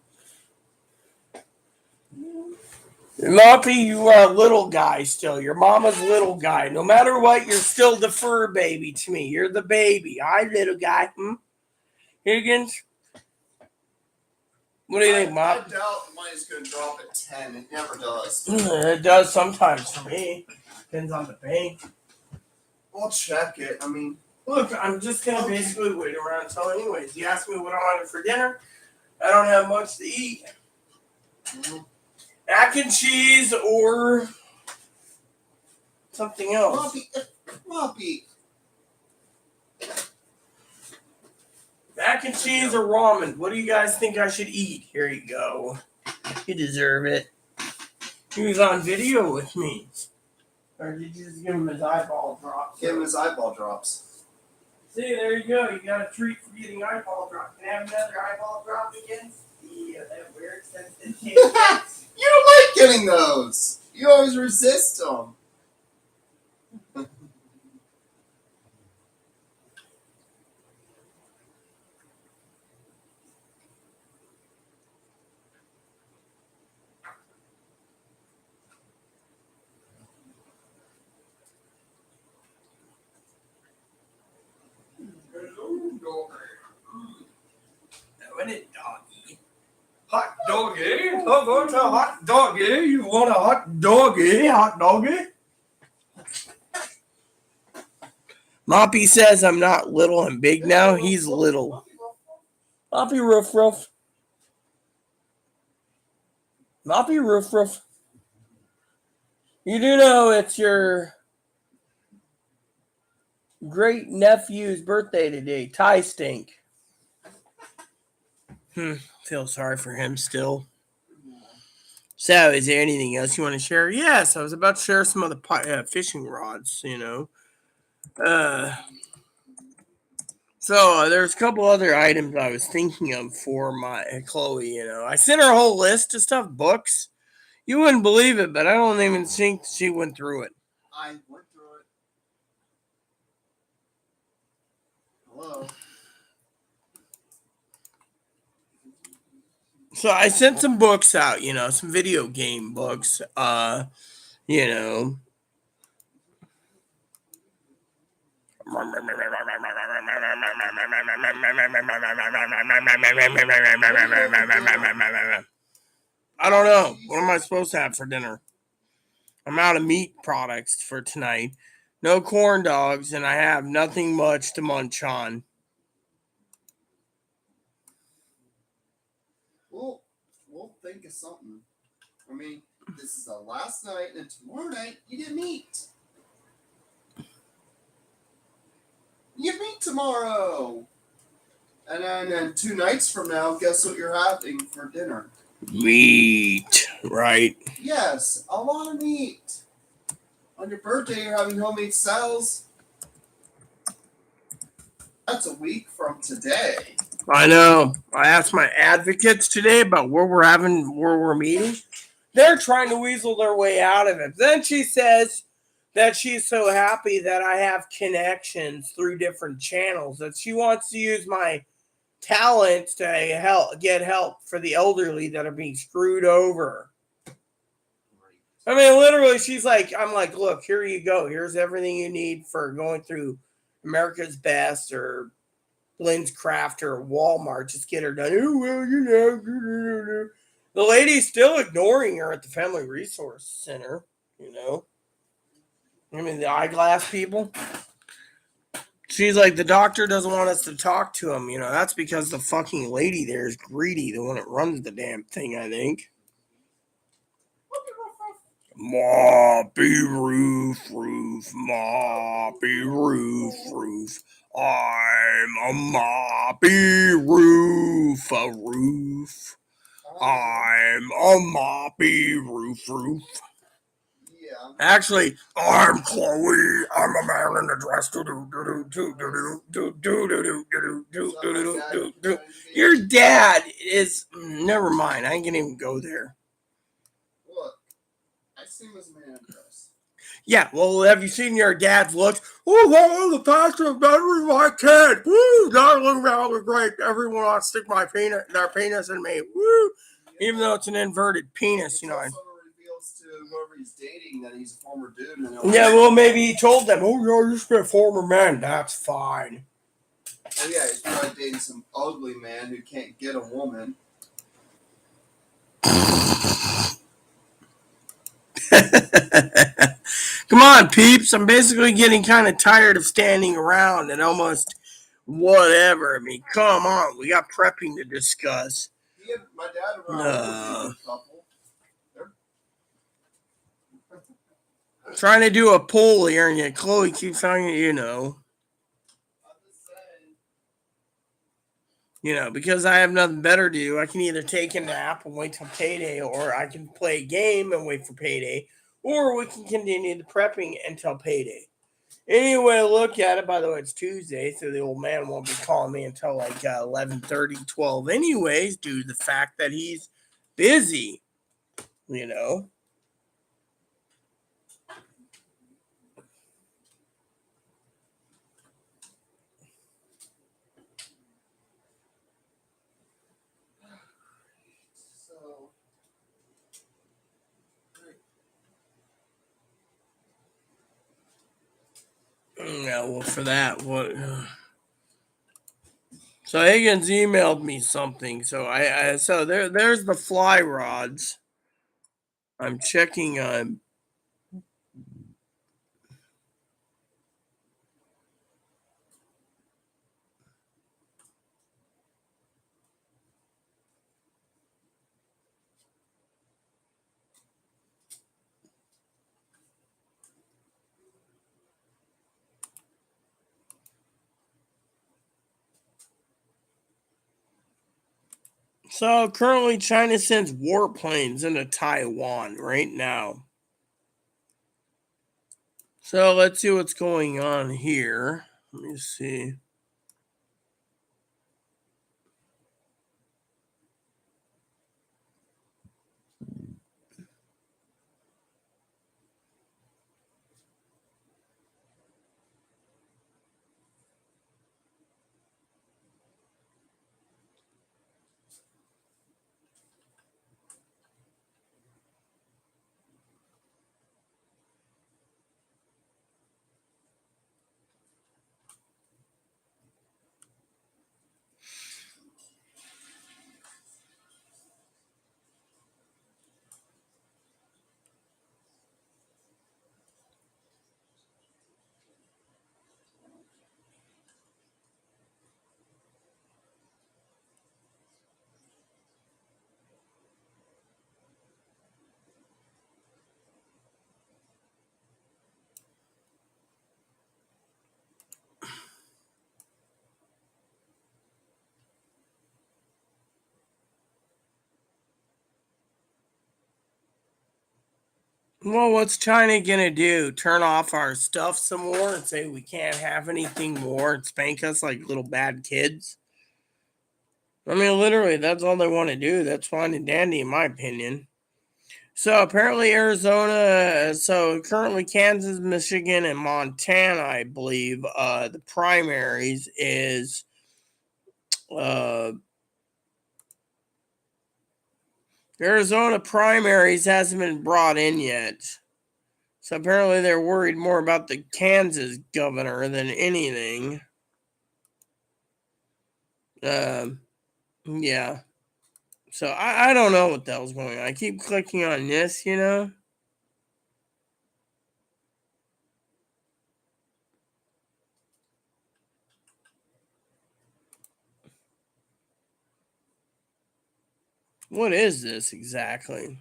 Moppy, you are a little guy still. Your mama's little guy. No matter what, you're still the fur baby to me. You're the baby. Hi, little guy. Higgins? What do you think, Mop? I doubt money's going to drop at 10. It never does. It does sometimes for me. Depends on the bank. We'll check it. I mean... Look, I'm just going to basically wait around until anyways. You asked me what I wanted for dinner. I don't have much to eat. Mac and cheese or something else. Moppy. Mac and cheese or ramen. What do you guys think I should eat? Here you go. You deserve it. He was on video with me. Or did you just give him his eyeball drops? Give him his eyeball drops. See, there you go. You got a treat for getting eyeball drops. Can I have another eyeball drop again? Yeah, that weird sensitive You don't like getting those. You always resist them. What it, doggy? Hot doggy? Oh, what's a hot doggy? You want a hot doggy? Hot doggy? Moppy says I'm not little and big now. He's little. Moppy Roof Roof. Moppy Roof Roof. You do know it's your great nephew's birthday today. Ty Stink. Feel sorry for him still. So, is there anything else you want to share? Yes, I was about to share some of the fishing rods, So, there's a couple other items I was thinking of for my Chloe, I sent her a whole list of stuff, books. You wouldn't believe it, but I don't even think she went through it. I went through it. Hello. So I sent some books out, some video game books. I don't know. What am I supposed to have for dinner? I'm out of meat products for tonight. No corn dogs, and I have nothing much to munch on. We'll think of something. I mean, this is the last night, and tomorrow night you get meat. You get meat tomorrow. And then 2 nights from now, guess what you're having for dinner? Meat, right? Yes, a lot of meat. On your birthday, you're having homemade salads. That's a week from today. I know. I asked my advocates today about where we're meeting. They're trying to weasel their way out of it. Then she says that she's so happy that I have connections through different channels, that she wants to use my talents to get help for the elderly that are being screwed over. I mean, literally, I'm like, look, here you go. Here's everything you need for going through America's Best or Lynn's Craft or Walmart. Just get her done. Oh, well, the lady's still ignoring her at the Family Resource Center, I mean, the eyeglass people. She's like, the doctor doesn't want us to talk to him. That's because the fucking lady there is greedy, the one that runs the damn thing, I think. Moppy roof, moppy roof. I'm a moppy roof, a roof. I'm a moppy roof. Yeah. Actually, I'm Chloe. I'm a man in a dress. Your dad is. Never mind. I ain't gonna even go there. Look, I see him as a man in a dress. Yeah, well, have you seen your dad's looks? Oh, the pastor better my kid. Woo, that looks great. Everyone wants to stick their penis in me. Woo, even though it's an inverted penis, It also reveals to whoever he's dating that he's a former dude. Yeah, well, maybe he told them, oh, you're just a former man. That's fine. Oh, yeah, he's probably dating some ugly man who can't get a woman. Come on, peeps. I'm basically getting kind of tired of standing around and almost whatever. I mean, come on. We got prepping to discuss. My dad around a couple. Trying to do a poll here, and yet Chloe keeps telling because I have nothing better to do. I can either take a nap and wait till payday, or I can play a game and wait for payday, or we can continue the prepping until payday. Any way to look at it, by the way, it's Tuesday, so the old man won't be calling me until like 11:30, 12 anyways, due to the fact that he's busy, you know. So, Yeah, well, for that, what? So Higgins emailed me something. So so there's the fly rods. I'm checking on. So currently, China sends warplanes into Taiwan right now. So let's see what's going on here. Let me see. Well, what's China gonna do? Turn off our stuff some more and say we can't have anything more and spank us like little bad kids? I mean, literally, that's all they want to do. That's fine and dandy, in my opinion. So apparently, Arizona. So currently, Kansas, Michigan, and Montana, I believe, the primaries is uh, Arizona primaries hasn't been brought in yet. So apparently, they're worried more about the Kansas governor than anything. Um, yeah. So I don't know what the hell's going on. I keep clicking on this, you know. What is this exactly?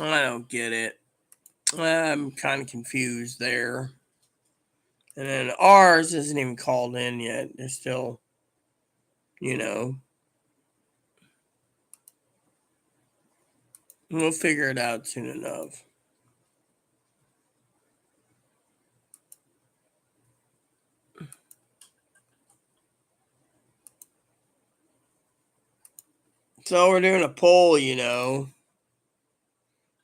I don't get it. I'm kind of confused there. And then ours isn't even called in yet. They're still, you know, we'll figure it out soon enough. So we're doing a poll, you know.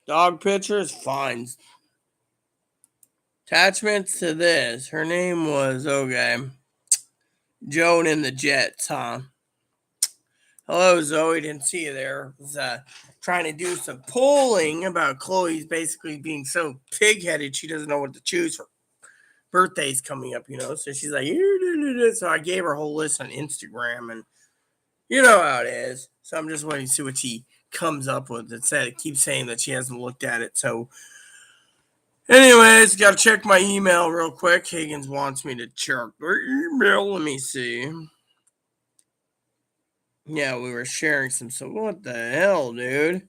Dog pictures, fine. Attachments to this. Her name was, okay, Joan in the Jets, huh? Hello, Zoe. Didn't see you there. Was trying to do some polling about Chloe's basically being so pig-headed she doesn't know what to choose for. Birthday's coming up, so she's like, so I gave her a whole list on Instagram, and you know how it is. So I'm just waiting to see what she comes up with. It keeps saying that she hasn't looked at it. So, anyways, got to check my email real quick. Higgins wants me to check their email. Let me see. Yeah, we were sharing some. So what the hell, dude?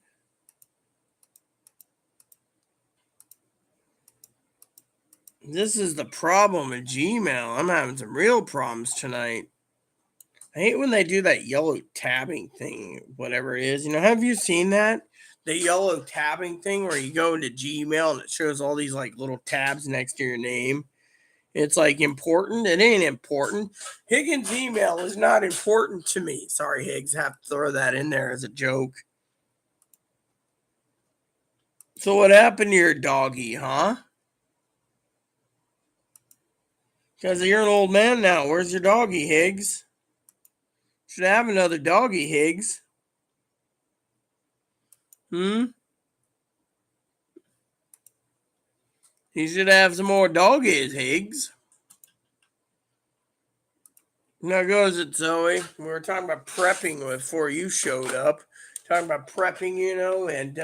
This is the problem with Gmail. I'm having some real problems tonight. I hate when they do that yellow tabbing thing, whatever it is. Have you seen that? The yellow tabbing thing where you go into Gmail and it shows all these like little tabs next to your name. It's like important. It ain't important. Higgins' email is not important to me. Sorry, Higgs. Have to throw that in there as a joke. So what happened to your doggy, huh? Because you're an old man now. Where's your doggy, Higgs? Should have another doggy, Higgs. Hmm? He should have some more doggies, Higgs. Now goes it, Zoe. We were talking about prepping before you showed up. Talking about prepping, and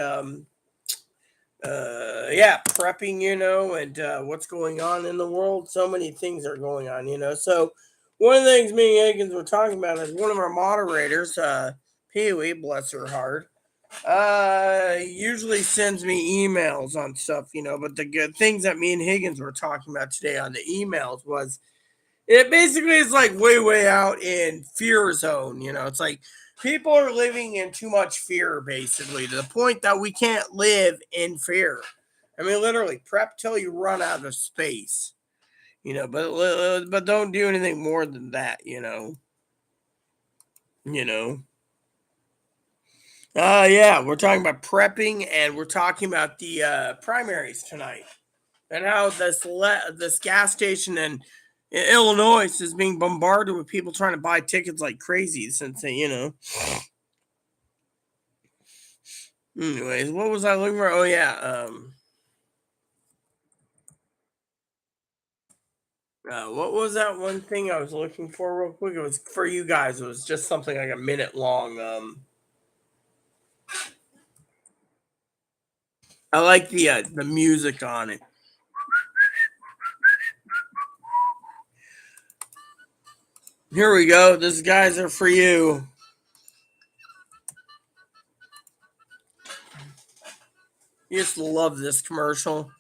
prepping, and what's going on in the world. So many things are going on, So one of the things me and Higgins were talking about is one of our moderators, Pee-wee, bless her heart, usually sends me emails on stuff, but the good things that me and Higgins were talking about today on the emails was it basically is like way, way out in fear zone. It's like people are living in too much fear, basically, to the point that we can't live in fear. Literally, prep till you run out of space, but don't do anything more than that. You know. Yeah, we're talking about prepping, and we're talking about the primaries tonight, and how this gas station in Illinois is being bombarded with people trying to buy tickets like crazy since they. Anyways, what was I looking for? Oh yeah, what was that one thing I was looking for real quick? It was for you guys. It was just something like a minute long. I like the music on it. Here we go. These guys are for you. You just love this commercial.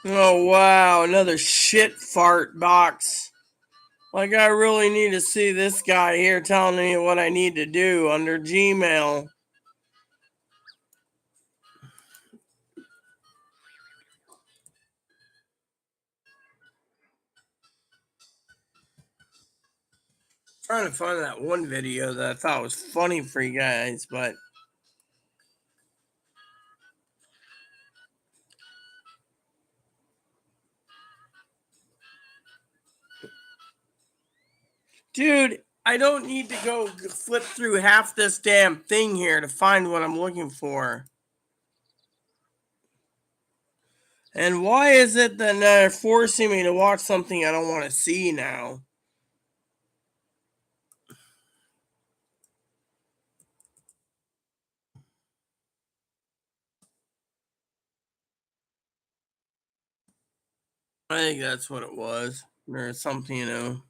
Oh wow, another shit fart box. Like I really need to see this guy here telling me what I need to do under Gmail. Trying to find that one video that I thought was funny for you guys, but dude, I don't need to go flip through half this damn thing here to find what I'm looking for. And why is it that they're forcing me to watch something I don't want to see now? I think that's what it was. Or something, you know.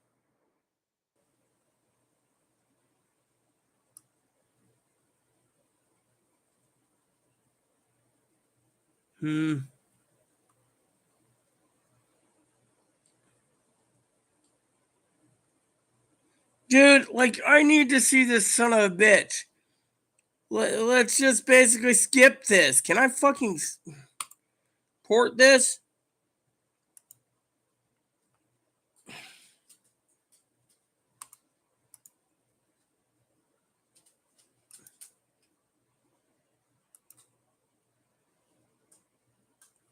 Dude, like, I need to see this son of a bitch. Let's just basically skip this. Can I fucking port this?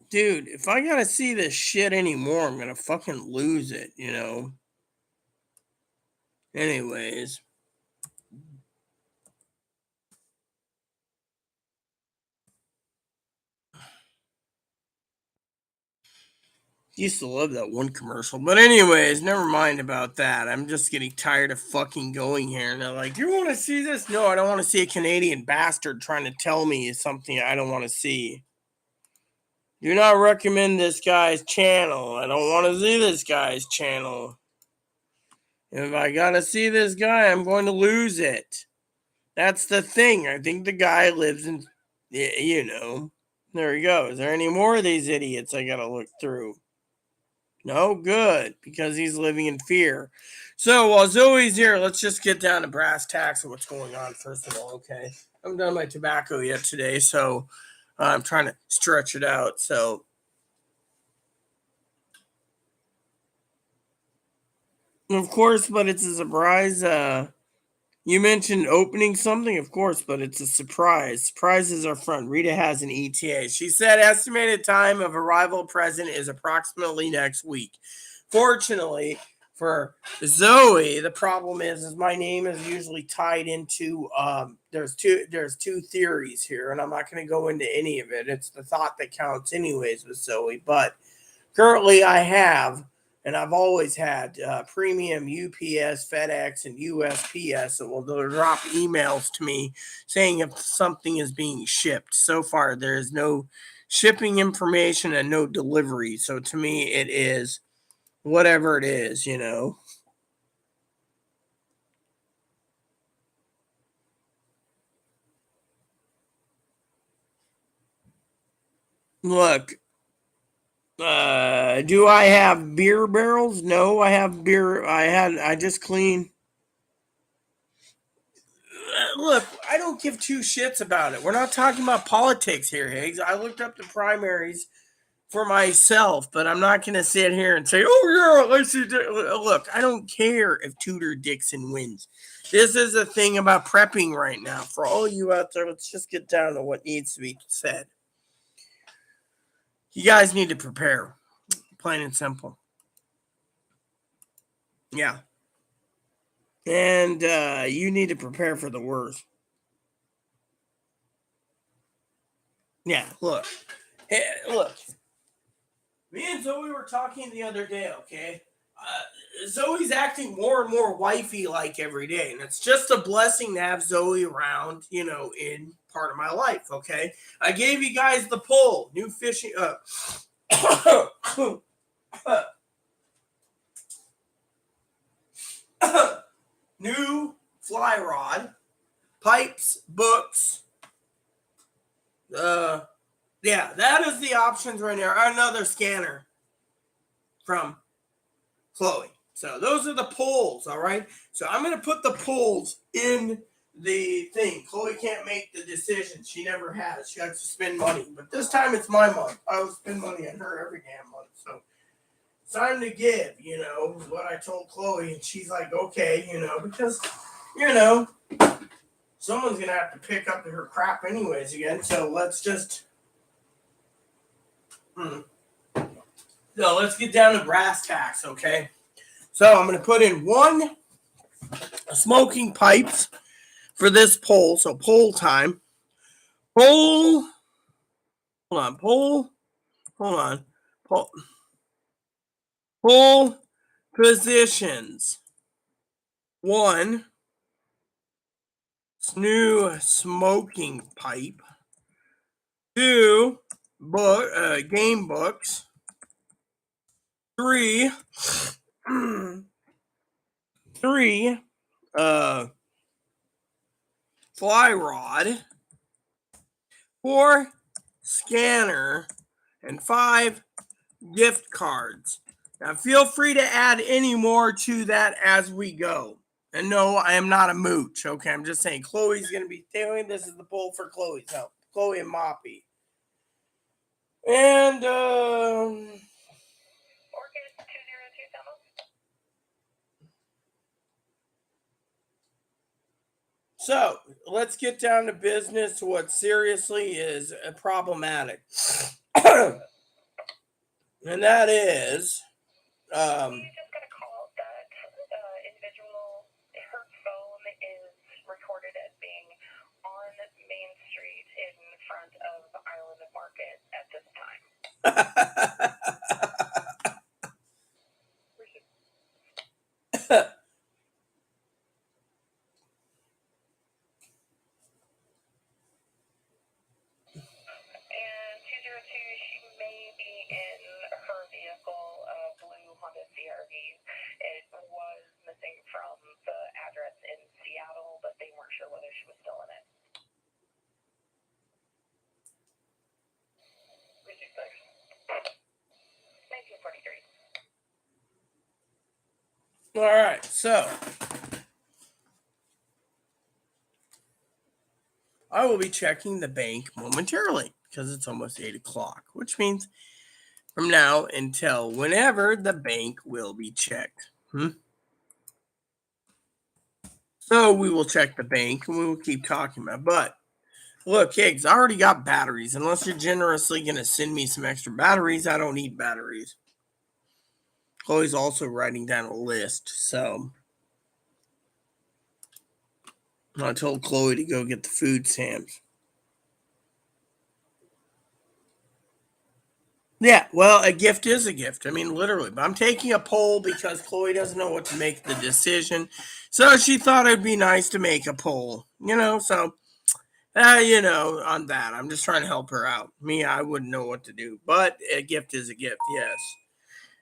Dude, if I gotta see this shit anymore, I'm gonna fucking lose it, you know? Anyways. Used to love that one commercial. But anyways, never mind about that. I'm just getting tired of fucking going here. And they're like, you want to see this? No, I don't want to see a Canadian bastard trying to tell me something I don't want to see. Do not recommend this guy's channel. I don't want to see this guy's channel. If I gotta see this guy, I'm going to lose it. That's the thing. I think the guy lives in, you know. There he goes. Is there any more of these idiots I gotta look through? No, good, because he's living in fear. So while Zoe's here, let's just get down to brass tacks of what's going on, first of all, okay? I haven't done my tobacco yet today, so I'm trying to stretch it out. So, of course, but it's a surprise. You mentioned opening something, of course, but it's a surprise. Surprises are fun. Rita has an ETA. She said estimated time of arrival present is approximately next week. Fortunately for Zoe, the problem is my name is usually tied into there's two theories here, and I'm not going to go into any of it. It's the thought that counts anyways with Zoe, but currently I have and I've always had premium UPS, FedEx, and USPS. So they'll drop emails to me saying if something is being shipped. So far, there is no shipping information and no delivery. So to me, it is whatever it is, you know. Look, do I have beer barrels? No, I have beer. I just cleaned. Look, I don't give two shits about it. We're not talking about politics here, Higgs. I looked up the primaries for myself, but I'm not going to sit here and say, oh, yeah, let's see. Look, I don't care if Tudor Dixon wins. This is a thing about prepping right now. For all you out there, let's just get down to what needs to be said. You guys need to prepare, plain and simple. Yeah. And you need to prepare for the worst. Yeah, look. Hey, look. Me and Zoe were talking the other day, okay? Zoe's acting more and more wifey like every day, and it's just a blessing to have Zoe around, you know, in part of my life, okay? I gave you guys the poll, new fishing, new fly rod, pipes, books, yeah, that is the options right there. Another scanner from Chloe. So those are the polls, all right? So I'm going to put the polls in the thing. Chloe can't make the decision. She never has. She has to spend money. But this time it's my month. I will spend money on her every damn month. So it's time to give, you know, what I told Chloe. And she's like, okay, you know, because, you know, someone's going to have to pick up her crap anyways again. So let's just... So let's get down to brass tacks, okay? So I'm going to put in one smoking pipes for this poll. So poll time. Poll. Hold on. Poll. Hold on. Poll positions. 1. New smoking pipe. 2. Game books. 3. 3. Fly rod. 4. Scanner. And 5. Gift cards. Now feel free to add any more to that as we go. And no, I am not a mooch. Okay, I'm just saying Chloe's going to be doing this is the poll for Chloe's help. Chloe and Moppy. And Orchid 202 demo. so let's get down to business. What seriously is problematic, and that is We just got a call that individual, her phone is recorded as being on Main Street in front of Island Market at this time. And 202, she may be in her vehicle, blue Honda CRV. It was missing from the address in Seattle, but they weren't sure whether she was still in it. 1943. all right. So I will be checking the bank momentarily because it's almost 8:00, which means from now until whenever the bank will be checked. So we will check the bank and we will keep talking about it. But look, Higgs, I already got batteries. Unless you're generously going to send me some extra batteries, I don't need batteries. Chloe's also writing down a list. So I told Chloe to go get the food stamps. Yeah, well, a gift is a gift. I mean, literally. But I'm taking a poll because Chloe doesn't know what to make the decision. So she thought it'd be nice to make a poll, so, on that. I'm just trying to help her out. Me, I wouldn't know what to do. But a gift is a gift, yes.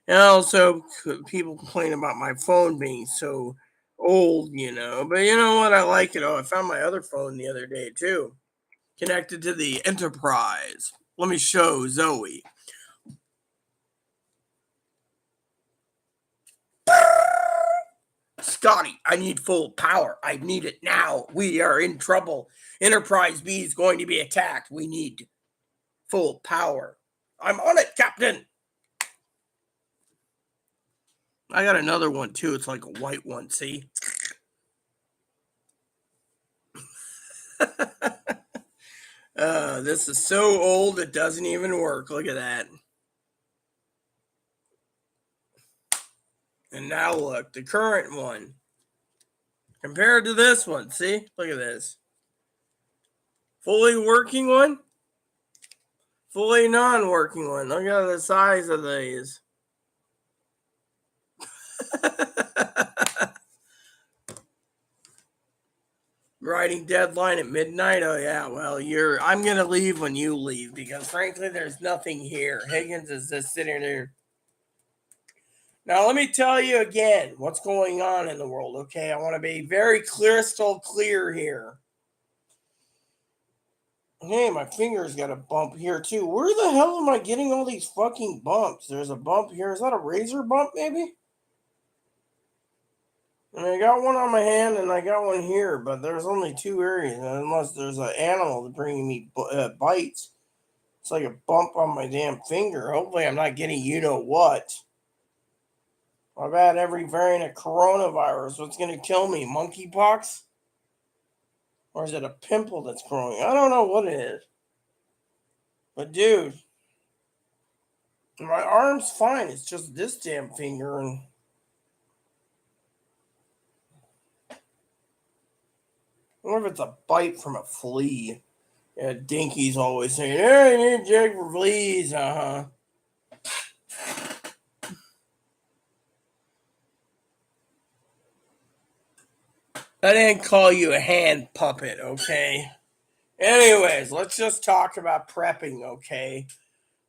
And also, people complain about my phone being so old, But you know what? I like it. Oh, I found my other phone the other day, too. Connected to the Enterprise. Let me show Zoe. Scotty, I need full power. I need it now. We are in trouble. Enterprise B is going to be attacked. We need full power. I'm on it, Captain. I got another one, too. It's like a white one, see? This is so old it doesn't even work. Look at that. And now look, the current one. Compared to this one, see? Look at this. Fully working one. Fully non-working one. Look at the size of these. Writing deadline at midnight. Oh yeah, well I'm gonna leave when you leave because frankly there's nothing here. Higgins is just sitting there. Now let me tell you again what's going on in the world, okay? I want to be very crystal clear here. Hey, my finger's got a bump here too. Where the hell am I getting all these fucking bumps? There's a bump here. Is that a razor bump maybe? And I got one on my hand and I got one here, but there's only 2 areas. Unless there's an animal bringing me bites. It's like a bump on my damn finger. Hopefully I'm not getting you-know-what. I've had every variant of coronavirus. What's going to kill me? Monkeypox? Or is it a pimple that's growing? I don't know what it is. But dude, my arm's fine. It's just this damn finger and wonder if it's a bite from a flea. Yeah, Dinky's always saying, "Hey, I need to check for fleas." I didn't call you a hand puppet, okay? Anyways, let's just talk about prepping, okay?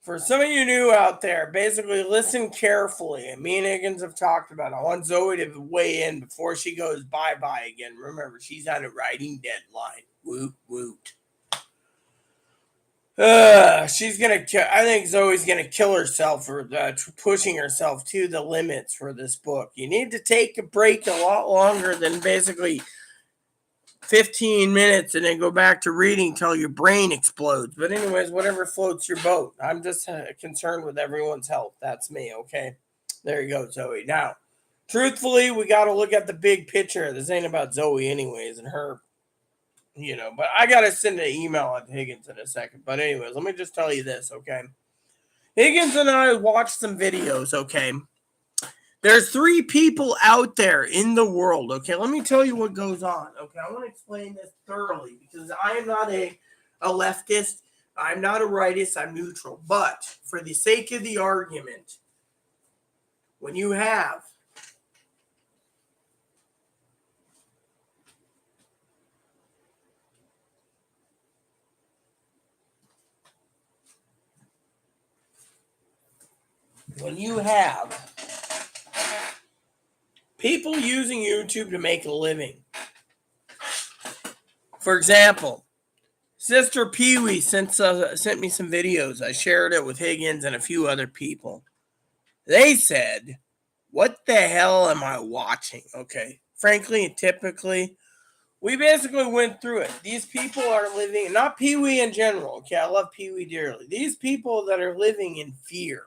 For some of you new out there, basically listen carefully. Me and Higgins have talked about it. I want Zoe to weigh in before she goes bye-bye again. Remember, she's on a writing deadline. Woot, woot. She's gonna. I think Zoe's gonna kill herself for pushing herself to the limits for this book. You need to take a break a lot longer than basically 15 minutes and then go back to reading till your brain explodes. But anyways, whatever floats your boat. I'm just concerned with everyone's health. That's me. Okay, there you go, Zoe. Now, truthfully, we got to look at the big picture. This ain't about Zoe, anyways, and her. But I got to send an email at Higgins in a second. But anyways, let me just tell you this, okay? Higgins and I watched some videos, okay? There's 3 people out there in the world, okay? Let me tell you what goes on, okay? I want to explain this thoroughly because I am not a leftist. I'm not a rightist. I'm neutral. But for the sake of the argument, when you have people using YouTube to make a living. For example, Sister Pee-wee sent me some videos. I shared it with Higgins and a few other people. They said, "What the hell am I watching?" Okay. Frankly and typically, we basically went through it. These people are living, not Pee-wee in general. Okay, I love Pee-wee dearly. These people that are living in fear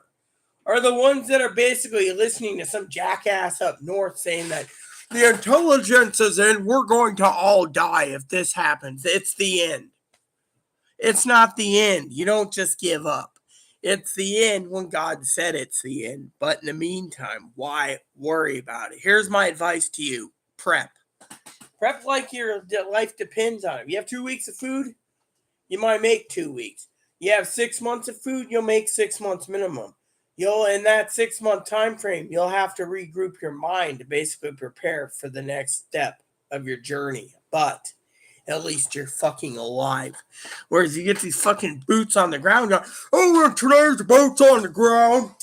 are the ones that are basically listening to some jackass up north saying that the intelligence is in, we're going to all die if this happens. It's the end. It's not the end. You don't just give up. It's the end when God said it's the end. But in the meantime, why worry about it? Here's my advice to you. Prep. Prep like your life depends on it. If you have 2 weeks of food, you might make 2 weeks. You have 6 months of food, you'll make 6 months minimum. In that 6-month time frame, you'll have to regroup your mind to basically prepare for the next step of your journey. But at least you're fucking alive. Whereas you get these fucking boots on the ground going, "Oh, today's boots on the ground.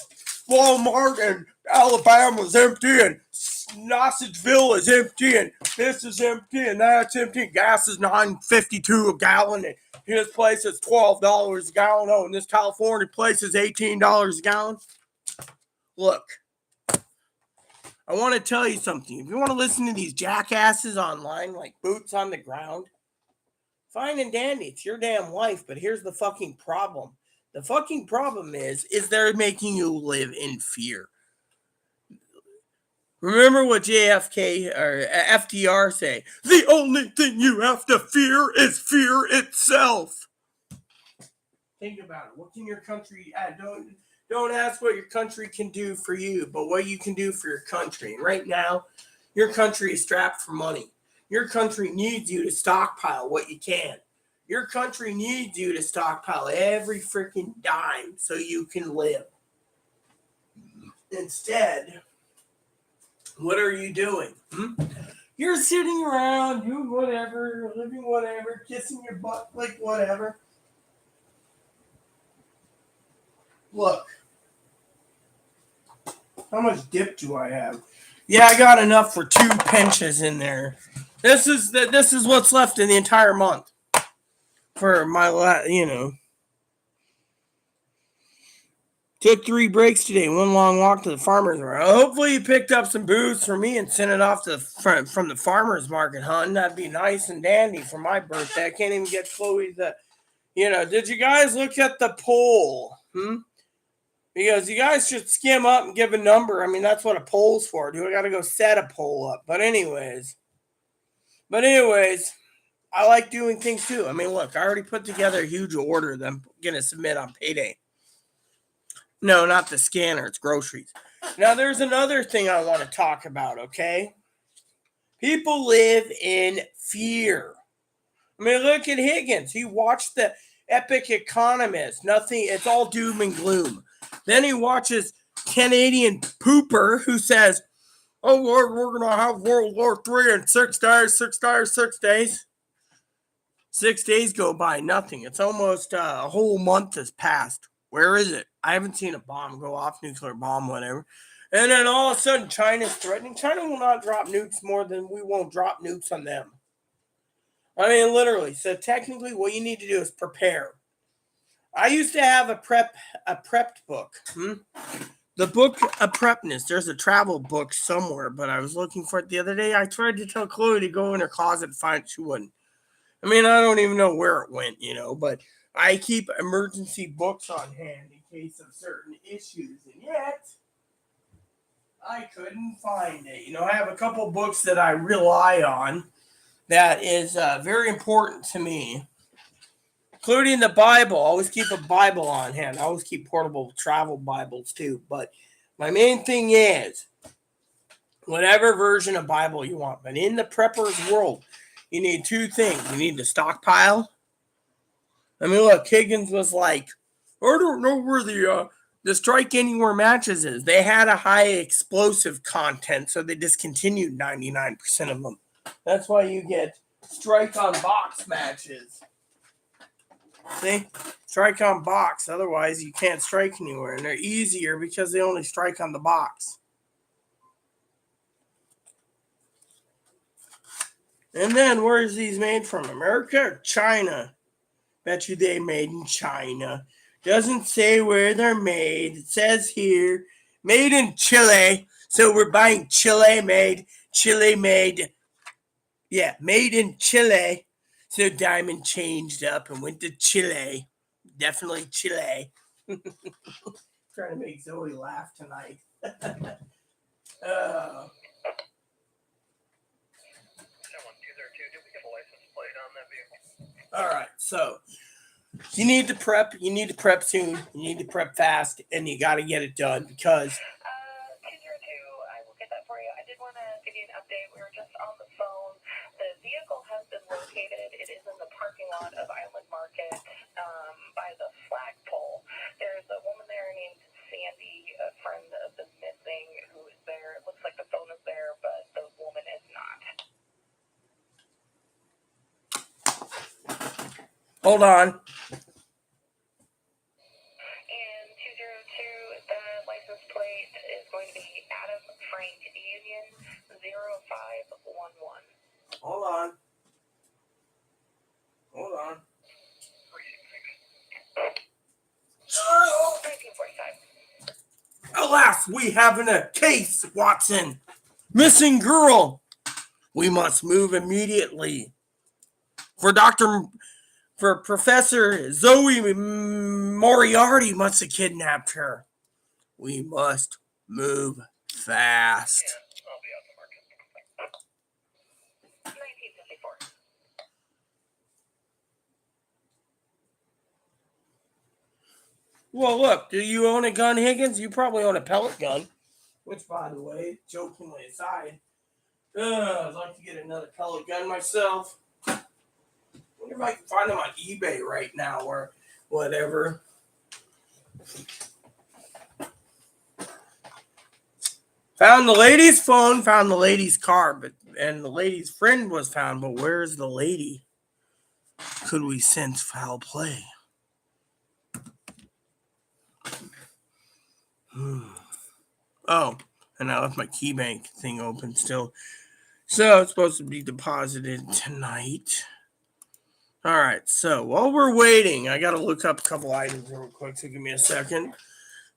Walmart and Alabama's empty and Sausageville is empty and this is empty and that's empty. Gas is $9.52 a gallon and his place is $12 a gallon. Oh, and this California place is $18 a gallon." Look, I want to tell you something. If you want to listen to these jackasses online like boots on the ground, fine and dandy. It's your damn life. But here's the fucking problem. The fucking problem is they're making you live in fear. Remember what JFK or FDR say? The only thing you have to fear is fear itself. Think about it. What can your country don't ask what your country can do for you, but what you can do for your country. And right now, your country is strapped for money. Your country needs you to stockpile what you can. Your country needs you to stockpile every freaking dime so you can live. Instead, what are you doing? You're sitting around doing whatever, living whatever, kissing your butt like whatever. Look, how much dip do I have? Yeah, I got enough for 2 pinches in there. This is what's left in the entire month for my Took 3 breaks today. 1 long walk to the farmer's market. Hopefully you picked up some booze for me and sent it off to from the farmer's market, hun. That'd be nice and dandy for my birthday. I can't even get Chloe did you guys look at the poll? Because you guys should skim up and give a number. I mean, that's what a poll's for. I got to go set a poll up? But anyways, I like doing things too. I mean, look, I already put together a huge order that I'm going to submit on payday. No, not the scanner. It's groceries. Now, there's another thing I want to talk about, okay? People live in fear. I mean, look at Higgins. He watched the Epic Economist. Nothing, it's all doom and gloom. Then he watches Canadian Pooper who says, oh, we're going to have World War III in 6 days, 6 days, 6 days. 6 days go by, nothing. It's almost a whole month has passed. Where is it? I haven't seen a bomb go off, nuclear bomb, whatever. And then all of a sudden, China's threatening. China will not drop nukes more than we won't drop nukes on them. I mean, literally. So technically, what you need to do is prepare. I used to have a prepped book. The book of prepness. There's a travel book somewhere, but I was looking for it the other day. I tried to tell Chloe to go in her closet and find it. She wouldn't. I mean, I don't even know where it went, but I keep emergency books on hand in case of certain issues. And yet, I couldn't find it. I have a couple books that I rely on that is very important to me, including the Bible. I always keep a Bible on hand. I always keep portable travel Bibles too. But my main thing is whatever version of Bible you want. But in the prepper's world, you need two things. You need the stockpile. I mean, look, Higgins was like, I don't know where the Strike Anywhere matches is. They had a high explosive content, so they discontinued 99% of them. That's why you get strike on box matches. See? Strike on box. Otherwise, you can't strike anywhere. And they're easier because they only strike on the box. And then, where is these made from? America or China? Bet you they made in China. Doesn't say where they're made. It says here, made in Chile. So we're buying Chile made. Yeah, made in Chile. So Diamond changed up and went to Chile. Definitely Chile. Trying to make Zoe laugh tonight. All right, so you need to prep. You need to prep soon. You need to prep fast, and you got to get it done because. 202, I will get that for you. I did want to give you an update. We were just on the phone. The vehicle has been located. It is in the parking lot of Island Market by the flagpole. There's a woman there named Sandy, a friend of the missing, who is there. It looks like the phone is there, but the woman is not. Hold on. And 202, the license plate is going to be Adam Frank Union 0511. Hold on. 1945. Alas, we have a case, Watson. Missing girl. We must move immediately. For Professor Zoe Moriarty must have kidnapped her. We must move fast. Yeah, I'll be out the market. 1954. Well, look, do you own a gun, Higgins? You probably own a pellet gun. Which, by the way, jokingly aside, I'd like to get another pellet gun myself. I wonder if I can find them on eBay right now or whatever. Found the lady's phone, found the lady's car, and the lady's friend was found, but where's the lady? Could we sense foul play? Oh, and I left my KeyBank thing open still. So it's supposed to be deposited tonight. All right, so while we're waiting, I got to look up a couple items real quick, so give me a second.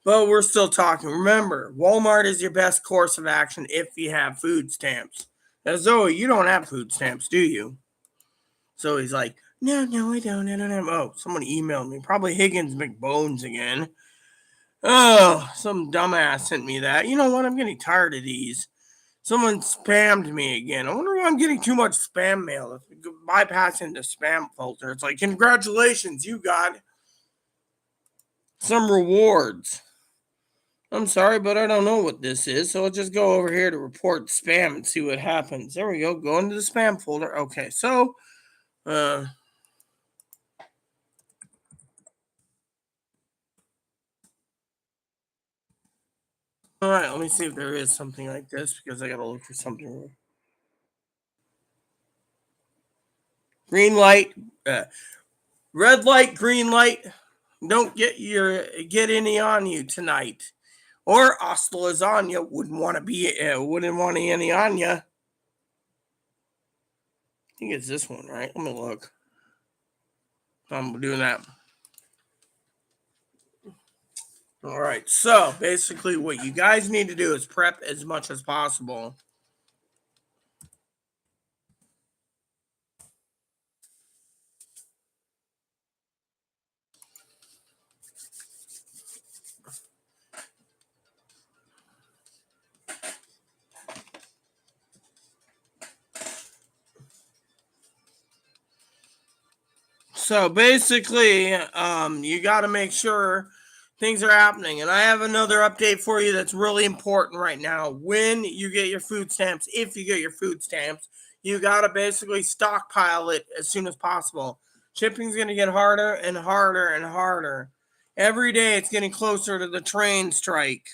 But we're still talking. Remember, Walmart is your best course of action if you have food stamps. Now, Zoe, you don't have food stamps, do you? Zoe's like, no, I don't have. Oh, someone emailed me. Probably Higgins McBones again. Oh, some dumbass sent me that. You know what? I'm getting tired of these. Someone spammed me again. I wonder why I'm getting too much spam mail. Bypassing the spam filter. It's like, congratulations, you got some rewards. I'm sorry, but I don't know what this is. So I'll just go over here to report spam and see what happens. There we go. Go into the spam folder. Okay, so Uh, all right, let me see if there is something like this because I gotta look for something. Green light, uh, red light, green light. Don't get any on you tonight. Or hasta lasagna wouldn't want to be wouldn't want any on you. I think it's this one, right? Let me look. I'm doing that. All right. So basically, what you guys need to do is prep as much as possible. So basically, you got to make sure things are happening. And I have another update for you that's really important right now. When you get your food stamps, if you get your food stamps, you got to basically stockpile it as soon as possible. Shipping's going to get harder and harder and harder. Every day it's getting closer to the train strike.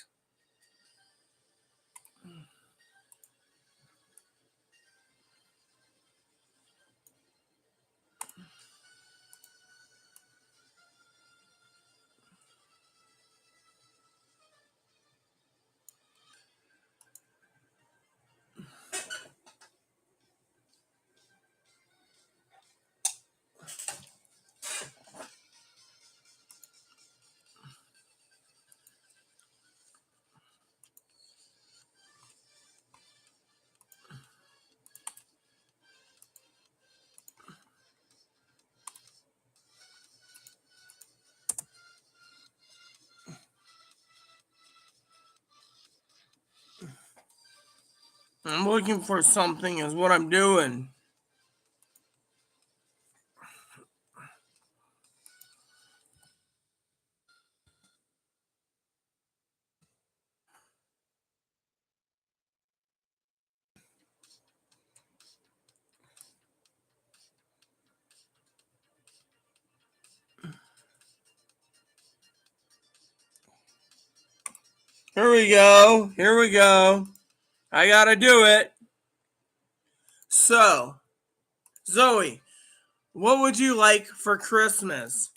I'm looking for something is what I'm doing. Here we go. Here we go. I got to do it. So, Zoe, what would you like for Christmas?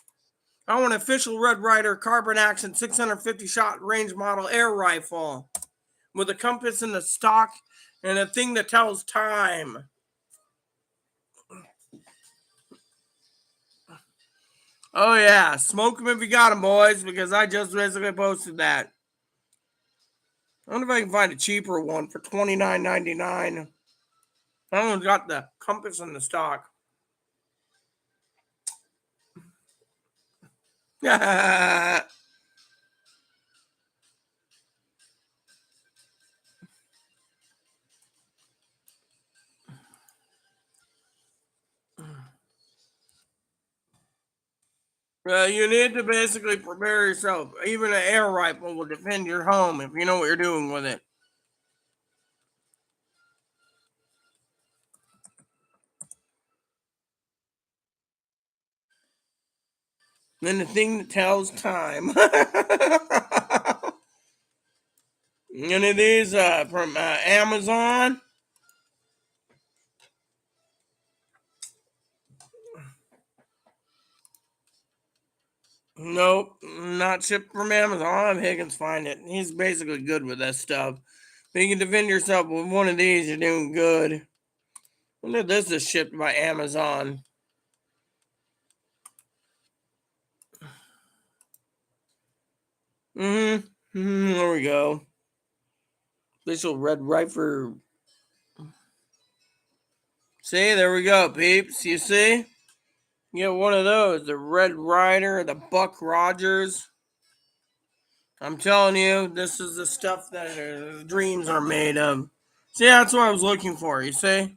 I want an official Red Ryder carbon action 650 shot range model air rifle with a compass in the stock and a thing that tells time. Oh yeah, smoke them if you got them, boys, because I just basically posted that. I wonder if I can find a cheaper one for $29.99. That one's got the compass in the stock. Well, you need to basically prepare yourself. Even an air rifle will defend your home if you know what you're doing with it. Then the thing that tells time. Any of these from Amazon? Nope, not shipped from Amazon. I'll have Higgins find it. He's basically good with that stuff. If you can defend yourself with one of these, you're doing good. I wonder if this is shipped by Amazon. There we go. Official Red Rifle. See, there we go, peeps. You see? You get one of those. The Red Ryder, the Buck Rogers. I'm telling you, this is the stuff that dreams are made of. See, that's what I was looking for, you see?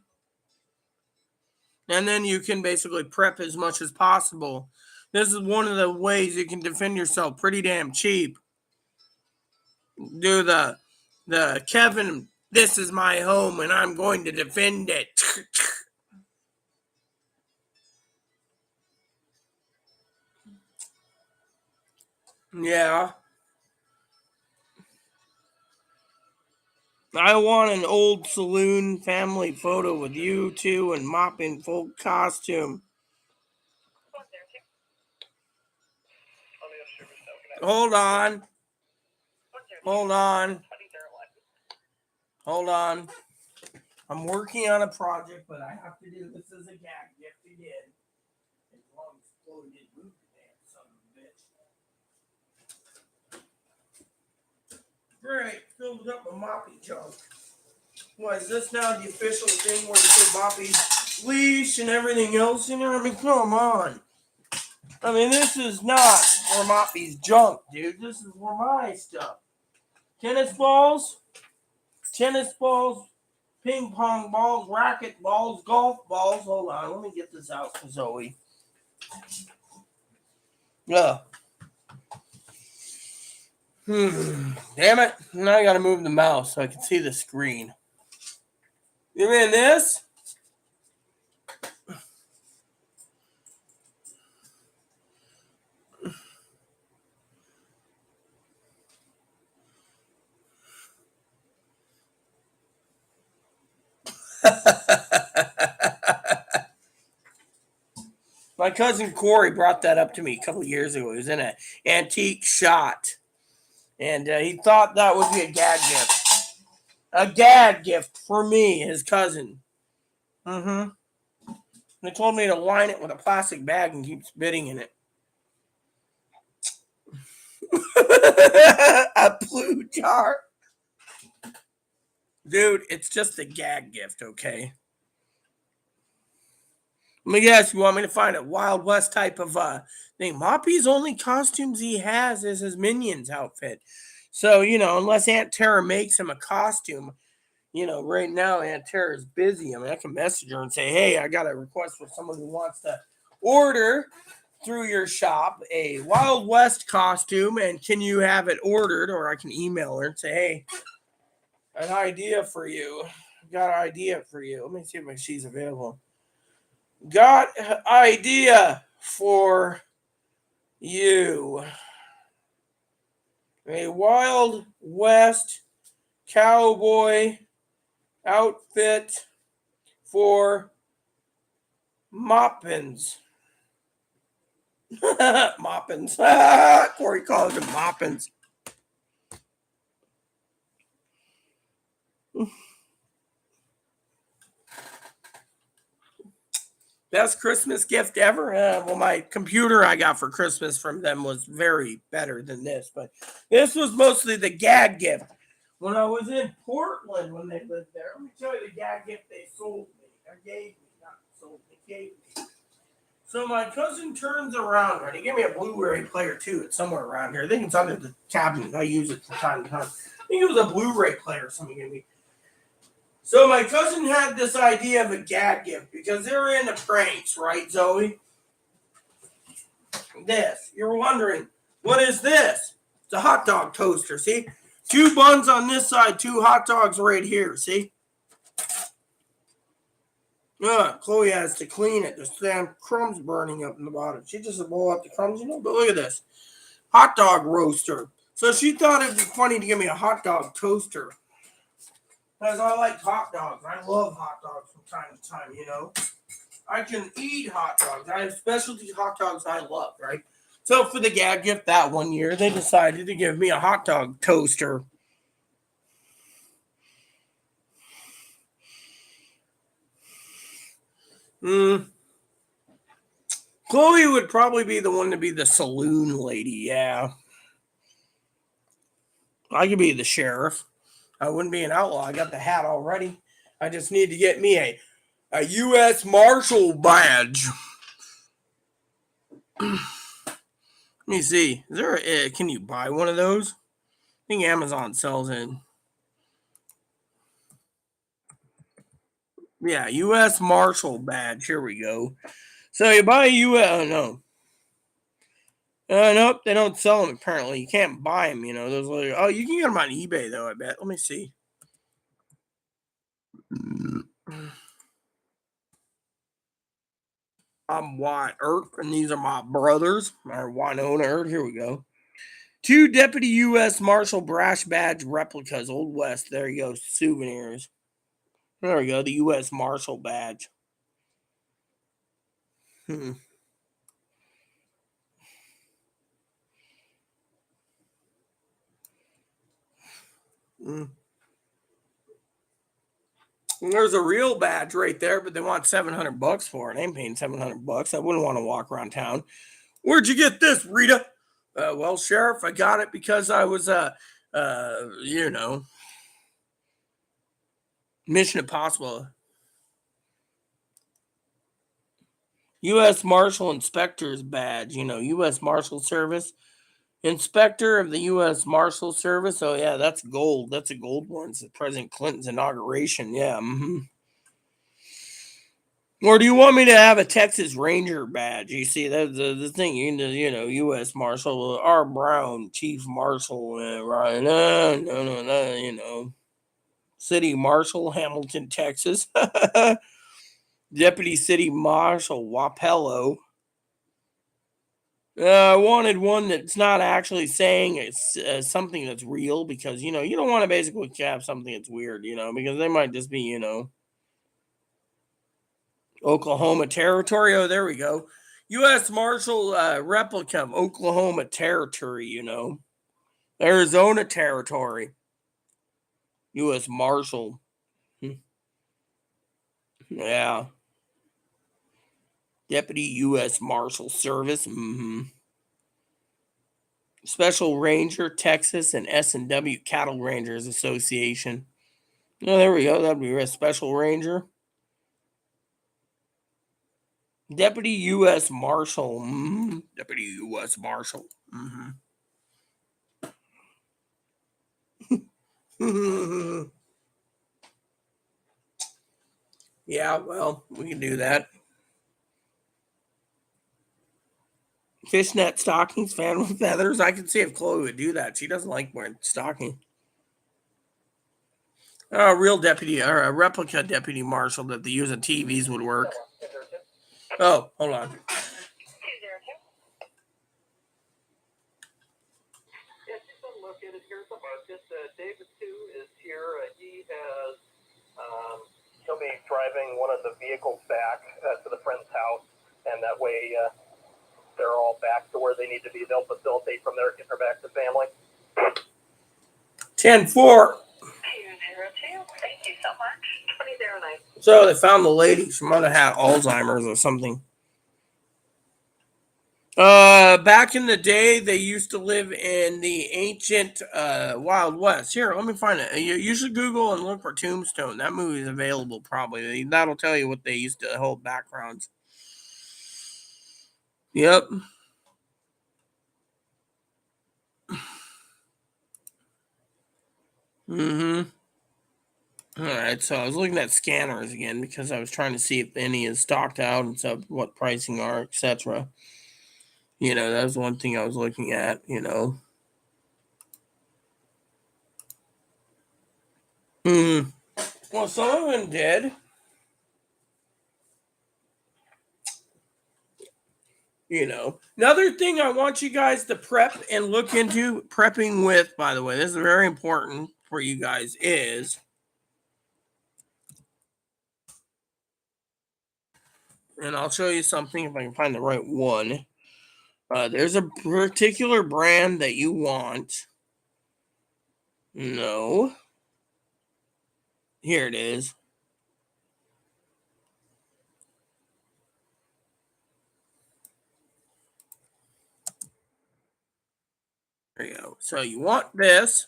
And then you can basically prep as much as possible. This is one of the ways you can defend yourself pretty damn cheap. Do the Kevin, this is my home and I'm going to defend it. Yeah. I want an old saloon family photo with you two and Mop in full costume. Hold on. Hold on. Hold on. I'm working on a project, but I have to do this as a gag gift again. As long as Chloe didn't move the damn son of a bitch. Great, filled it up with Moppy junk. What is this now the official thing where you put Moppy's leash and everything else in there? I mean, come on. I mean, this is not for Moppy's junk, dude. This is for my stuff. Tennis balls, ping pong balls, racket balls, golf balls. Hold on, let me get this out for Zoe. Yeah. Damn it. Now I gotta move the mouse so I can see the screen. You mean this? My cousin Corey brought that up to me a couple of years ago. He was in an antique shot. And he thought that would be a gag gift. A gag gift for me, his cousin. Mm-hmm. They told me to line it with a plastic bag and keep spitting in it. A blue jar. Dude, it's just a gag gift, okay? Let me guess, you want me to find a Wild West type of thing? Moppy's only costumes he has is his Minions outfit. So, unless Aunt Tara makes him a costume, right now Aunt Tara is busy. I mean, I can message her and say, hey, I got a request for someone who wants to order through your shop a Wild West costume, and can you have it ordered? Or I can email her and say, hey, an idea for you. Got an idea for you. Let me see if she's available. Got an idea for you. A Wild West cowboy outfit for Moppins. Moppins. Corey calls them Moppins. Best Christmas gift ever? Well, my computer I got for Christmas from them was very better than this, but this was mostly the gag gift. When I was in Portland when they lived there, let me tell you the gag gift they sold me. Or gave me, not sold me, gave me. So my cousin turns around, and he gave me a Blu-ray player too. It's somewhere around here. I think it's under the cabinet. I use it from time to time. I think it was a Blu-ray player somebody gave me. So my cousin had this idea of a gag gift because they were into pranks, right, Zoe? This. You're wondering, what is this? It's a hot dog toaster, see? 2 buns on this side, 2 hot dogs right here, see? Chloe has to clean it. There's damn crumbs burning up in the bottom. She just blow up the crumbs, but look at this. Hot dog roaster. So she thought it'd be funny to give me a hot dog toaster. Because I like hot dogs. I love hot dogs from time to time, I can eat hot dogs. I have specialty hot dogs I love, right? So for the gag gift that one year, they decided to give me a hot dog toaster. Chloe would probably be the one to be the saloon lady, yeah. I could be the sheriff. I wouldn't be an outlaw. I got the hat already. I just need to get me a U.S. Marshal badge. Let me see. Is there can you buy one of those? I think Amazon sells it. Yeah, U.S. Marshal badge. Here we go. So you buy a U.S. No. Nope, they don't sell them apparently. You can't buy them, Those little, oh, you can get them on eBay though, I bet. Let me see. I'm Wyatt Earp, and these are my brothers. Or Winona Earp. Here we go. 2 Deputy U.S. Marshal Brass Badge replicas, Old West. There you go, souvenirs. There we go, the U.S. Marshal Badge. Hmm. Mm. There's a real badge right there, but they want $700 for it. I ain't paying $700. I wouldn't want to walk around town. Where'd you get this, Rita? Well, Sheriff, I got it because I was, Mission Impossible. U.S. Marshal Inspector's badge, U.S. Marshal Service. Inspector of the U.S. Marshal Service. Oh, yeah, that's gold. That's a gold one. It's President Clinton's inauguration. Yeah. Mm-hmm. Or do you want me to have a Texas Ranger badge? You see, that's the thing. U.S. Marshal R. Brown, Chief Marshal, Ryan. No. City Marshal, Hamilton, Texas. Deputy City Marshal, Wapello. I wanted one that's not actually saying it's something that's real because, you don't want to basically have something that's weird, because they might just be, Oklahoma Territory. Oh, there we go. U.S. Marshal replica of Oklahoma Territory, Arizona Territory. U.S. Marshal. Yeah. Deputy U.S. Marshal Service. Mm-hmm. Special Ranger, Texas, and S&W Cattle Rangers Association. Oh, there we go. That'd be a Special Ranger. Deputy U.S. Marshal. Mm-hmm. Deputy U.S. Marshal. Mm-hmm. Yeah, well, we can do that. Fishnet stockings, fan with feathers. I can see if Chloe would do that. She doesn't like wearing stockings. A real deputy or a replica deputy marshal that the use of TVs would work. Oh, hold on. 202. Yeah, she's been located here at the market. David, too, is here. He'll be driving one of the vehicles back to the friend's house, and that way they're all back to where they need to be. They'll facilitate from there, get her back to family. 10-4. 202. Thank you so much. 2009. So they found the lady. She might have had Alzheimer's or something. Back in the day, they used to live in the ancient Wild West. Here, let me find it. You should Google and look for Tombstone. That movie is available probably. That'll tell you what they used to hold backgrounds. Yep. Mm-hmm. All right, so I was looking at scanners again because I was trying to see if any is stocked out and stuff, what pricing are, etc. That was one thing I was looking at, Well, some of them did. Another thing I want you guys to prep and look into prepping with, by the way, this is very important for you guys, is and I'll show you something if I can find the right one. There's a particular brand that you want. No. Here it is. There you go. So you want this.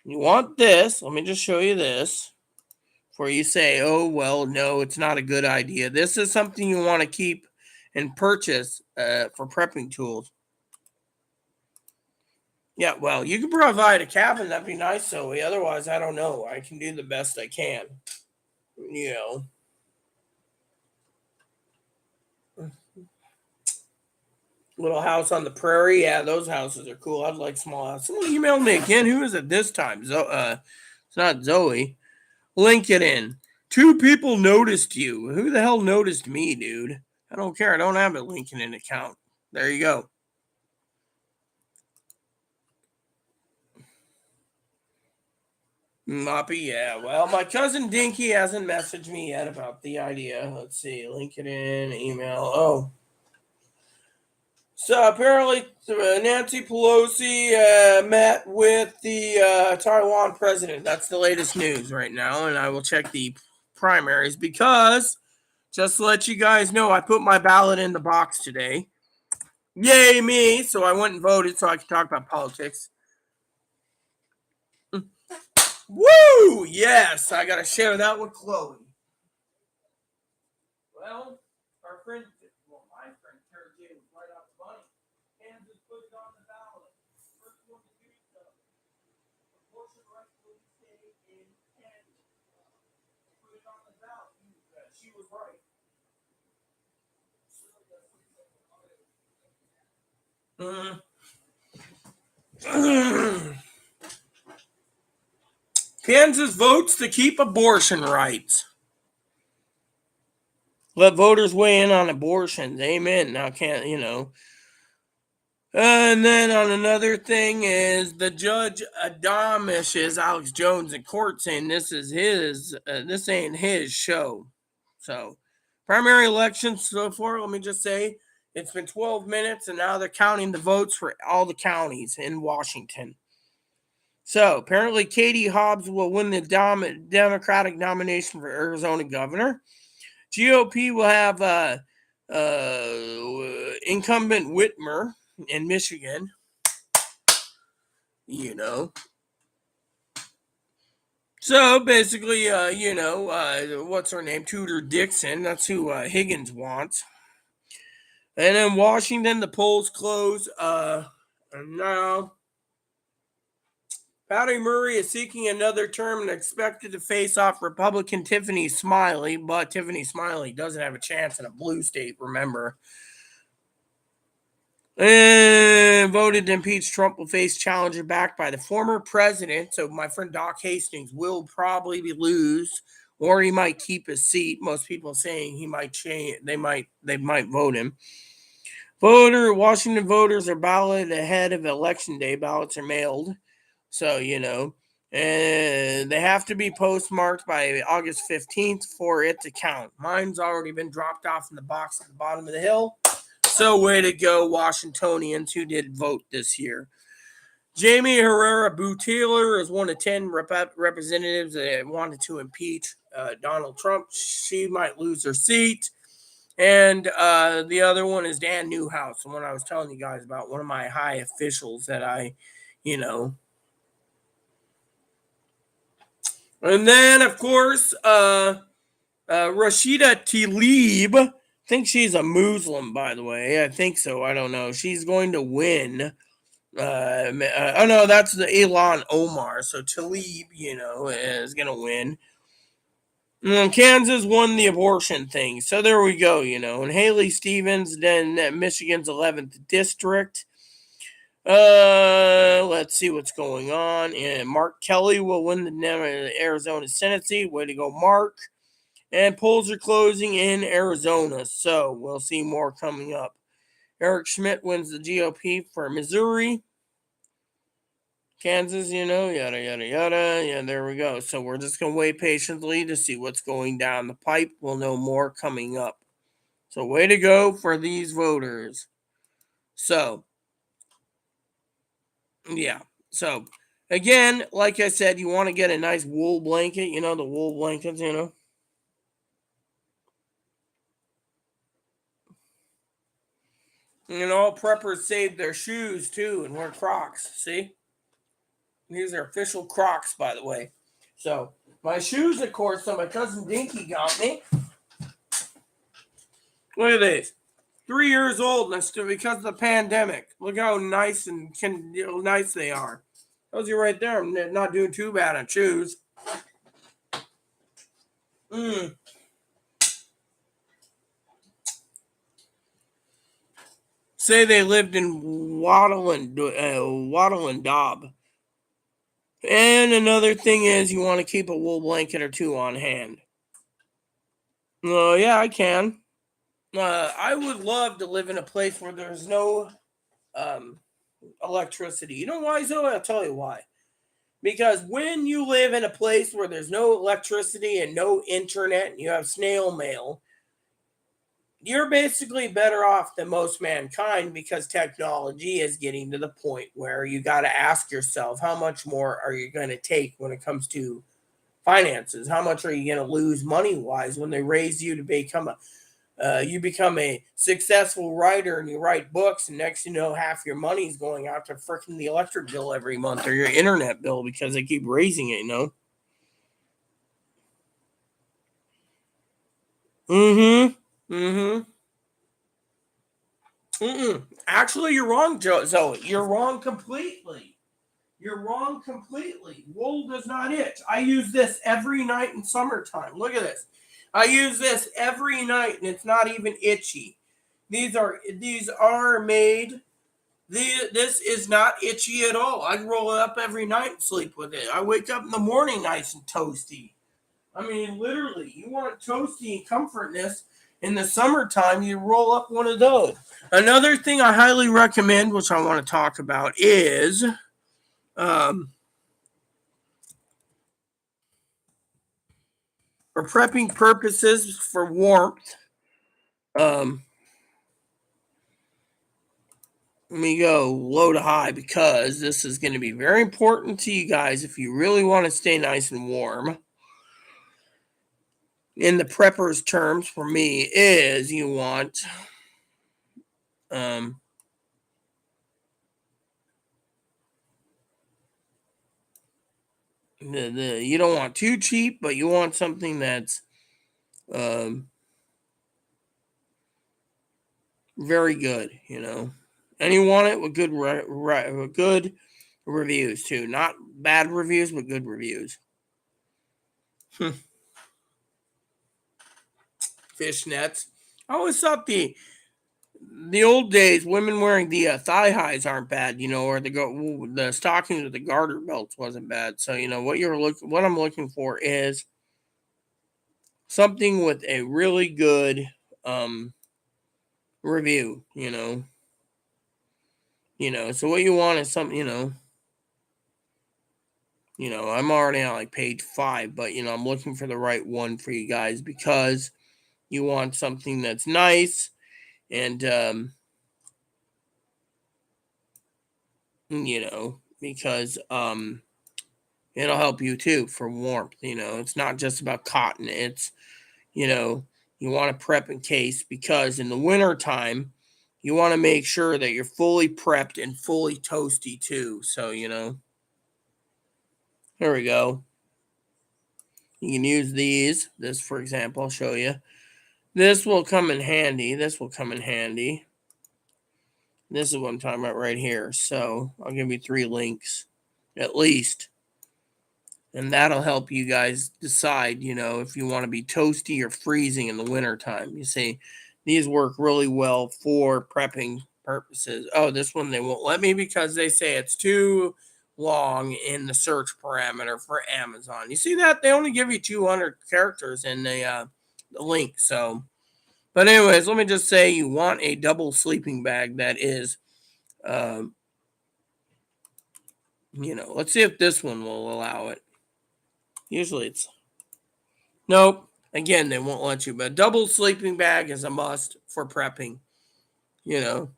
You want this. Let me just show you this. Before you say, oh, well, no, it's not a good idea. This is something you want to keep and purchase for prepping tools. Yeah, well, you can provide a cabin. That'd be nice, Zoe. Otherwise, I don't know. I can do the best I can. Little house on the prairie. Yeah, those houses are cool. I'd like small house. Someone emailed me again. Who is it this time? It's not Zoe. LinkedIn. 2 people noticed you. Who the hell noticed me, dude? I don't care. I don't have a LinkedIn account. There you go. Moppy, yeah. Well, my cousin Dinky hasn't messaged me yet about the idea. Let's see, LinkedIn, email. Oh, so apparently Nancy Pelosi met with the Taiwan president. That's the latest news right now, and I will check the primaries because just to let you guys know, I put my ballot in the box today. Yay me! So I went and voted so I could talk about politics. Woo! Yes, I gotta share that with Chloe. Well, our friend, my friend Terry J was right off the money. Kansas put it on the ballot. First one to do so. Abortion rights will stay in Kansas. Put it on the ballot. She was right. Kansas votes to keep abortion rights. Let voters weigh in on abortions. Amen. Now, can't, And then on another thing is the judge admonishes Alex Jones in court saying this is this ain't his show. So, primary elections so far, let me just say, it's been 12 minutes and now they're counting the votes for all the counties in Washington. So, apparently Katie Hobbs will win the Democratic nomination for Arizona governor. GOP will have incumbent Whitmer in Michigan. So basically, what's her name? Tudor Dixon. That's who Higgins wants. And in Washington, the polls close. And now Patty Murray is seeking another term and expected to face off Republican Tiffany Smiley, but Tiffany Smiley doesn't have a chance in a blue state, remember. And voted to impeach Trump will face challenger backed by the former president. So my friend Doc Hastings will probably lose, or he might keep his seat. Most people are saying he might change. They might vote him. Washington voters are balloted ahead of election day. Ballots are mailed, so and they have to be postmarked by August 15th for it to count. Mine's already been dropped off in the box at the bottom of the hill. So way to go, Washingtonians who did vote this year. Jamie Herrera Butler is one of 10 representatives that wanted to impeach Donald Trump. She might lose her seat. And the other one is Dan Newhouse, the one I was telling you guys about, one of my high officials that I. And then, of course, Rashida Tlaib. I think she's a Muslim, by the way. I think so. I don't know. She's going to win. Oh no, that's the Ilhan Omar. So Tlaib, is going to win. And Kansas won the abortion thing. So there we go, And Haley Stevens, then Michigan's 11th district. Let's see what's going on. And Mark Kelly will win the Arizona Senate seat. Way to go, Mark. And polls are closing in Arizona, so we'll see more coming up. Eric Schmidt wins the GOP for Missouri. Kansas, yada, yada, yada. Yeah, there we go. So we're just going to wait patiently to see what's going down the pipe. We'll know more coming up. So way to go for these voters. So, yeah. So, again, like I said, you want to get a nice wool blanket. The wool blankets, All preppers saved their shoes too and wear Crocs. See? These are official Crocs, by the way. So, my shoes, of course, my cousin Dinky got me. Look at these. 3 years old, and still because of the pandemic. Look how nice and nice they are. Those are right there. I'm not doing too bad on shoes. Say they lived in Wattle and Daub. And another thing is you want to keep a wool blanket or two on hand. Yeah, I can. I would love to live in a place where there's no electricity. You know why, Zoe? I'll tell you why. Because when you live in a place where there's no electricity and no internet and you have snail mail, you're basically better off than most mankind because technology is getting to the point where you got to ask yourself, how much more are you going to take when it comes to finances? How much are you going to lose money wise when they raise you to become you become a successful writer and you write books, and next you know half your money is going out to freaking the electric bill every month or your internet bill because they keep raising it, Mm-hmm. Mm-hmm. Mm-mm. Actually, you're wrong, Zoe. You're wrong completely. You're wrong completely. Wool does not itch. I use this every night in summertime. Look at this. I use this every night and it's not even itchy. These are made. This is not itchy at all. I roll it up every night and sleep with it. I wake up in the morning nice and toasty. I mean, literally, you want toasty and comfortness in the summertime, you roll up one of those. Another thing I highly recommend, which I want to talk about, is um, for prepping purposes for warmth. Um, Let me go low to high because this is going to be very important to you guys if you really want to stay nice and warm. In the prepper's terms, for me, is you want um, you don't want too cheap, but you want something that's um, very good, and you want it with good reviews too, not bad reviews, but good reviews. Fishnets. I always thought the old days, women wearing the thigh highs aren't bad, or the stockings with the garter belts wasn't bad. So what I'm looking for is something with a really good review. So what you want is something, I'm already on like page 5, but I'm looking for the right one for you guys because you want something that's nice and because it'll help you too for warmth. It's not just about cotton. It's you know you want to prep in case because in the winter time you want to make sure that you're fully prepped and fully toasty too. So here we go. You can use this for example. I'll show you. This will come in handy. This will come in handy. This is what I'm talking about right here. So I'll give you 3 links at least. And that'll help you guys decide, if you want to be toasty or freezing in the wintertime. You see, these work really well for prepping purposes. Oh, this one they won't let me because they say it's too long in the search parameter for Amazon. You see that? They only give you 200 characters in the link. So, but anyways, let me just say you want a double sleeping bag that is, let's see if this one will allow it. Usually it's nope. Again, they won't let you. But double sleeping bag is a must for prepping. You know.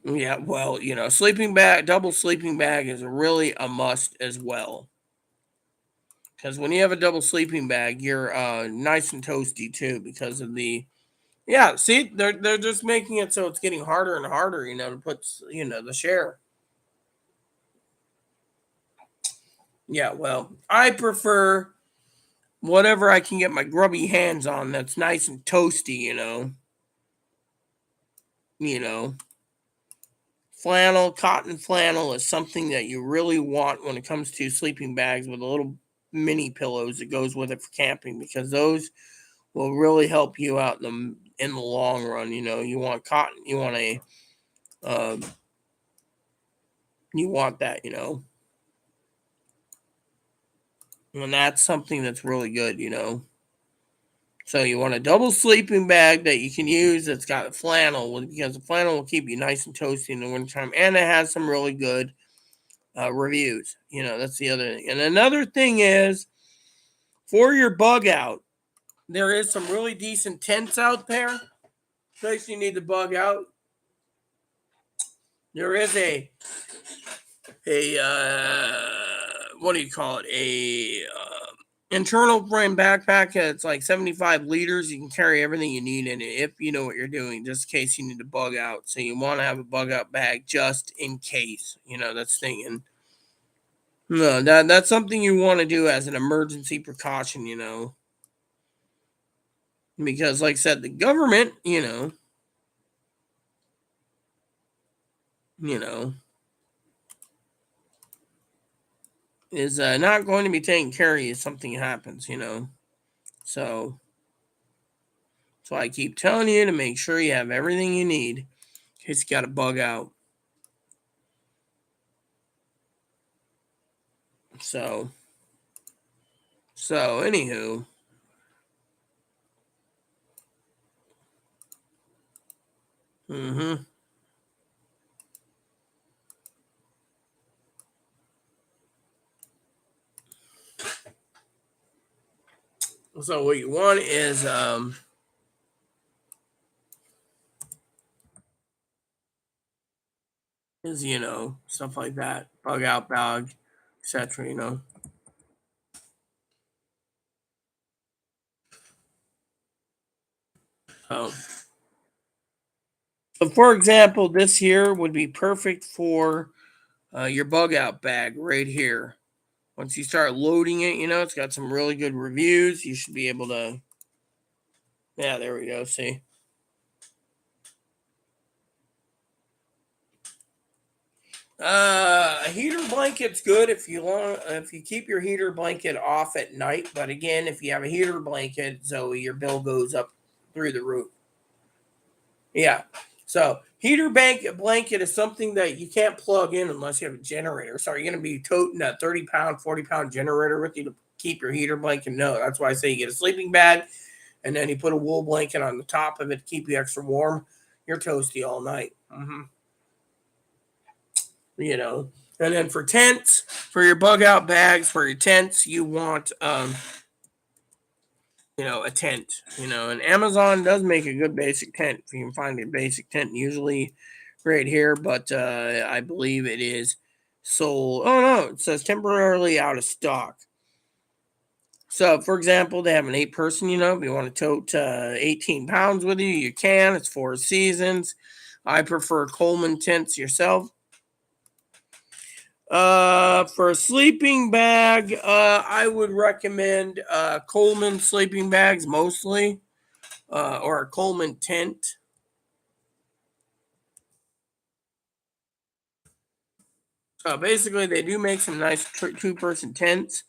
Yeah, well, sleeping bag, double sleeping bag is really a must as well. Because when you have a double sleeping bag, you're nice and toasty too. Because of yeah. See, they're just making it so it's getting harder and harder. To put the share. Yeah, well, I prefer whatever I can get my grubby hands on that's nice and toasty, You know, cotton flannel is something that you really want when it comes to sleeping bags with a little mini pillows that goes with it for camping because those will really help you out in the long run. You want cotton, uh, you want that, and that's something that's really good, So you want a double sleeping bag that you can use that's got flannel, because the flannel will keep you nice and toasty in the wintertime, and it has some really good reviews. That's the other thing. And another thing is, for your bug out, there is some really decent tents out there. In case you need to bug out, there is a what do you call it? A internal frame backpack. It's like 75 liters. You can carry everything you need in it if you know what you're doing, just in case you need to bug out. So you want to have a bug out bag just in case. That's the thing. And no, that's something you want to do as an emergency precaution. Because like I said, the government, you know, is not going to be taking care of you if something happens. So I keep telling you to make sure you have everything you need in case you got to bug out. So anywho, mm-hmm. So what you want is stuff like that, bug out bag, etc. So for example, this here would be perfect for your bug out bag right here. Once you start loading it, it's got some really good reviews. You should be able to. Yeah, there we go. See. A heater blanket's good if you keep your heater blanket off at night. But again, if you have a heater blanket, so your bill goes up through the roof. Yeah. So heater blanket is something that you can't plug in unless you have a generator. So are you going to be toting a 30-pound, 40-pound generator with you to keep your heater blanket? No. That's why I say you get a sleeping bag, and then you put a wool blanket on the top of it to keep you extra warm. You're toasty all night. Mm-hmm. And then for tents, for your bug out bags, for your tents, you want a tent. And Amazon does make a good basic tent. If you can find a basic tent, usually right here, but I believe it is sold. Oh no, it says temporarily out of stock. So, for example, they have an 8-person. If you want to tote 18 pounds with you, you can. It's 4 seasons. I prefer Coleman tents yourself. For a sleeping bag, I would recommend Coleman sleeping bags mostly, or a Coleman tent. So basically, they do make some nice 2-person tents.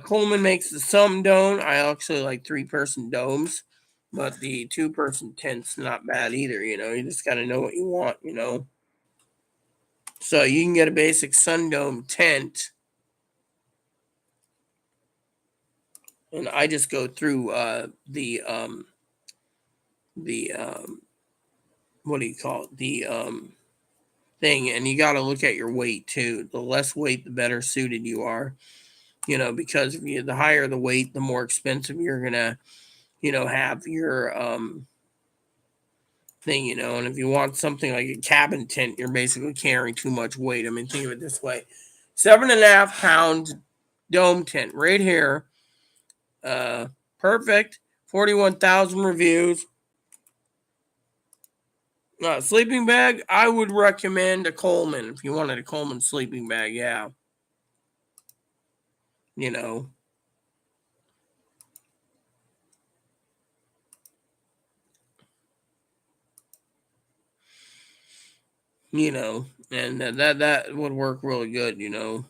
Coleman makes the some dome. I actually like 3-person domes, but the 2-person tent's not bad either. You just got to know what you want. So you can get a basic sun dome tent, and I just go through the what do you call it, the thing, and you got to look at your weight too. The less weight, the better suited you are. Because the higher the weight, the more expensive you're gonna have your thing. And if you want something like a cabin tent, you're basically carrying too much weight. I mean, think of it this way: 7.5 pound dome tent right here. Perfect. 41,000 reviews. Sleeping bag, I would recommend a Coleman if you wanted a Coleman sleeping bag. Yeah. You know, and that would work really good. Ooh,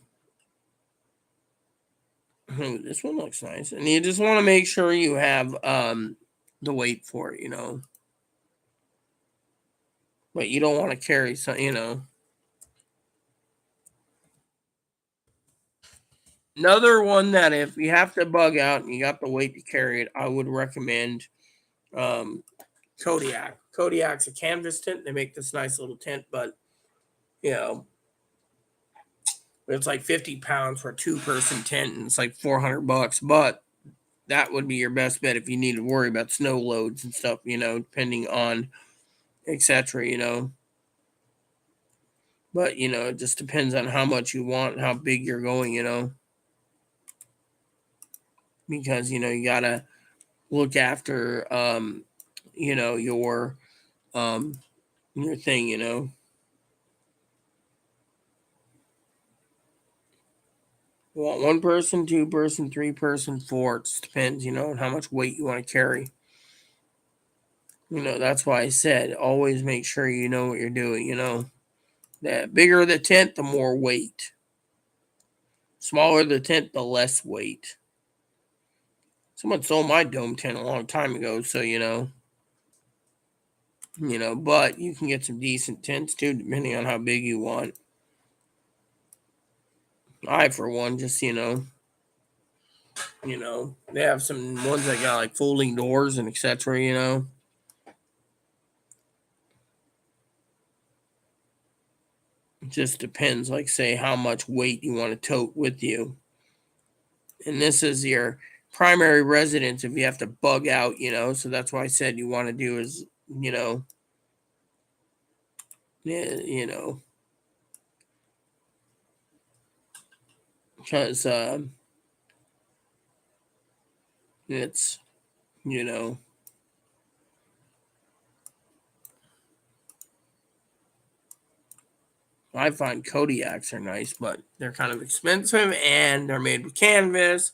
this one looks nice, and you just want to make sure you have the weight for it. But you don't want to carry some. Another one that if you have to bug out and you got the weight to carry it, I would recommend um, Kodiak. Kodiak's a canvas tent. They make this nice little tent, but you know, it's like 50 pounds for a 2-person tent, and it's like $400. But that would be your best bet if you need to worry about snow loads and stuff. Depending on etc. But it just depends on how much you want, how big you're going. Because you gotta look after your your thing. You want 1-person, 2-person, 3-person, 4. It just depends, on how much weight you want to carry. That's why I said always make sure you know what you're doing. The bigger the tent, the more weight. Smaller the tent, the less weight. Someone sold my dome tent a long time ago, so but you can get some decent tents too, depending on how big you want. I, for one, just they have some ones that got like folding doors and etc. It just depends, like say how much weight you want to tote with you. And this is your primary residence if you have to bug out, so that's why I said you want to do is, yeah, because it's, you know, I find Kodiaks are nice, but they're kind of expensive and they're made with canvas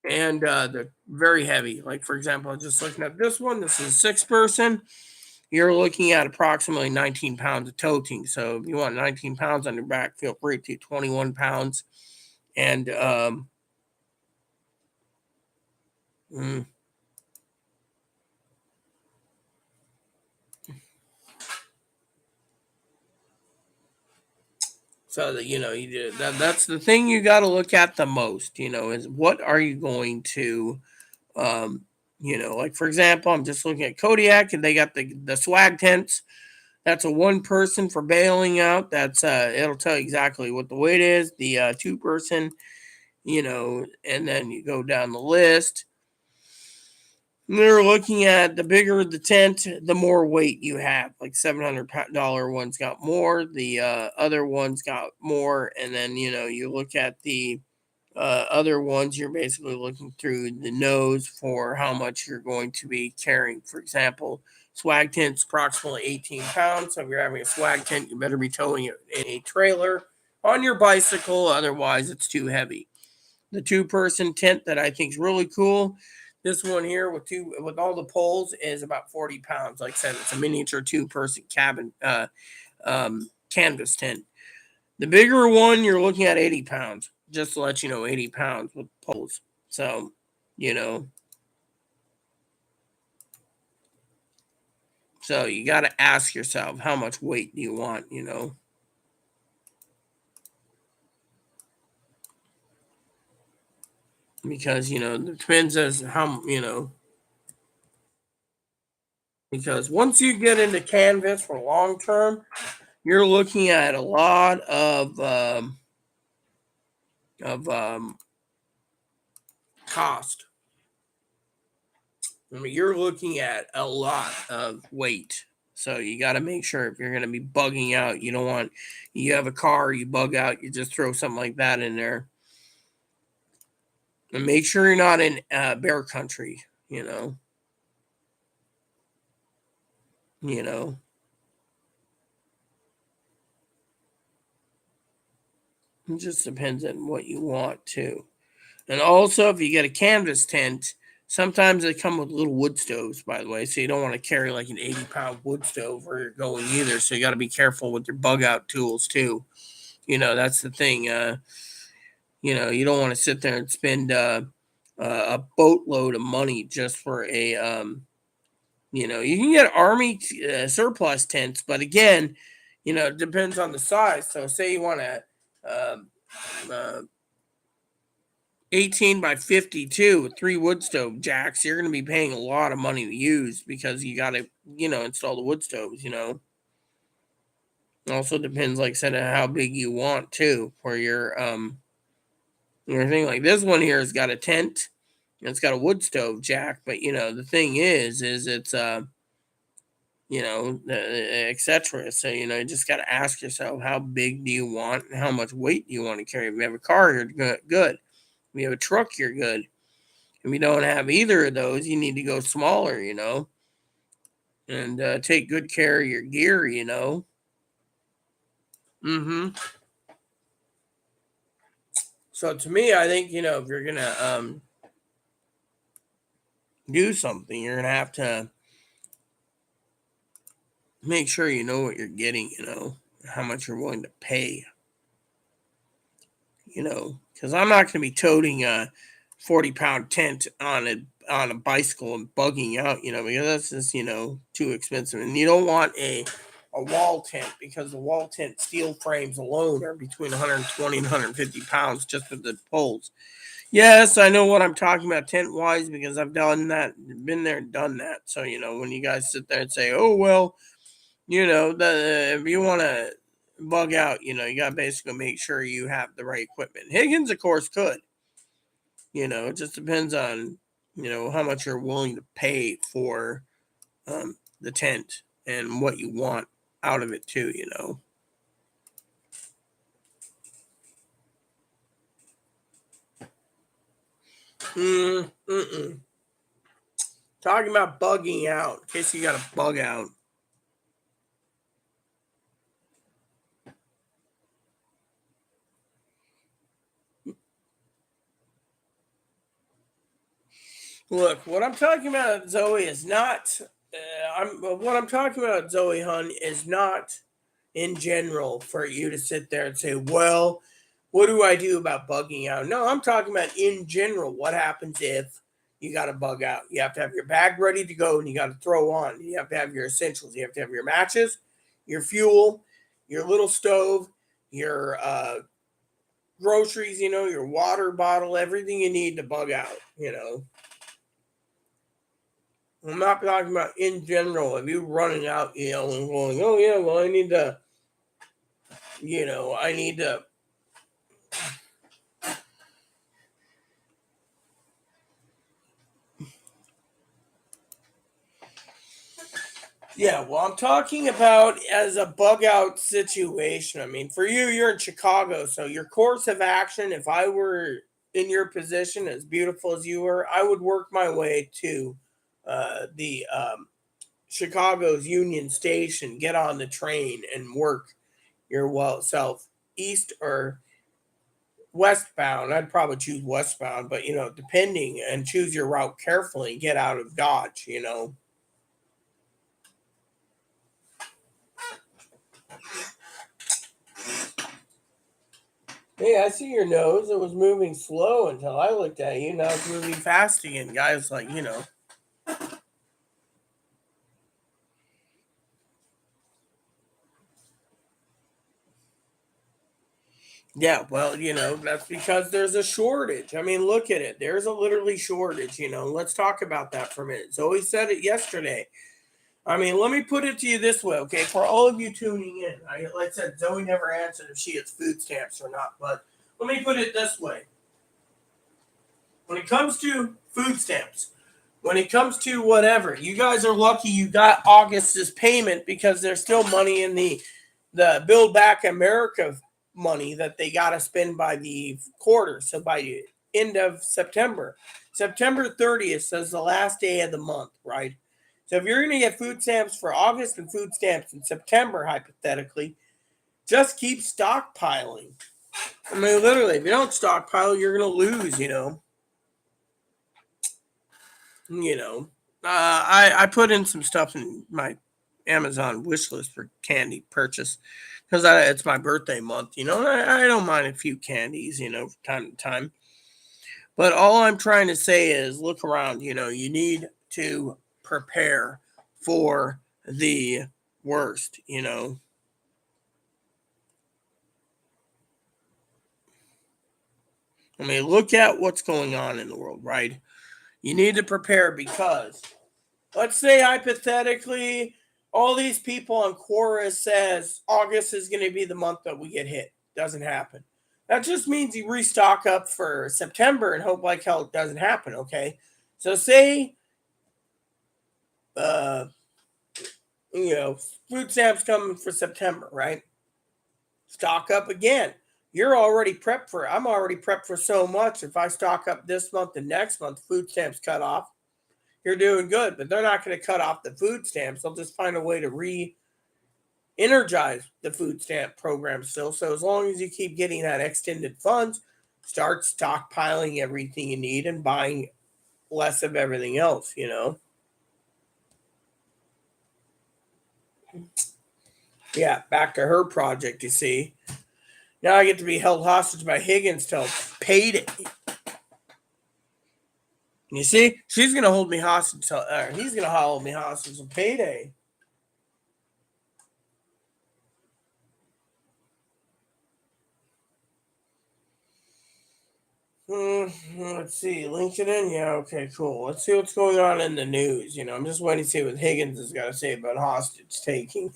and they're very heavy. Like, for example, I'm just looking at this one. This is a 6-person. You're looking at approximately 19 pounds of toting. So if you want 19 pounds on your back, feel free to 21 pounds. And mm, so that you do that's the thing you got to look at the most, is what are you going to um like for example, I'm just looking at Kodiak and they got the swag tents. That's a 1-person for bailing out. That's it'll tell you exactly what the weight is. The 2-person, and then you go down the list. They're looking at the bigger the tent, the more weight you have. Like $700 ones got more, the other ones got more, and then you look at the other ones. You're basically looking through the nose for how much you're going to be carrying. For example, swag tent's approximately 18 pounds. So if you're having a swag tent, you better be towing it in a trailer on your bicycle, otherwise it's too heavy. The 2-person tent that I think is really cool. This one here with all the poles is about 40 pounds. Like I said, it's a miniature 2-person cabin canvas tent. The bigger one, you're looking at 80 pounds. Just to let you know, 80 pounds with poles. So, you know, so you got to ask yourself, how much weight do you want. Because, it depends as how. Because once you get into canvas for long term, you're looking at a lot of cost. I mean, you're looking at a lot of weight. So you got to make sure if you're going to be bugging out, you don't want, you have a car, you bug out, you just throw something like that in there. And make sure you're not in bear country, you know. You know. It just depends on what you want too. And also, if you get a canvas tent, sometimes they come with little wood stoves, by the way. So you don't want to carry like an 80-pound wood stove where you're going either. So you got to be careful with your bug out tools too. That's the thing. You don't want to sit there and spend a boatload of money just for a, you can get army surplus tents, but again, it depends on the size. So say you want uh, 18 by 52 with 3 wood stove jacks, you're going to be paying a lot of money to use because you got to, install the wood stoves. Also depends, like I said, on how big you want too for your thing. Like this one here has got a tent, and it's got a wood stove jack, but the thing is it's etc. So you just got to ask yourself, how big do you want, and how much weight do you want to carry? If you have a car, you're good. If you have a truck, you're good. If you don't have either of those, you need to go smaller, and take good care of your gear. Mm-hmm. So to me, I think, if you're going to do something, you're going to have to make sure you know what you're getting, how much you're willing to pay, because I'm not going to be toting a 40-pound tent on a bicycle and bugging out, because that's just, too expensive. And you don't want a wall tent, because the wall tent steel frames alone are between 120 and 150 pounds just with the poles. Yes, I know what I'm talking about tent wise, because I've done that, been there and done that. So, when you guys sit there and say, oh, well, if you want to bug out, you got to basically make sure you have the right equipment. Higgins, of course, could. It just depends on, how much you're willing to pay for the tent and what you want out of it too. Mm-mm. Talking about bugging out, in case you got to bug out. Look, what I'm talking about, Zoe, is not. What I'm talking about, Zoe Hun, is not in general for you to sit there and say, well, what do I do about bugging out? No, I'm talking about in general. What happens if you got to bug out? You have to have your bag ready to go, and you got to throw on. You have to have your essentials. You have to have your matches, your fuel, your little stove, your groceries, your water bottle, everything you need to bug out. I'm not talking about in general. If you're running out, and going, oh yeah, well, I need to, I need to. Yeah, well, I'm talking about as a bug out situation. I mean, for you, you're in Chicago, so your course of action, if I were in your position, as beautiful as you were, I would work my way to the Chicago's Union Station, get on the train, and work your self east or westbound. I'd probably choose westbound, but depending, and choose your route carefully. Get out of Dodge. Hey, I see your nose. It was moving slow until I looked at you. Now it's moving fast again. Guys, like. Yeah, well, that's because there's a shortage. I mean, look at it. There's a literally shortage. Let's talk about that for a minute. Zoe said it yesterday. I mean, let me put it to you this way, okay? For all of you tuning in, like I said, Zoe never answered if she gets food stamps or not, but let me put it this way. When it comes to food stamps, when it comes to whatever, you guys are lucky you got August's payment, because there's still money in the Build Back America money that they got to spend by the quarter. So by end of September 30th says the last day of the month, right? So if you're going to get food stamps for August and food stamps in September, hypothetically, just keep stockpiling. I mean, literally, if you don't stockpile, you're going to lose. I put in some stuff in my Amazon wish list for candy purchase, because it's my birthday month, and I don't mind a few candies, from time to time. But all I'm trying to say is look around, you need to prepare for the worst. I mean, look at what's going on in the world, right? You need to prepare because let's say hypothetically all these people on Quora says August is going to be the month that we get hit. Doesn't happen. That just means you restock up for September and hope like hell it doesn't happen, okay? So say uh you know, food stamps coming for September, right? Stock up again. You're already prepped for it. I'm already prepped for so much. If I stock up this month and next month, food stamps cut off. You're doing good, but they're not going to cut off the food stamps. They'll just find a way to energize the food stamp program still. So as long as you keep getting that extended funds, start stockpiling everything you need and buying less of everything else, you know? Yeah, back to her project, you see. Now I get to be held hostage by Higgins till payday. You see, she's gonna hold me hostage till, he's gonna hold me hostage till payday. Let's see, LinkedIn. Yeah, okay, cool. Let's see what's going on in the news. You know, I'm just waiting to see what Higgins has got to say about hostage taking.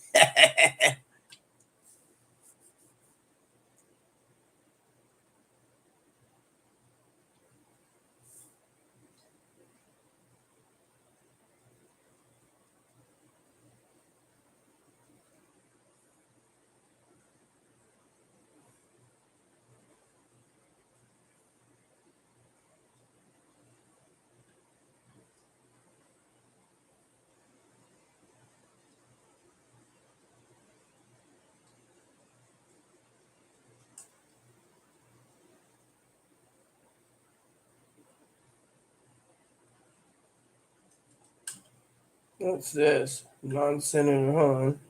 What's this? Non-Senator Hahn.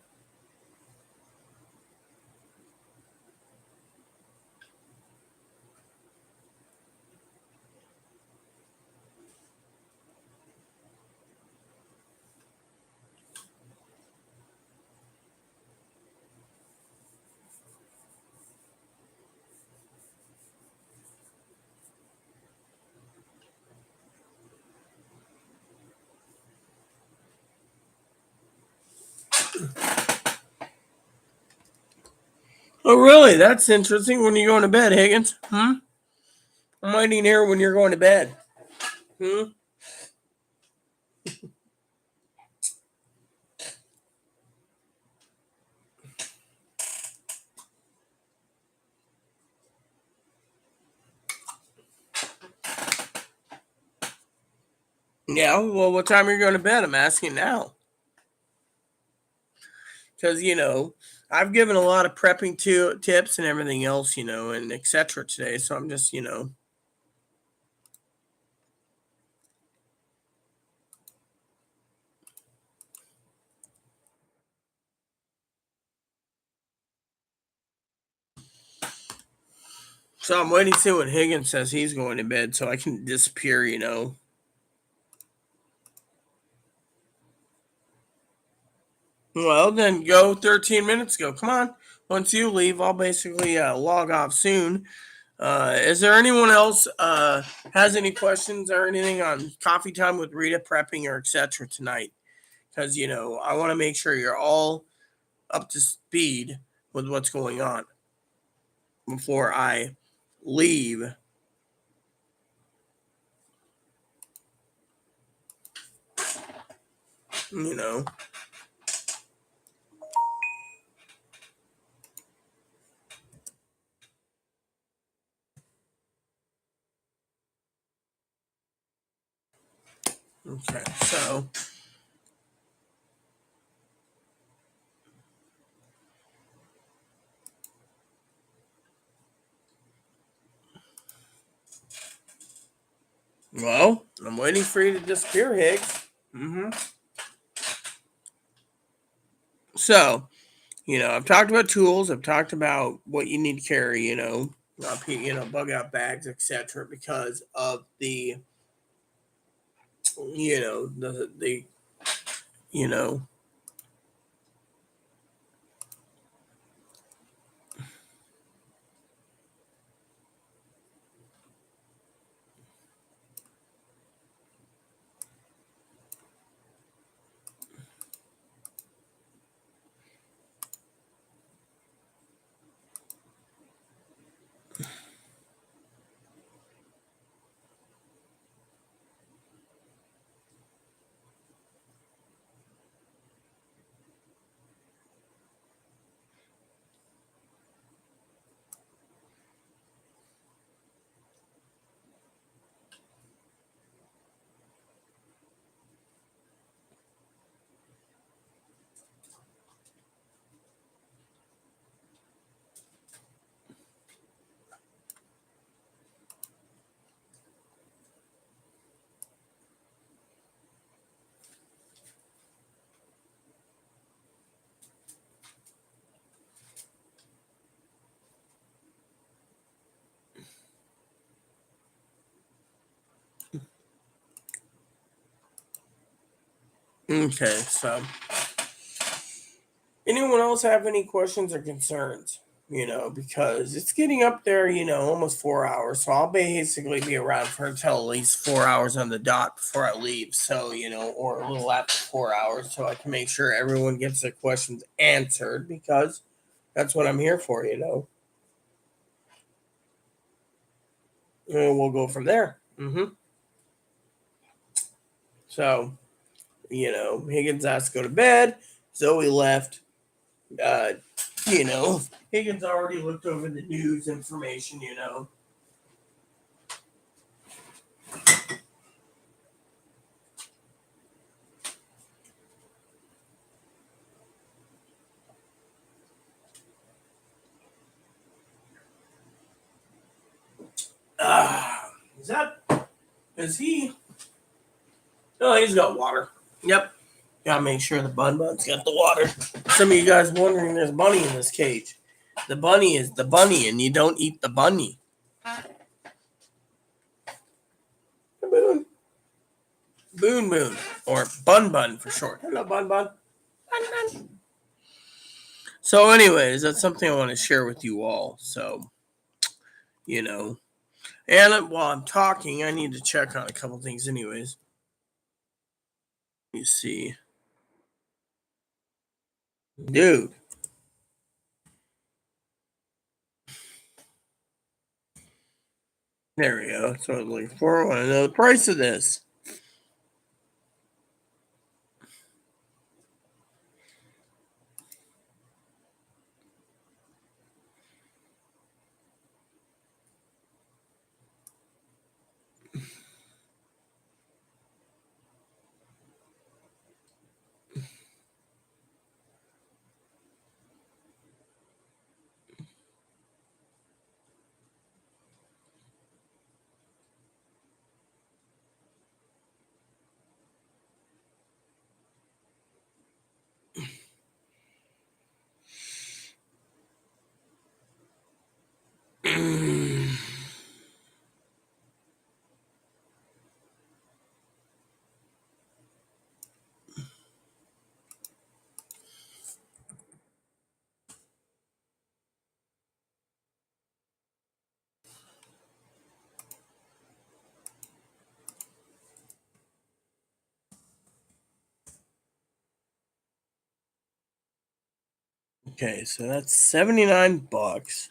Oh, really? That's interesting. When are you going to bed, Higgins? I'm waiting here when you're going to bed. Yeah, well, what time are you going to bed? I'm asking now. Because, you know, I've given a lot of prepping tips and everything else, you know, and etc. today. So I'm just, you know. So I'm waiting to see what Higgins says he's going to bed so I can disappear, you know. Well, then go 13 minutes ago. Come on. Once you leave, I'll basically log off soon. Is there anyone else has any questions or anything on coffee time with Rita prepping or etc. tonight? Because, you know, I want to make sure you're all up to speed with what's going on before I leave, you know. Okay, so well, I'm waiting for you to disappear, Higgs. So, you know, I've talked about tools. I've talked about what you need to carry. Bug out bags, etc. Because of the, you know, the you know, Okay, so anyone else have any questions or concerns? Because it's getting up there, almost 4 hours. So I'll basically be around for until at least 4 hours on the dot before I leave. So, or a little after 4 hours, so I can make sure everyone gets their questions answered because that's what I'm here for, And we'll go from there. So, Higgins has to go to bed. Zoe left. Uh, Higgins already looked over the news information. Is that? Is he? Oh, he's got water. Yep. Gotta make sure the bun's got the water. Some of you guys wondering there's bunny in this cage. The bunny is the bunny, and you don't eat the bunny. Boon. Boon. Or Bun for short. Hello, Bun. Bun. So, anyways, that's something I want to share with you all. So, And while I'm talking, I need to check on a couple things, anyways. You see. Dude. There we go. So, like, I want to know the price of this. Okay, so that's $79.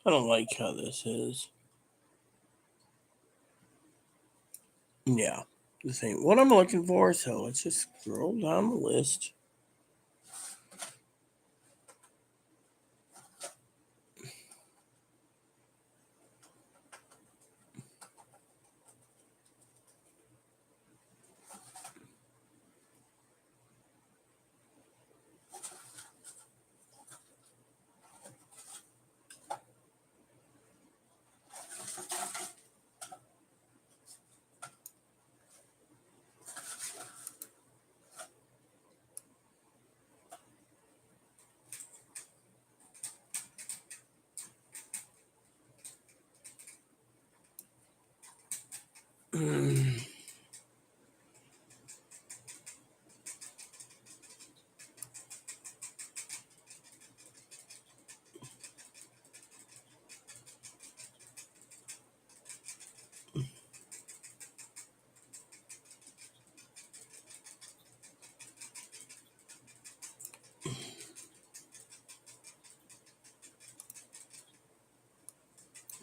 I don't like how this is. Yeah, this ain't what I'm looking for, so let's just scroll down the list.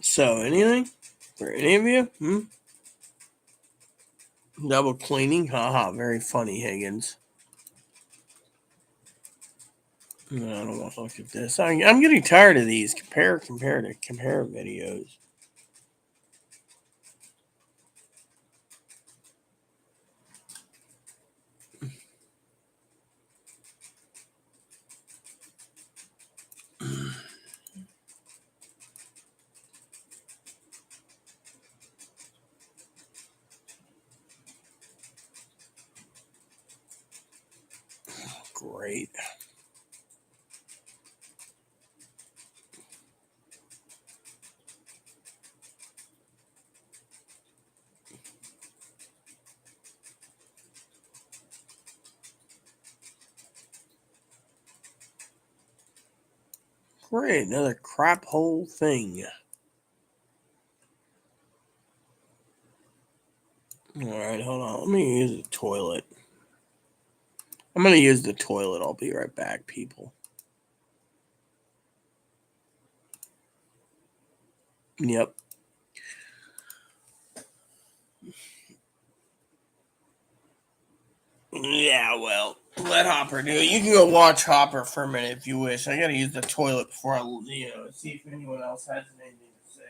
So, anything for any of you? Double cleaning? Haha, very funny, Higgins. No, I don't want to look at this. I'm getting tired of these compare videos. Great. Great, another crap hole thing. Alright, hold on. Let me use the toilet. I'm going to use the toilet. I'll be right back, people. Yep. Yeah, well, let Hopper do it. You can go watch Hopper for a minute if you wish. I got to use the toilet before I, see if anyone else has anything to say.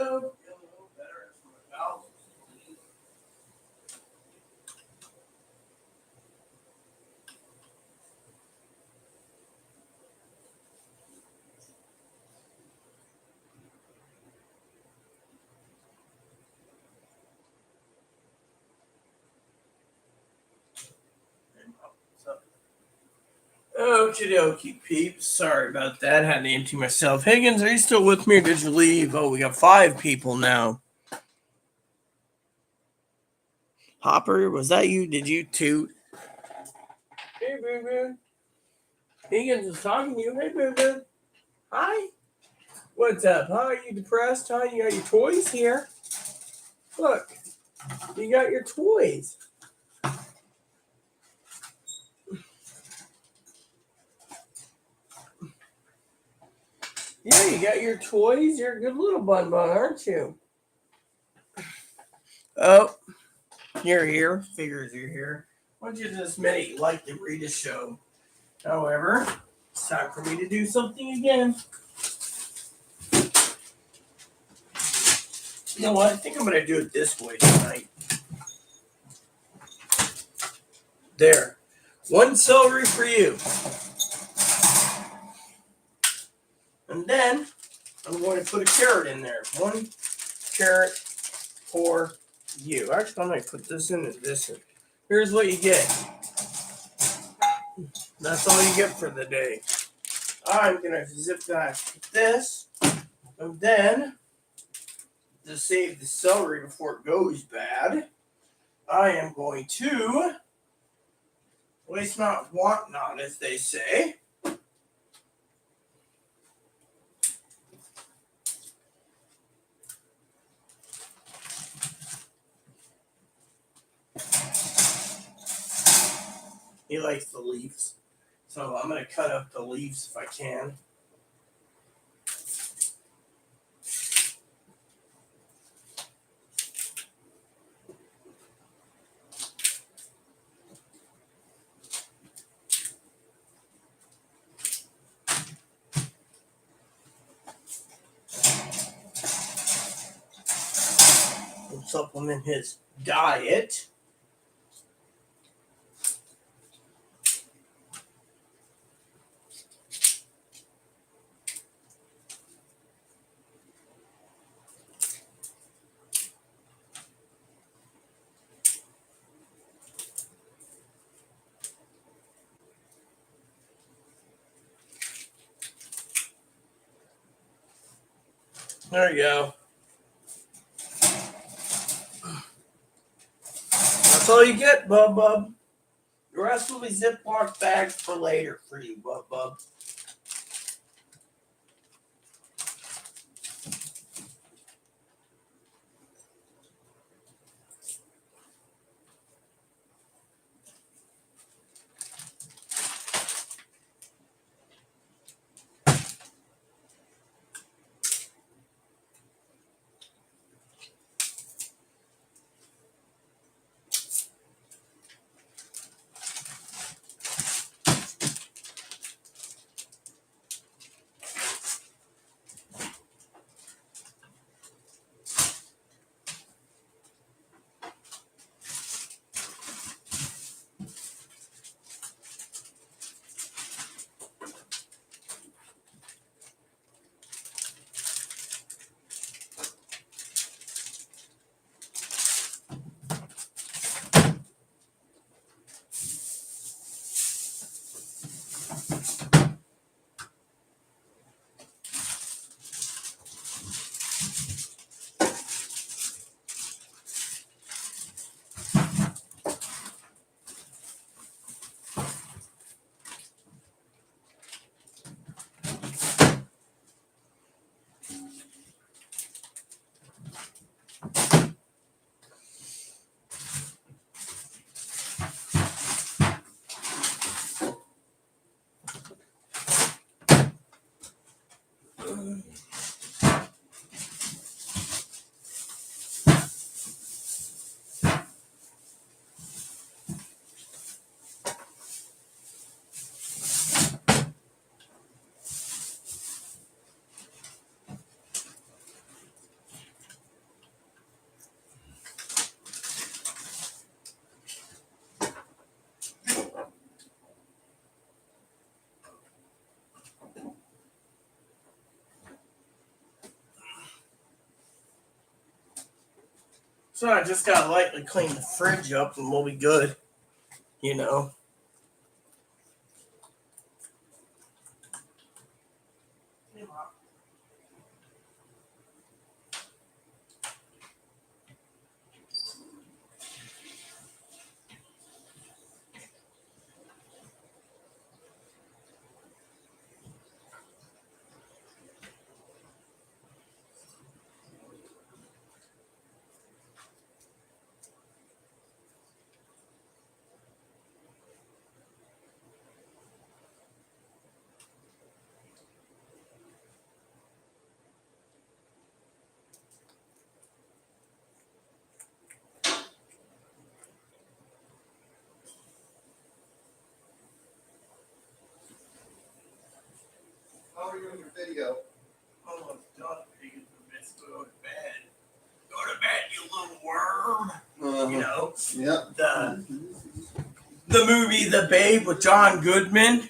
go. Feel a little better as my bowels bleed. Okie dokie, peeps. Sorry about that. Had to empty myself. Higgins, are you still with me or did you leave? Oh, we got 5 people now. Hopper, was that you? Did you toot? Hey, boo boo. Higgins was talking to you. Hey, boo boo. Hi. What's up? Huh? Are you depressed? Huh? You got your toys here. Look, you got your toys. Yeah, you got your toys. You're a good little bun, aren't you? Oh, you're here. Figures you're here. Why don't you just admit you like the Rita show? However, it's time for me to do something again. You know what? I think I'm going to do it this way tonight. There. 1 celery for you. And then I'm going to put a carrot in there. 1 carrot for you. Actually, I'm going to put this in and this in. Here's what you get. That's all you get for the day. I'm going to zip back this. And then, to save the celery before it goes bad, I am going to waste not, want not, as they say. He likes the leaves. So I'm going to cut up the leaves if I can. We'll supplement his diet. There you go. That's all you get, Bub. The rest will be Ziploc bags for later for you, Bub. So I just gotta lightly clean the fridge up and we'll be good. You know. How are you in your video? Oh, it's done. You can go to bed. Go to bed, you little worm. You know, Yep. the movie The Babe with John Goodman.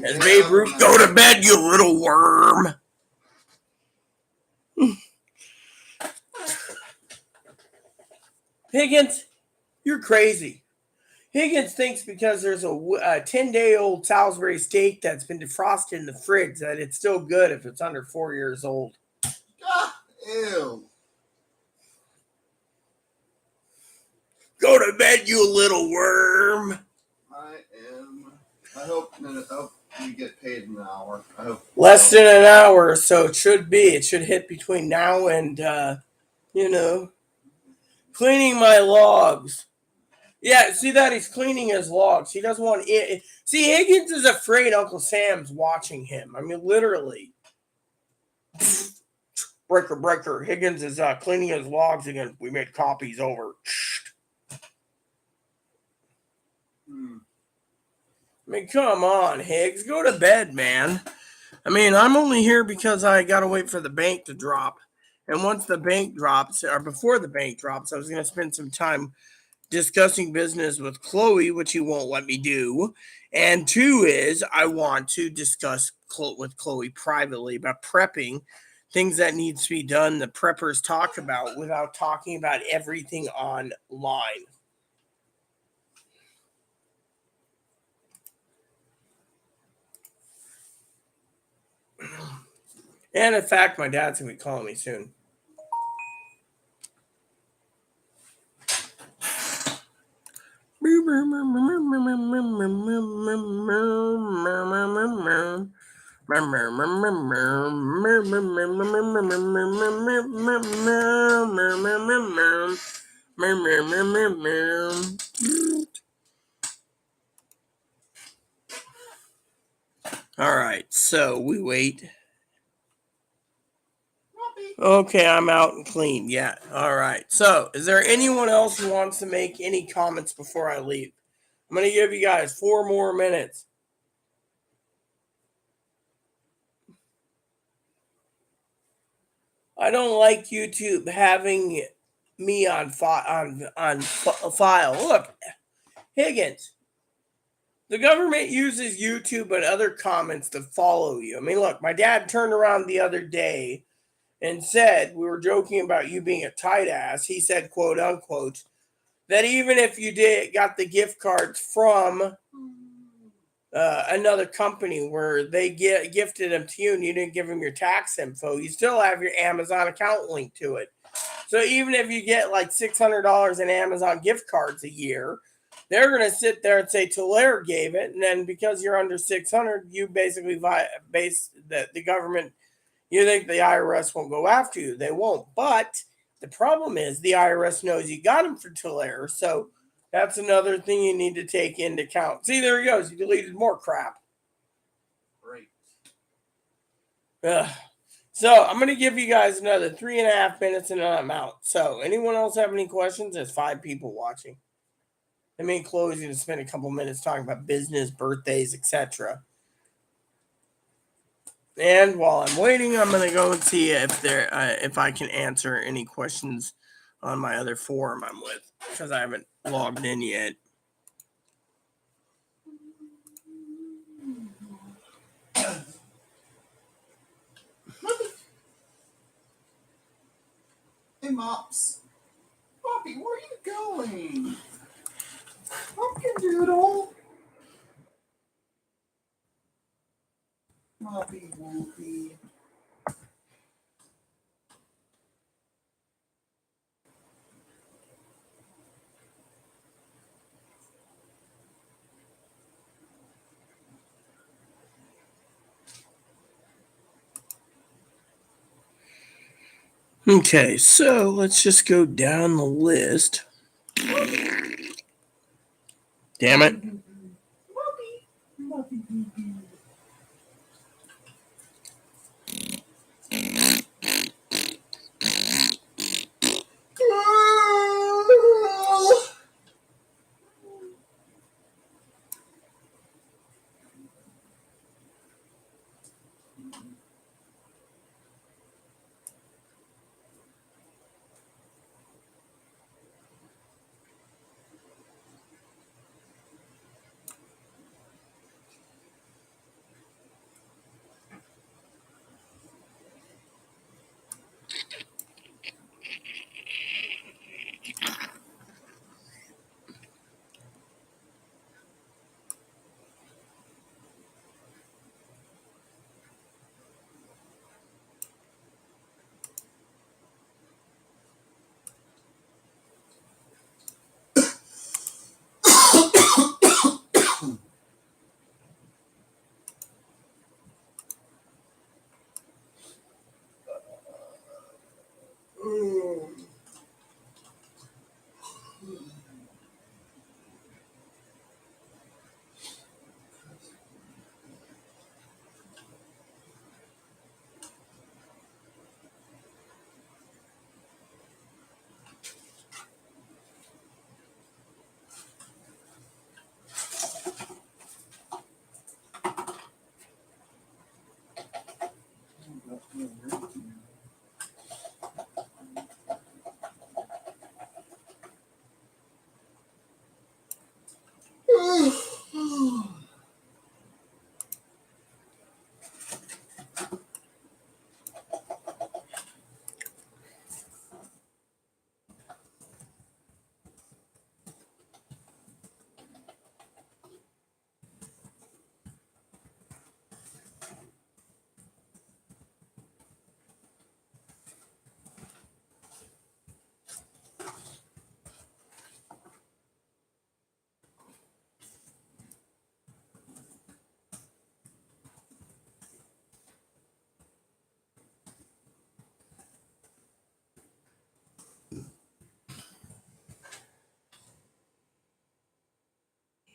As Babe Ruth, go to bed, you little worm. Higgins, you're crazy. Higgins thinks because there's a 10-day-old Salisbury steak that's been defrosted in the fridge that it's still good if it's under 4 years old. Ah, ew. Go to bed, you little worm. I hope we get paid in an hour. I hope Less than an hour, so it should be. It should hit between now and, cleaning my logs. Yeah, see that? He's cleaning his logs. He doesn't want it. See, Higgins is afraid Uncle Sam's watching him. I mean, literally. Breaker. Higgins is cleaning his logs again. We made copies over. I mean, come on, Higgs. Go to bed, man. I mean, I'm only here because I got to wait for the bank to drop. And once the bank drops, or before the bank drops, I was going to spend some time discussing business with Chloe, which he won't let me do. And two is I want to discuss with Chloe privately about prepping, things that needs to be done, the preppers talk about without talking about everything online. And in fact, my dad's going to be calling me soon. All right, so we wait. Okay, I'm out and clean. Yeah. All right. So, is there anyone else who wants to make any comments before I leave? I'm going to give you guys 4 more minutes. I don't like YouTube having me on file. Look, Higgins. The government uses YouTube and other comments to follow you. I mean, look, my dad turned around the other day and said, we were joking about you being a tight ass. He said, quote unquote, that even if you got the gift cards from another company where they gifted them to you and you didn't give them your tax info, you still have your Amazon account linked to it. So even if you get like $600 in Amazon gift cards a year, they're going to sit there and say Tulare gave it, and then because you're under 600, you basically base the government. You think the IRS won't go after you? They won't. But the problem is the IRS knows you got them for Tulare, so that's another thing you need to take into account. See, there he goes. He deleted more crap. Great. So I'm going to give you guys another 3.5 minutes and then I'm out. So anyone else have any questions? There's 5 people watching. I mean, Chloe's going to spend a couple minutes talking about business, birthdays, etc. And while I'm waiting, I'm going to go and see if I can answer any questions on my other forum I'm with, because I haven't logged in yet. Hey, Mops. Poppy, where are you going? Pumpkin Doodle. Poppy Whoopie. Okay, so let's just go down the list. Damn it.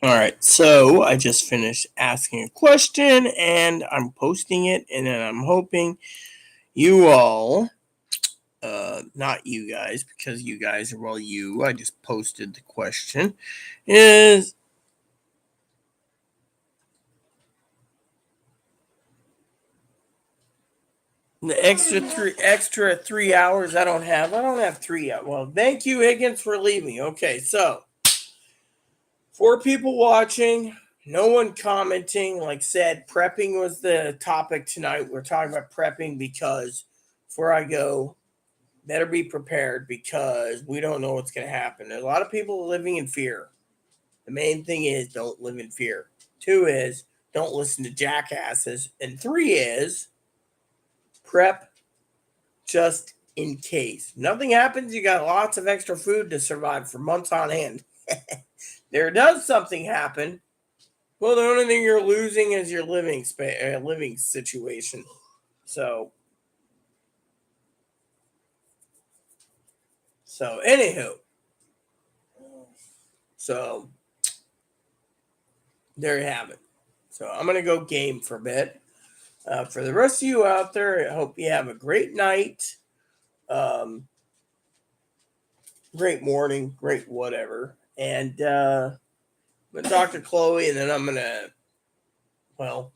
All right, so I just finished asking a question and I'm posting it, and then I'm hoping you all, not you guys, because you guys are well, I just posted the question, is the extra 3 hours I don't have 3 hours. Well, thank you, Higgins, for leaving. Okay, so 4 people watching, no one commenting. Like said, prepping was the topic tonight. We're talking about prepping because before I go, better be prepared because we don't know what's going to happen. There's a lot of people living in fear. The main thing is don't live in fear. 2 is don't listen to jackasses. And 3 is prep just in case. Nothing happens, you got lots of extra food to survive for months on end. There does something happen. Well, the only thing you're losing is your living living situation. So anywho, so there you have it. So I'm gonna go game for a bit. For the rest of you out there, I hope you have a great night, great morning, great whatever. And I'm gonna talk to Chloe, and then I'm gonna, well,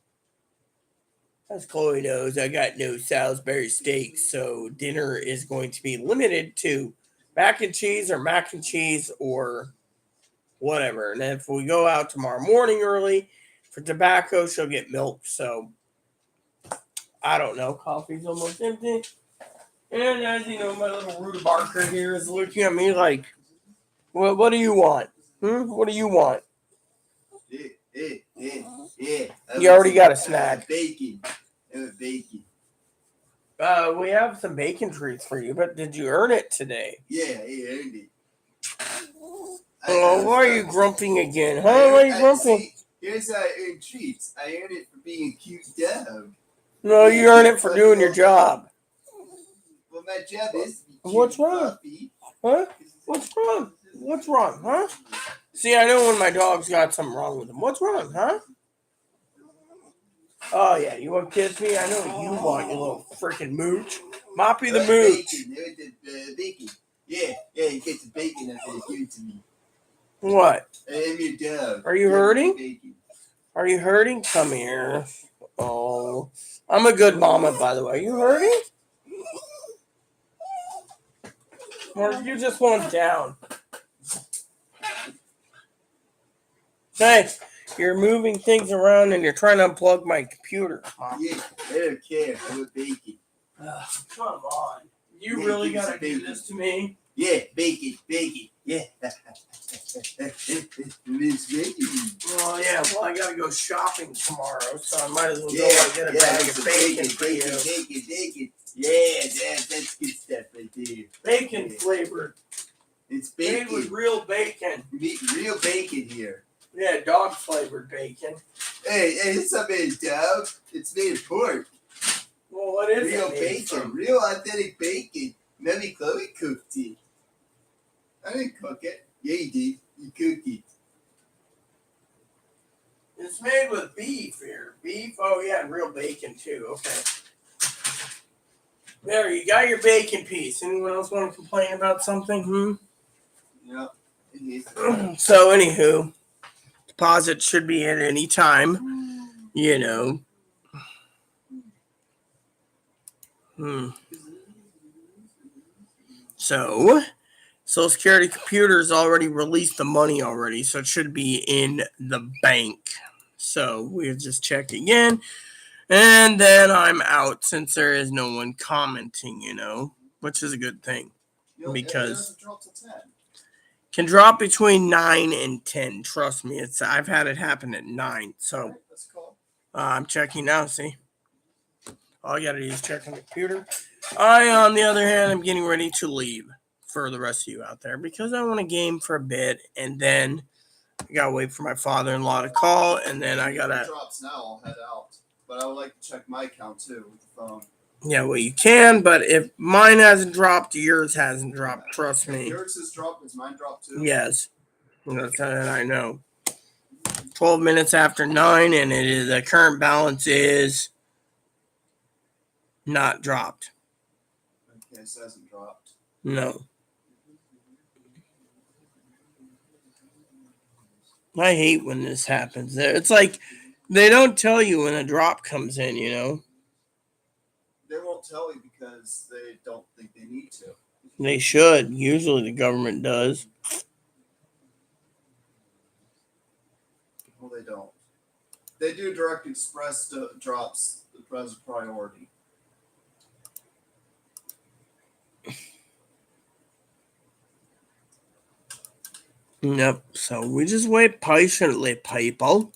as Chloe knows, I got no Salisbury steaks, so dinner is going to be limited to mac and cheese or whatever. And if we go out tomorrow morning early for tobacco, she'll get milk. So I don't know. Coffee's almost empty. And as you know, my little Ruta Barker here is looking at me like, What do you want? What do you want? Yeah. You already got a snack. Bacon. Bacon. We have some bacon treats for you, but did you earn it today? Yeah, I earned it. Oh, why are you grumping again? Huh? Why are you grumping? See, here's how I earn treats. I earned it for being a cute dog. No, you earn it for doing your job. Well, my job is to be cute. What's wrong? Puppy. Huh? What's wrong? What's wrong, huh? See, I know when my dog's got something wrong with him. What's wrong, huh? Oh, yeah, you want to kiss me? I know what you want, you little freaking mooch. Moppy the mooch. Bacon. Bacon. Yeah, you get the bacon up there. Give it to me. What? I am your dog. Are you hurting? Bacon. Are you hurting? Come here. Oh, I'm a good mama, by the way. Are you hurting? Or you just want down? Hey, you're moving things around and you're trying to unplug my computer. Yeah, I don't care. I'm a bacon. Come on. You Yeah, really give us gotta do bacon. this to me? Yeah, bacon. Yeah. Miss Bacon. Oh, yeah. Well, I gotta go shopping tomorrow, so I might as well go Yeah, and get a bag of bacon for you. Bacon. Yeah, that's good stuff right there. Bacon Yeah. flavored. It's Made with bacon. real bacon. Real bacon here. Yeah, dog flavored bacon. Hey, it's not made of dog. It's made of pork. Well, what is Real it made bacon. from? Real authentic bacon. Maybe Chloe cooked it. I didn't cook it. Yeah, you did. You cooked it. It's made with beef here. Beef? Oh, yeah, and real bacon, too. Okay. There, you got your bacon piece. Anyone else want to complain about something? Yep. So, anywho, deposit should be at any time. You know. So, Social Security computers already released the money already, so it should be in the bank. So, we'll just check again. And then I'm out since there is no one commenting, which is a good thing. Because it dropped to 10. Can drop between 9 and 10. Trust me, I've had it happen at 9. So That's cool. I'm checking now. See, all I gotta do is check on the computer. I, on the other hand, am getting ready to leave for the rest of you out there because I want to game for a bit, and then I gotta wait for my father-in-law to call, and then I gotta. If it drops now, I'll head out. But I would like to check my account too with the phone. Yeah, well, you can, but if mine hasn't dropped, yours hasn't dropped. Trust me. Yours has dropped. Has mine dropped too? Yes, that's that I know. 12 minutes after 9, and the current balance is not dropped. Okay, so it hasn't dropped. No. I hate when this happens. It's like they don't tell you when a drop comes in, They won't tell you because they don't think they need to. They should. Usually the government does. Well, they don't. They do direct express drops as a priority. Yep. So we just wait patiently, people.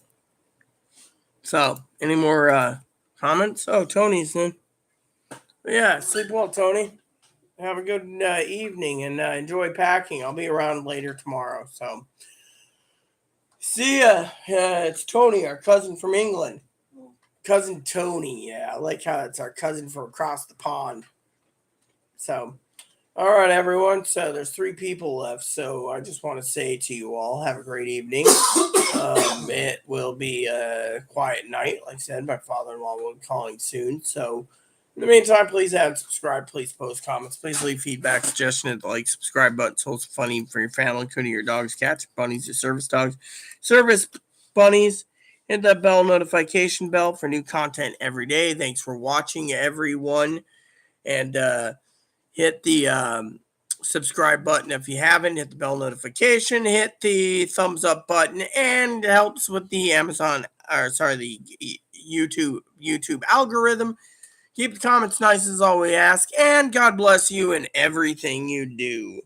So, any more comments? Oh, Tony's in. Yeah, sleep well, Tony. Have a good evening and enjoy packing. I'll be around later tomorrow. So, see ya. It's Tony, our cousin from England. Cousin Tony. Yeah, I like how it's our cousin from across the pond. So, all right, everyone. So, there's 3 people left. So, I just want to say to you all, have a great evening. It will be a quiet night. Like I said, my father-in-law will be calling soon. So, in the meantime, please add, subscribe, please post comments, please leave feedback, suggestion at the like, subscribe button. So it's funny for your family, including your dogs, cats, bunnies, your service dogs, service bunnies. Hit that bell notification bell for new content every day. Thanks for watching, everyone. And hit the subscribe button if you haven't. Hit the bell notification. Hit the thumbs up button. And it helps with the the YouTube algorithm. Keep the comments nice as all we ask, and God bless you in everything you do.